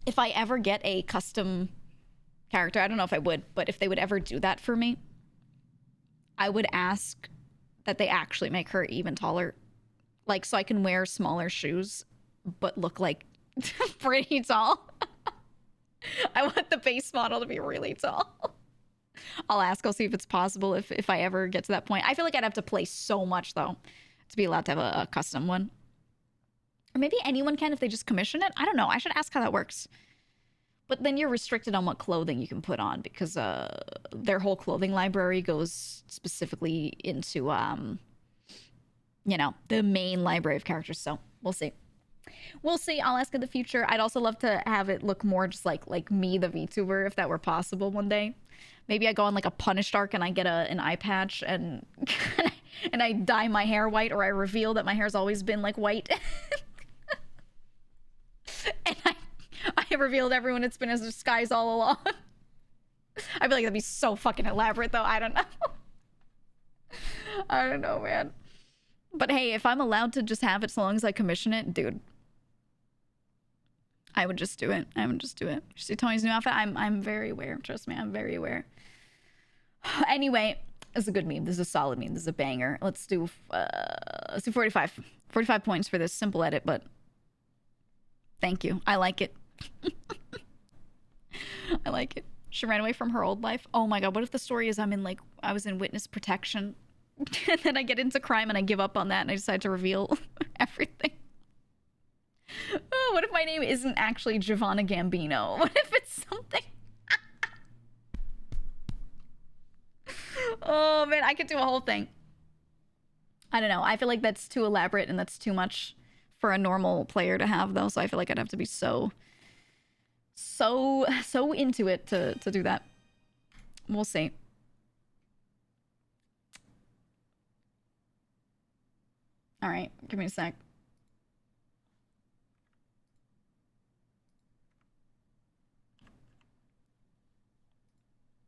if I ever get a custom character, I don't know if I would, but if they would ever do that for me, I would ask that they actually make her even taller. Like, so I can wear smaller shoes but look like pretty tall. I want the base model to be really tall. I'll see if it's possible if I ever get to that point. I feel like I'd have to play so much though to be allowed to have a custom one. Or maybe anyone can if they just commission it. I don't know. I should ask how that works. But then you're restricted on what clothing you can put on, because their whole clothing library goes specifically into you know, the main library of characters. So we'll see. We'll see. I'll ask in the future. I'd also love to have it look more just like me, the VTuber, if that were possible one day. Maybe I go on like a Punished arc and I get an eye patch and and I dye my hair white, or I reveal that my hair's always been like white. And I revealed everyone it's been as a disguise all along. I feel like that'd be so fucking elaborate though. I don't know. I don't know, man. But hey, if I'm allowed to just have it so long as I commission it, dude, I would just do it. I would just do it. You see Tony's new outfit? I'm very aware. Trust me, I'm very aware. Anyway, this is a good meme. This is a solid meme. This is a banger. Let's do 45. 45 points for this simple edit, but thank you. I like it. I like it. She ran away from her old life. Oh my god, what if the story is I was in witness protection and then I get into crime and I give up on that and I decide to reveal everything. Oh, what if my name isn't actually Giovanna Gambino? What if it's something? Oh man, I could do a whole thing. I don't know. I feel like that's too elaborate and that's too much for a normal player to have though. So I feel like I'd have to be so into it to do that. We'll see. All right, give me a sec.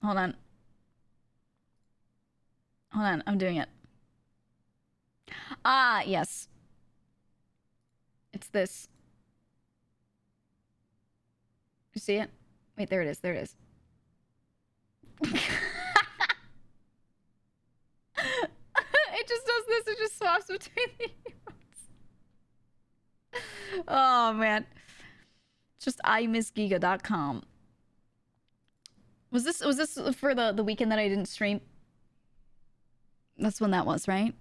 Hold on. Hold on, I'm doing it. Ah, yes. It's this. You see it? Wait, there it is. There it is. It just does this. It just swaps between the emotes. Oh, man. It's just imissgeega.com. Was this for the weekend that I didn't stream? That's when that was, right?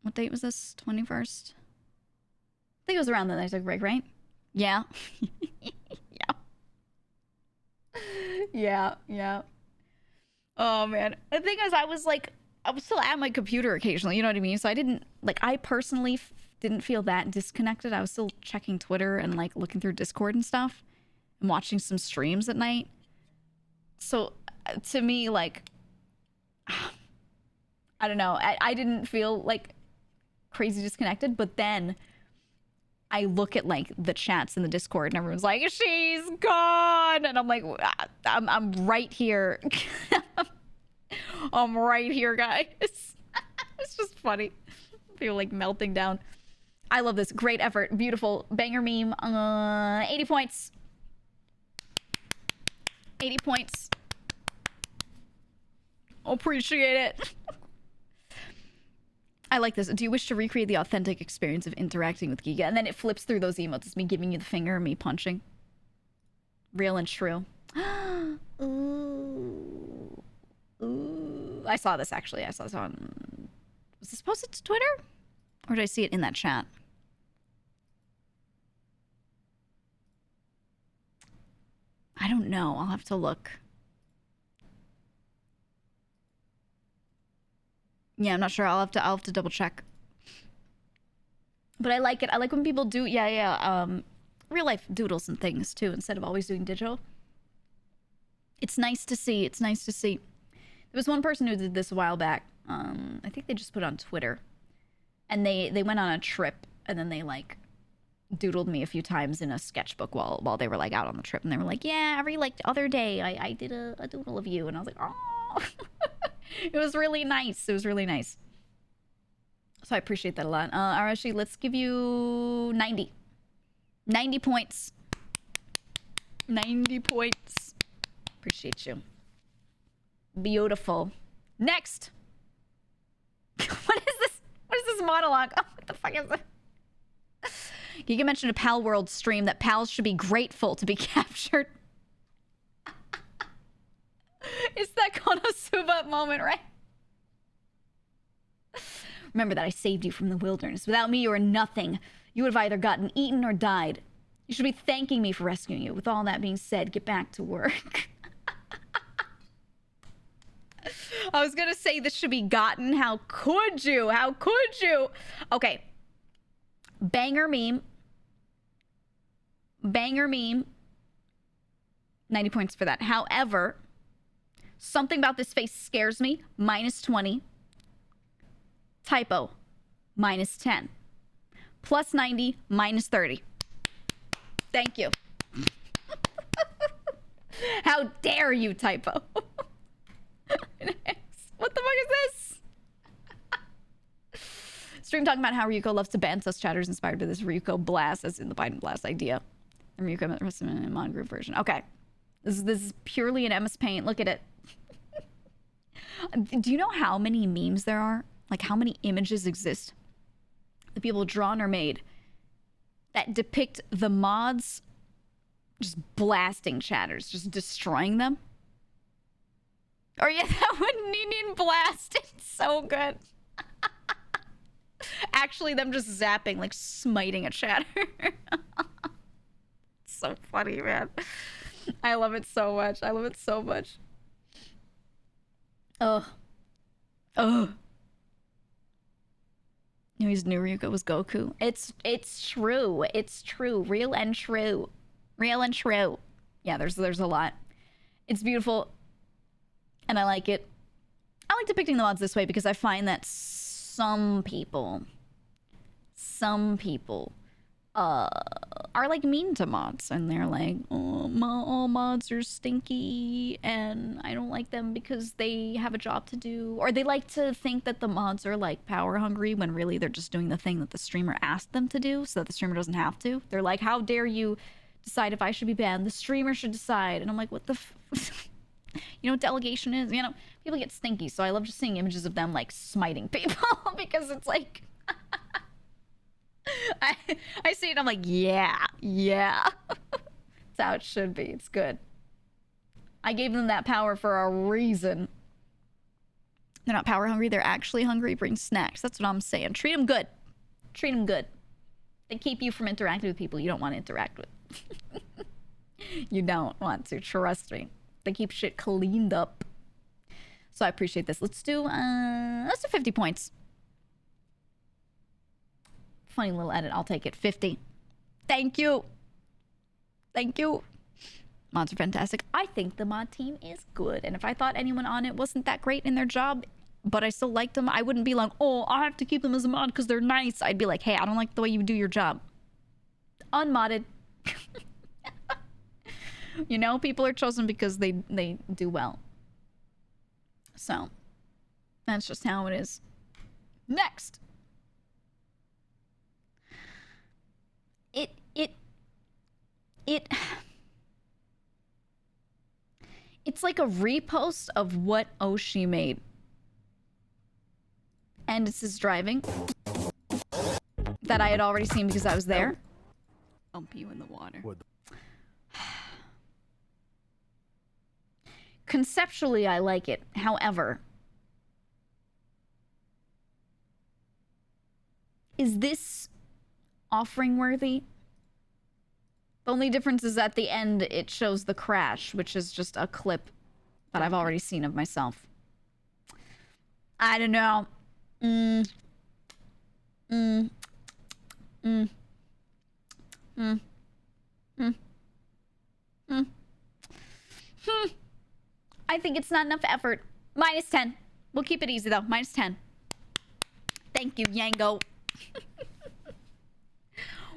What date was this? 21st? I think it was around then I took a break, right? Yeah. Yeah. Oh, man. The thing is, I was still at my computer occasionally, you know what I mean? So I personally didn't feel that disconnected. I was still checking Twitter and, looking through Discord and stuff and watching some streams at night. So, to me, I don't know. I didn't feel, crazy disconnected, but then I look at the chats in the Discord and everyone's like, she's gone, and I'm like, I'm right here. I'm right here, guys. It's just funny. I feel like melting down. I love this. Great effort. Beautiful banger meme. 80 points. 80 points. Appreciate it. I like this. Do you wish to recreate the authentic experience of interacting with Giga? And then it flips through those emotes. It's me giving you the finger and me punching. Real and true. Ooh. Ooh. I saw this, actually. I saw this on... Was this posted to Twitter? Or did I see it in that chat? I don't know. I'll have to look. Yeah, I'm not sure. I'll have to double check. But I like it. I like when people do real life doodles and things too, instead of always doing digital. It's nice to see. It's nice to see. There was one person who did this a while back. I think they just put it on Twitter. And they went on a trip and then they doodled me a few times in a sketchbook while they were out on the trip, and they were like, yeah, every other day I did a doodle of you, and I was like, oh. It was really nice. It was really nice. So I appreciate that a lot. Arashi, let's give you 90. 90 points. 90 points. Appreciate you. Beautiful. Next. What is this? What is this monologue? Oh, what the fuck is it? Giga mentioned a Pal World stream that pals should be grateful to be captured. It's that Konosuba moment, right? Remember that I saved you from the wilderness. Without me, you are nothing. You would have either gotten eaten or died. You should be thanking me for rescuing you. With all that being said, get back to work. I was gonna say this should be gotten. How could you? How could you? Okay. Banger meme. Banger meme. 90 points for that. However, something about this face scares me. Minus 20. Typo. Minus 10. Plus 90. Minus 30. Thank you. How dare you, typo? What the fuck is this? Stream talking about how Ryuko loves to ban sus chatters inspired by this Ryuko blast, as in the Biden blast idea. Ryuka in mod group version. Okay. This is purely an MS Paint. Look at it. Do you know how many memes there are? Like how many images exist that people drawn or made that depict the mods just blasting chatters, just destroying them? Or yeah, that one Ninin blast. It's so good. Actually, them just zapping, like smiting a chatter. So funny, man. I love it so much. I love it so much. Ugh. Ugh. You know, his new Ryuka was Goku. It's true. It's true. Real and true. Real and true. Yeah, there's a lot. It's beautiful. And I like it. I like depicting the mods this way because I find that some people are like mean to mods, and they're like, oh, all mods are stinky and I don't like them because they have a job to do, or they like to think that the mods are like power hungry when really they're just doing the thing that the streamer asked them to do so that the streamer doesn't have to. They're like, how dare you decide if I should be banned? The streamer should decide. And I'm like, what the you know what delegation is? You know, people get stinky, so I love just seeing images of them like smiting people because it's like I see it, I'm like, yeah. That's how it should be. It's good. I gave them that power for a reason. They're not power hungry, they're actually hungry. Bring snacks. That's what I'm saying. Treat them good. Treat them good. They keep you from interacting with people you don't want to interact with. You don't want to, trust me. They keep shit cleaned up. So I appreciate this. Let's do 50 points. Funny little edit. I'll take it. 50. Thank you. Thank you. Mods are fantastic. I think the mod team is good. And if I thought anyone on it wasn't that great in their job, but I still liked them, I wouldn't be like, oh, I have to keep them as a mod because they're nice. I'd be like, hey, I don't like the way you do your job. Unmodded. You know, people are chosen because they do well. So, that's just how it is. Next. It's like a repost of what Oshi made. And it's his driving that I had already seen because I was there. Dump you in the water. Conceptually, I like it. However, is this offering worthy? The only difference is at the end, it shows the crash, which is just a clip that I've already seen of myself. I don't know. I think it's not enough effort. -10. We'll keep it easy though. -10. Thank you, Yango.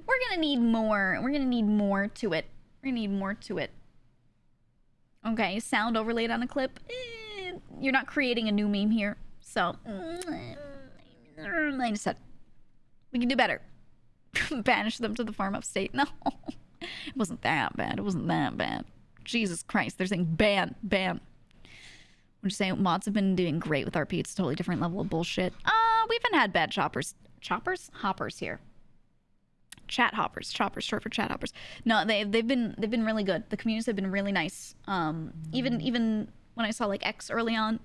We're gonna need more. We're gonna need more to it. We're gonna need more to it. Okay, sound overlaid on a clip. You're not creating a new meme here. So, -10. We can do better. Banish them to the farm upstate. No, it wasn't that bad. It wasn't that bad. Jesus Christ, they're saying ban. I'm just saying mods have been doing great with RP. It's a totally different level of bullshit. We haven't had bad choppers. Choppers? Hoppers here. Chat hoppers. Choppers, short for chat hoppers. No, they've been really good. The communities have been really nice. Even when I saw like X early on,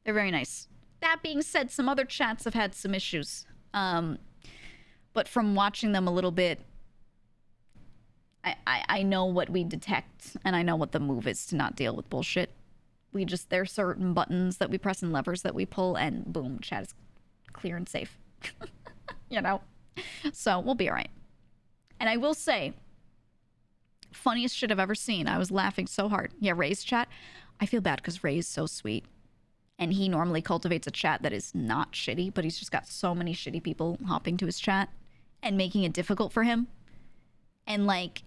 they're very nice. That being said, some other chats have had some issues. But from watching them a little bit, I know what we detect, and I know what the move is to not deal with bullshit. There's certain buttons that we press and levers that we pull, and boom, chat is clear and safe. You know? So, we'll be alright. And I will say, funniest shit I've ever seen. I was laughing so hard. Yeah, Ray's chat. I feel bad because Ray's so sweet. And he normally cultivates a chat that is not shitty, but he's just got so many shitty people hopping to his chat and making it difficult for him. And, like,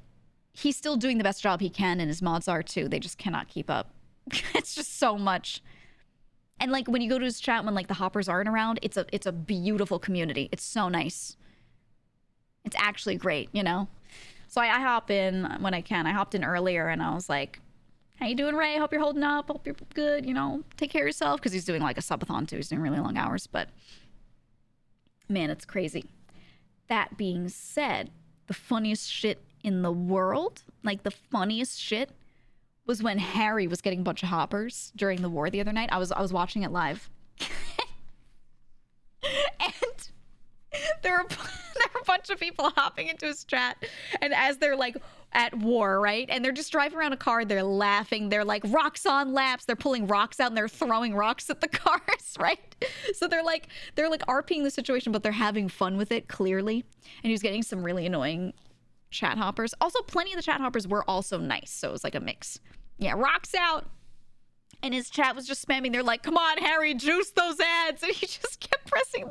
he's still doing the best job he can, and his mods are too. They just cannot keep up. It's just so much. And, like, when you go to his chat when, like, the hoppers aren't around, it's a beautiful community. It's so nice. It's actually great, you know? So I hop in when I can. I hopped in earlier and I was like, how you doing, Ray? Hope you're holding up. Hope you're good. You know, take care of yourself. Because he's doing like a subathon too. He's doing really long hours. But man, it's crazy. That being said, the funniest shit in the world, like the funniest shit, was when Harry was getting a bunch of hoppers during the war the other night. I was watching it live. And there were a bunch of people hopping into his chat, and as they're like at war, right, and they're just driving around a car, they're laughing, they're like rocks on laps, they're pulling rocks out and they're throwing rocks at the cars, right? So they're like RPing the situation, but they're having fun with it, clearly. And he was getting some really annoying chat hoppers. Also, plenty of the chat hoppers were also nice, so it was like a mix. Yeah, rocks out. And his chat was just spamming. They're like, come on, Harry, juice those ads. And he just kept pressing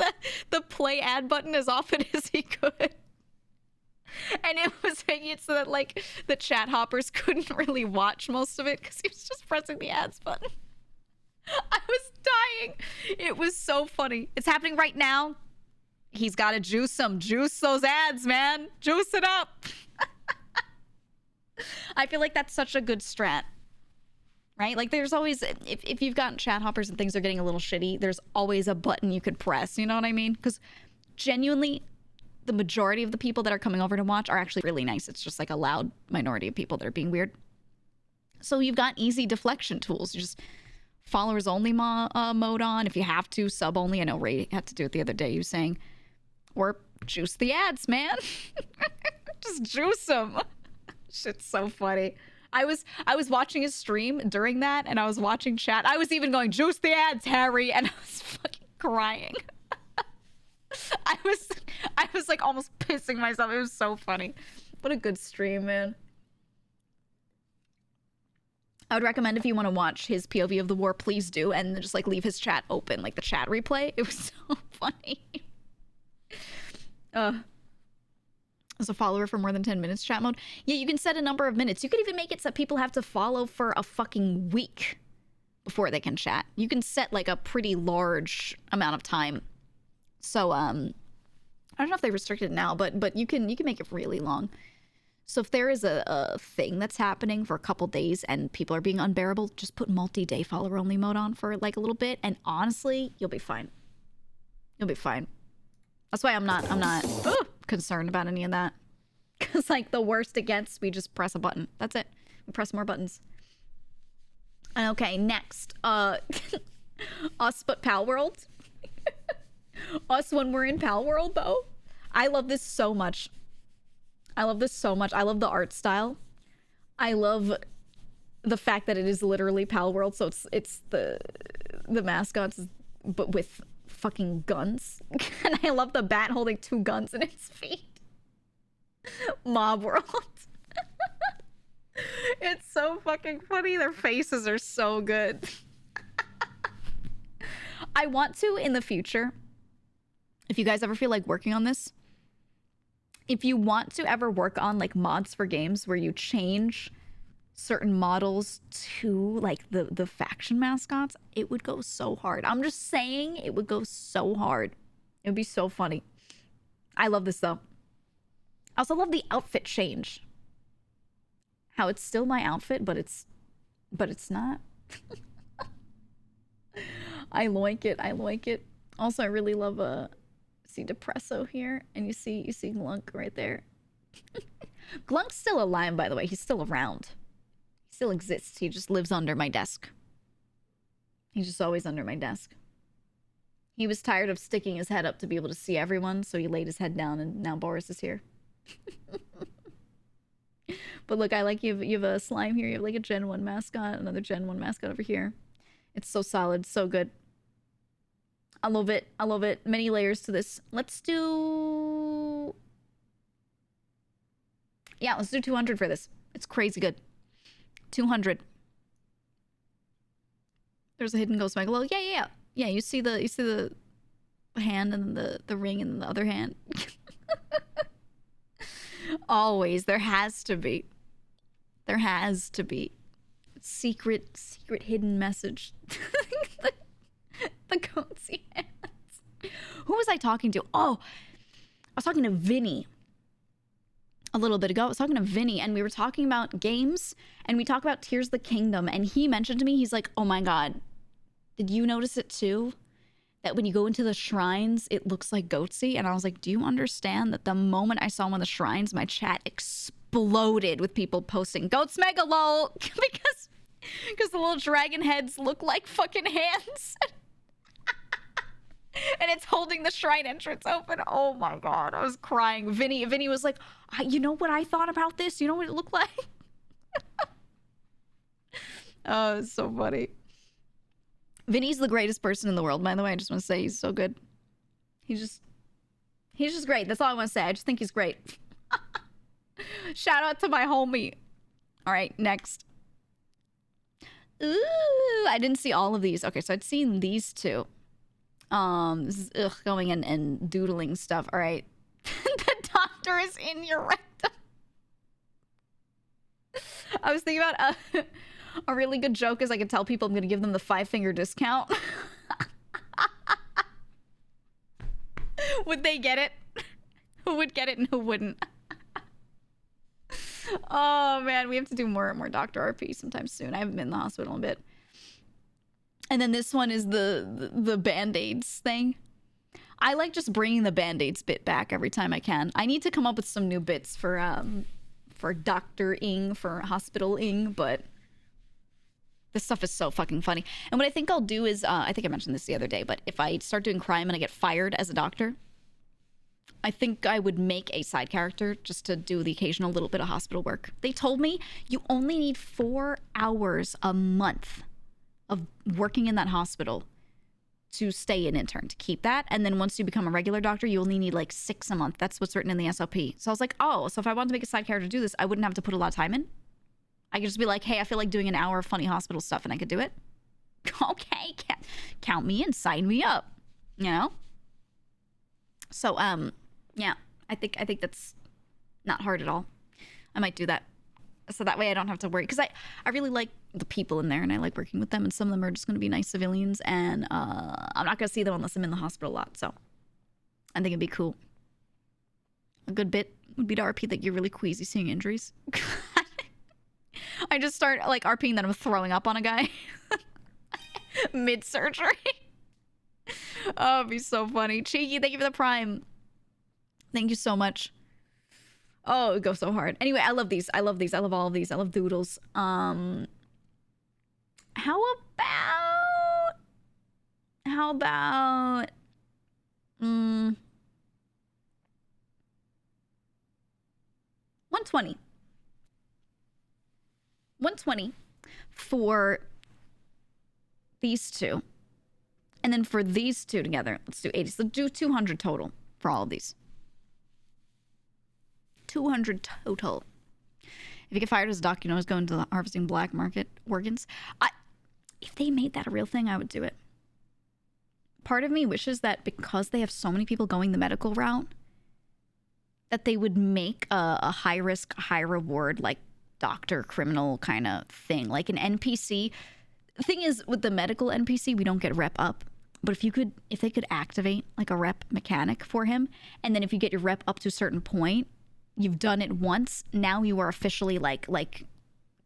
the play ad button as often as he could. And it was making it so that, like, the chat hoppers couldn't really watch most of it because he was just pressing the ads button. I was dying. It was so funny. It's happening right now. He's got to juice them. Juice those ads, man. Juice it up. I feel like that's such a good strat. Right? Like there's always, if you've gotten chat hoppers and things are getting a little shitty, there's always a button you could press. You know what I mean? Because genuinely, the majority of the people that are coming over to watch are actually really nice. It's just like a loud minority of people that are being weird. So you've got easy deflection tools. You just followers only mode on. If you have to, sub only. I know Ray had to do it the other day. He was saying, or juice the ads, man. Just juice them. Shit's so funny. I was watching his stream during that, and I was watching chat. I was even going, juice the ads, Harry, and I was fucking crying. I was like almost pissing myself. It was so funny. What a good stream, man. I would recommend if you want to watch his POV of the war, please do, and just like leave his chat open, like the chat replay. It was so funny. As a follower for more than 10 minutes chat mode. Yeah, you can set a number of minutes. You could even make it so people have to follow for a fucking week before they can chat. You can set like a pretty large amount of time. So I don't know if they restricted it now, but you can make it really long. So if there is a thing that's happening for a couple days and people are being unbearable, just put multi-day follower only mode on for like a little bit, and honestly, you'll be fine. You'll be fine. That's why I'm not concerned about any of that. Because like the worst it gets, we just press a button. That's it. We press more buttons. Okay, next. Us but Pal World. Us when we're in Pal World, though. I love this so much. I love this so much. I love the art style. I love the fact that it is literally Pal World, so it's the mascots, but with fucking guns. And I love the bat holding 2 guns in its feet. Mob World. It's so fucking funny. Their faces are so good. I want to, in the future, if you guys ever feel like working on this, if you want to ever work on like mods for games where you change certain models to like the faction mascots, it would go so hard. I'm just saying, it would go so hard. It would be so funny. I love this though. I also love the outfit change. How it's still my outfit, but it's not. I like it. I like it. Also, I really love see Depresso here, and you see Glunk right there. Glunk's still alive, by the way. He's still around. He still exists. He just lives under my desk. He's just always under my desk. He was tired of sticking his head up to be able to see everyone, so he laid his head down, and now Boris is here. But look, I like you have a slime here. You have like a Gen 1 mascot, another Gen 1 mascot over here. It's so solid, so good. I love it. I love it. Many layers to this. Let's do... Yeah, let's do 200 for this. It's crazy good. 200. There's a hidden ghost Megalo. Yeah. Yeah, you see the hand and the ring and the other hand. Always. There has to be. There has to be. Secret hidden message. The cozy hands. Who was I talking to? Oh, I was talking to Vinny. a little bit ago. I was talking to Vinny, and we were talking about games, and we talked about Tears of the Kingdom, and he mentioned to me, he's like, oh my god, did you notice it too? That when you go into the shrines, it looks like Goatsy? And I was like, do you understand that the moment I saw one of the shrines, my chat exploded with people posting Goats Mega lol because the little dragon heads look like fucking hands. And it's holding the shrine entrance open. Oh my god, I was crying. Vinny was like, you know what I thought about this? You know what it looked like? Oh, it's so funny. Vinny's the greatest person in the world, by the way. I just want to say he's so good. He's just great. That's all I want to say. I just think he's great. Shout out to my homie. All right, next. Ooh, I didn't see all of these. Okay, so I'd seen these two. This is going in and doodling stuff. All right. The doctor is in your rectum. I was thinking about a really good joke is I could tell people I'm going to give them the 5-finger discount. Would they get it? Who would get it and who wouldn't? Oh man, we have to do more Dr. RP sometime soon. I haven't been in the hospital in a bit. And then this one is the Band-Aids thing. I like just bringing the Band-Aids bit back every time I can. I need to come up with some new bits for Dr. for Hospital but this stuff is so fucking funny. And what I think I'll do is, I think I mentioned this the other day, but if I start doing crime and I get fired as a doctor, I think I would make a side character just to do the occasional little bit of hospital work. They told me you only need 4 hours a month of working in that hospital to stay an intern, to keep that. And then once you become a regular doctor, you only need like 6 a month. That's what's written in the SOP. So I was like, oh, so if I wanted to make a side character do this, I wouldn't have to put a lot of time in. I could just be like, hey, I feel like doing an hour of funny hospital stuff, and I could do it. Okay, count me in, sign me up, you know? So, yeah, I think that's not hard at all. I might do that. So that way I don't have to worry. Because I really like the people in there, and I like working with them, and some of them are just going to be nice civilians, and I'm not going to see them unless I'm in the hospital a lot. So I think it'd be cool. A good bit would be to RP that you're really queasy seeing injuries. I just start like RPing that I'm throwing up on a guy mid-surgery. Oh, it'd be so funny. Cheeky, thank you for the prime. Thank you so much. Oh, it goes so hard. Anyway, I love these. I love these. I love all of these. I love doodles. How about 120. 120 for these two. And then for these two together, let's do 80. So do 200 total for all of these. 200 total. If you get fired as a doc, you know, is going to the harvesting black market organs. If they made that a real thing, I would do it. Part of me wishes that because they have so many people going the medical route, that they would make a high risk, high reward, like doctor criminal kind of thing, like an NPC. The thing is, with the medical NPC, we don't get rep up. But if they could activate like a rep mechanic for him, and then if you get your rep up to a certain point, you've done it once, now you are officially like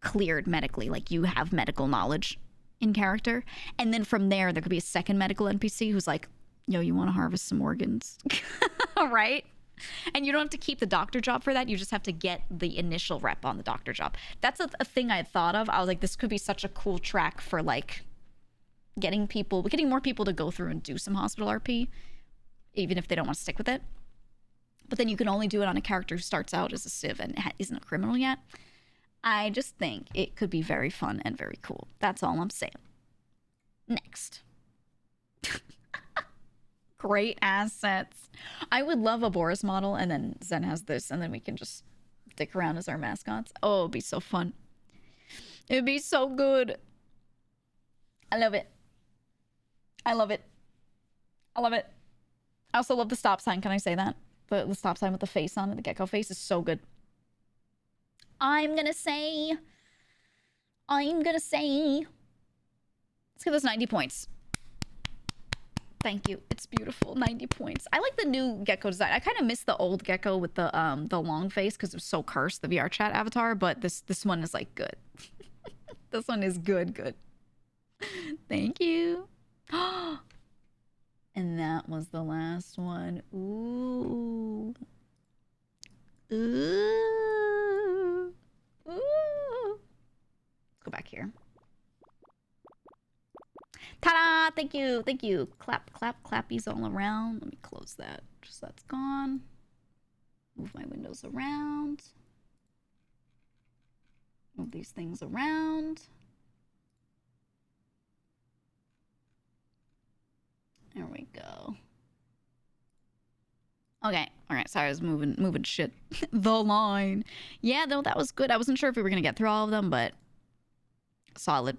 cleared medically, like you have medical knowledge in character. And then from there could be a second medical NPC who's like, yo, you want to harvest some organs? Right? And you don't have to keep the doctor job for that. You just have to get the initial rep on the doctor job. That's a thing I had thought of. I was like, this could be such a cool track for like getting more people to go through and do some hospital RP, even if they don't want to stick with it. But then you can only do it on a character who starts out as a civ and isn't a criminal yet. I just think it could be very fun and very cool. That's all I'm saying. Next. Great assets. I would love a Boris model, and then Zen has this, and then we can just dick around as our mascots. Oh, it'd be so fun. It'd be so good. I love it. I love it. I love it. I also love the stop sign. Can I say that? The stop sign with the face on it, the gecko face, is so good. I'm gonna say, let's give this 90 points. Thank you. It's beautiful. 90 points. I like the new gecko design. I kind of miss the old gecko with the long face because it was so cursed, the VR chat avatar, but this one is like good. This one is good. Thank you. And that was the last one. Ooh. Ooh. Ooh. Let's go back here. Ta-da! Thank you. Thank you. Clap, clap, clappies all around. Let me close that. Just that's gone. Move my windows around. Move these things around. There we go. Okay. All right. Sorry, I was moving shit. The line. Yeah, no, that was good. I wasn't sure if we were going to get through all of them, but solid.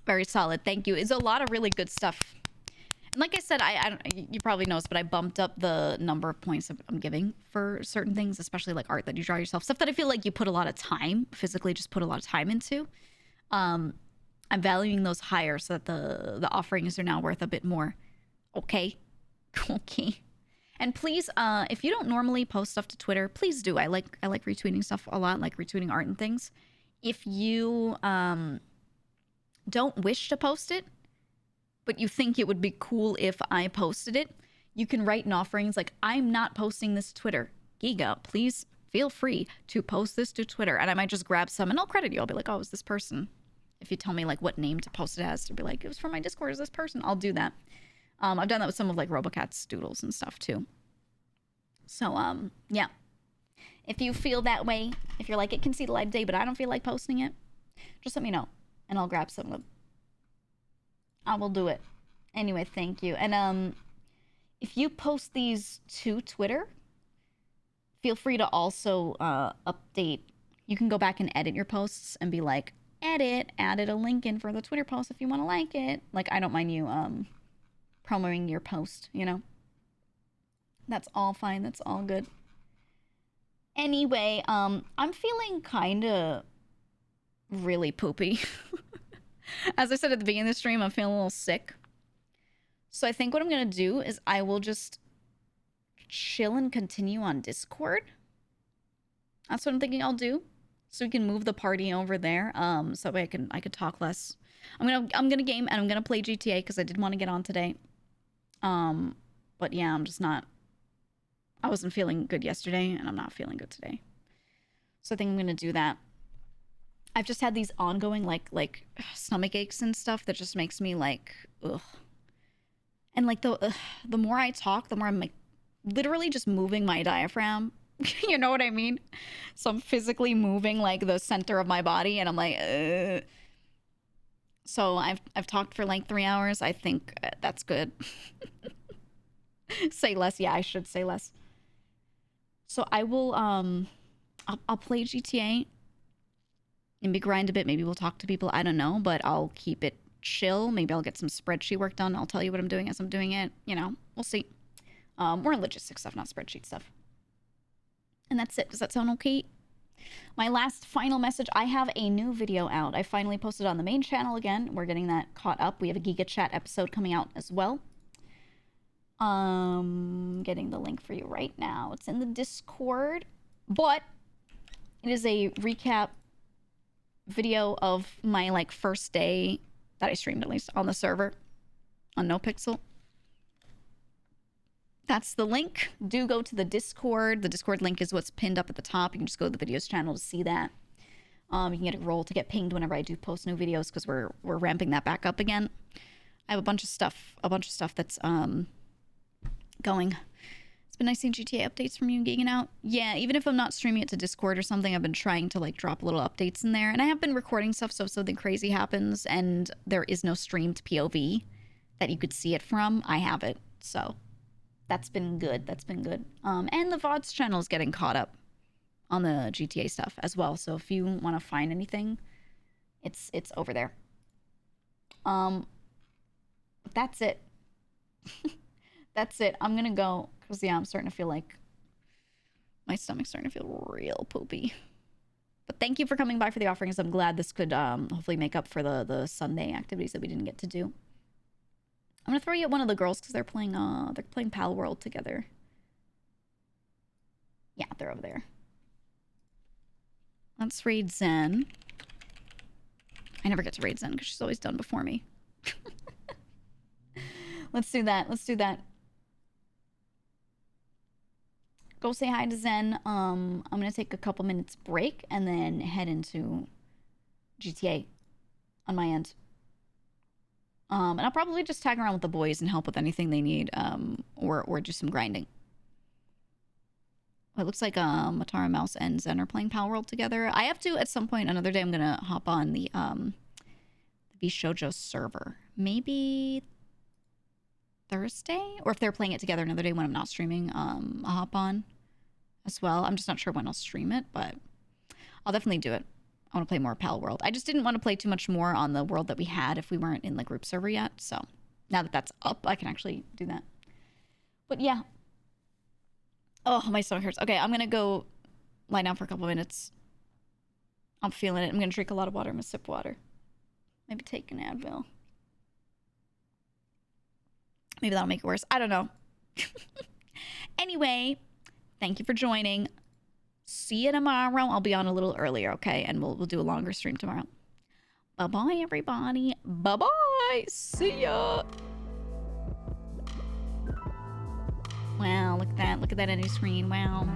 Very solid. Thank you. It's a lot of really good stuff. And like I said, I don't, you probably noticed, but I bumped up the number of points I'm giving for certain things, especially like art that you draw yourself. Stuff that I feel like you put a lot of time, physically just put a lot of time into. I'm valuing those higher so that the offerings are now worth a bit more. Okay. Okay. And please, if you don't normally post stuff to Twitter, please do. I like retweeting stuff a lot, like retweeting art and things. If you don't wish to post it, but you think it would be cool if I posted it, you can write in offerings like, I'm not posting this to Twitter. GEEGA, please feel free to post this to Twitter. And I might just grab some and I'll credit you. I'll be like, oh, it's this person. If you tell me like what name to post it as, to be like, it was from my Discord, is this person? I'll do that. I've done that with some of like Robocat's doodles and stuff too. So, yeah. If you feel that way, if you're like, it can see the light of day, but I don't feel like posting it, just let me know. And I'll grab some of them. I will do it. Anyway, thank you. And if you post these to Twitter, feel free to also update. You can go back and edit your posts and be like, edit, added a link in for the Twitter post if you want to like it. Like, I don't mind you promoting your post, you know? That's all fine. That's all good. Anyway, I'm feeling kind of really poopy. As I said at the beginning of the stream, I'm feeling a little sick. So I think what I'm going to do is I will just chill and continue on Discord. That's what I'm thinking I'll do. So we can move the party over there. So that way I could talk less. I'm gonna game and I'm gonna play GTA because I did want to get on today. But yeah, I'm just not. I wasn't feeling good yesterday and I'm not feeling good today. So I think I'm gonna do that. I've just had these ongoing like stomach aches and stuff that just makes me like ugh. And like the more I talk, the more I'm like literally just moving my diaphragm. You know what I mean? So I'm physically moving like the center of my body and I'm like ugh. So I've talked for like 3 hours. I think that's good. Say less. Yeah, I should say less. So I will I'll play GTA. Maybe grind a bit. Maybe we'll talk to people. I don't know, but I'll keep it chill. Maybe I'll get some spreadsheet work done. I'll tell you what I'm doing as I'm doing it. You know, we'll see. More logistic stuff, not spreadsheet stuff. And that's it. Does that sound okay? My last final message. I have a new video out. I finally posted on the main channel again. We're getting that caught up. We have a Giga Chat episode coming out as well. Getting the link for you right now. It's in the Discord, but it is a recap video of my like first day that I streamed, at least on the server on NoPixel. That's the link. Do go to the Discord. The Discord link is what's pinned up at the top. You can just go to the videos channel to see that. You can get a roll to get pinged whenever I do post new videos because we're ramping that back up again. I have a bunch of stuff that's going. It's been nice seeing GTA updates from you geeking out. Yeah, even if I'm not streaming it to Discord or something, I've been trying to like drop little updates in there. And I have been recording stuff so if something crazy happens and there is no streamed POV that you could see it from, I have it. So that's been good. That's been good. And the VODs channel is getting caught up on the GTA stuff as well. So if you want to find anything, it's over there. That's it. That's it. I'm gonna go because yeah, I'm starting to feel like my stomach's starting to feel real poopy. But thank you for coming by for the offerings. I'm glad this could hopefully make up for the Sunday activities that we didn't get to do. I'm gonna throw you at one of the girls because they're playing Pal World together. Yeah, they're over there. Let's raid Zen. I never get to raid Zen because she's always done before me. Let's do that. Let's do that. Go say hi to Zen. I'm gonna take a couple minutes break and then head into GTA on my end. And I'll probably just tag around with the boys and help with anything they need, or do some grinding. It looks like Matara Mouse and Zen are playing Pal World together. I have to, at some point, another day, I'm going to hop on the Shoujo server. Maybe Thursday? Or if they're playing it together another day when I'm not streaming, I'll hop on as well. I'm just not sure when I'll stream it, but I'll definitely do it. I want to play more Pal World. I just didn't want to play too much more on the world that we had if we weren't in the group server yet. So now that that's up, I can actually do that. But yeah. Oh, my stomach hurts. Okay, I'm going to go lie down for a couple minutes. I'm feeling it. I'm going to drink a lot of water. I'm going to sip water. Maybe take an Advil. Maybe that'll make it worse. I don't know. Anyway, thank you for joining. See you tomorrow. I'll be on a little earlier, okay? And we'll do a longer stream tomorrow. Bye-bye, everybody. Bye-bye. See ya. Wow, look at that. Look at that end screen. Wow.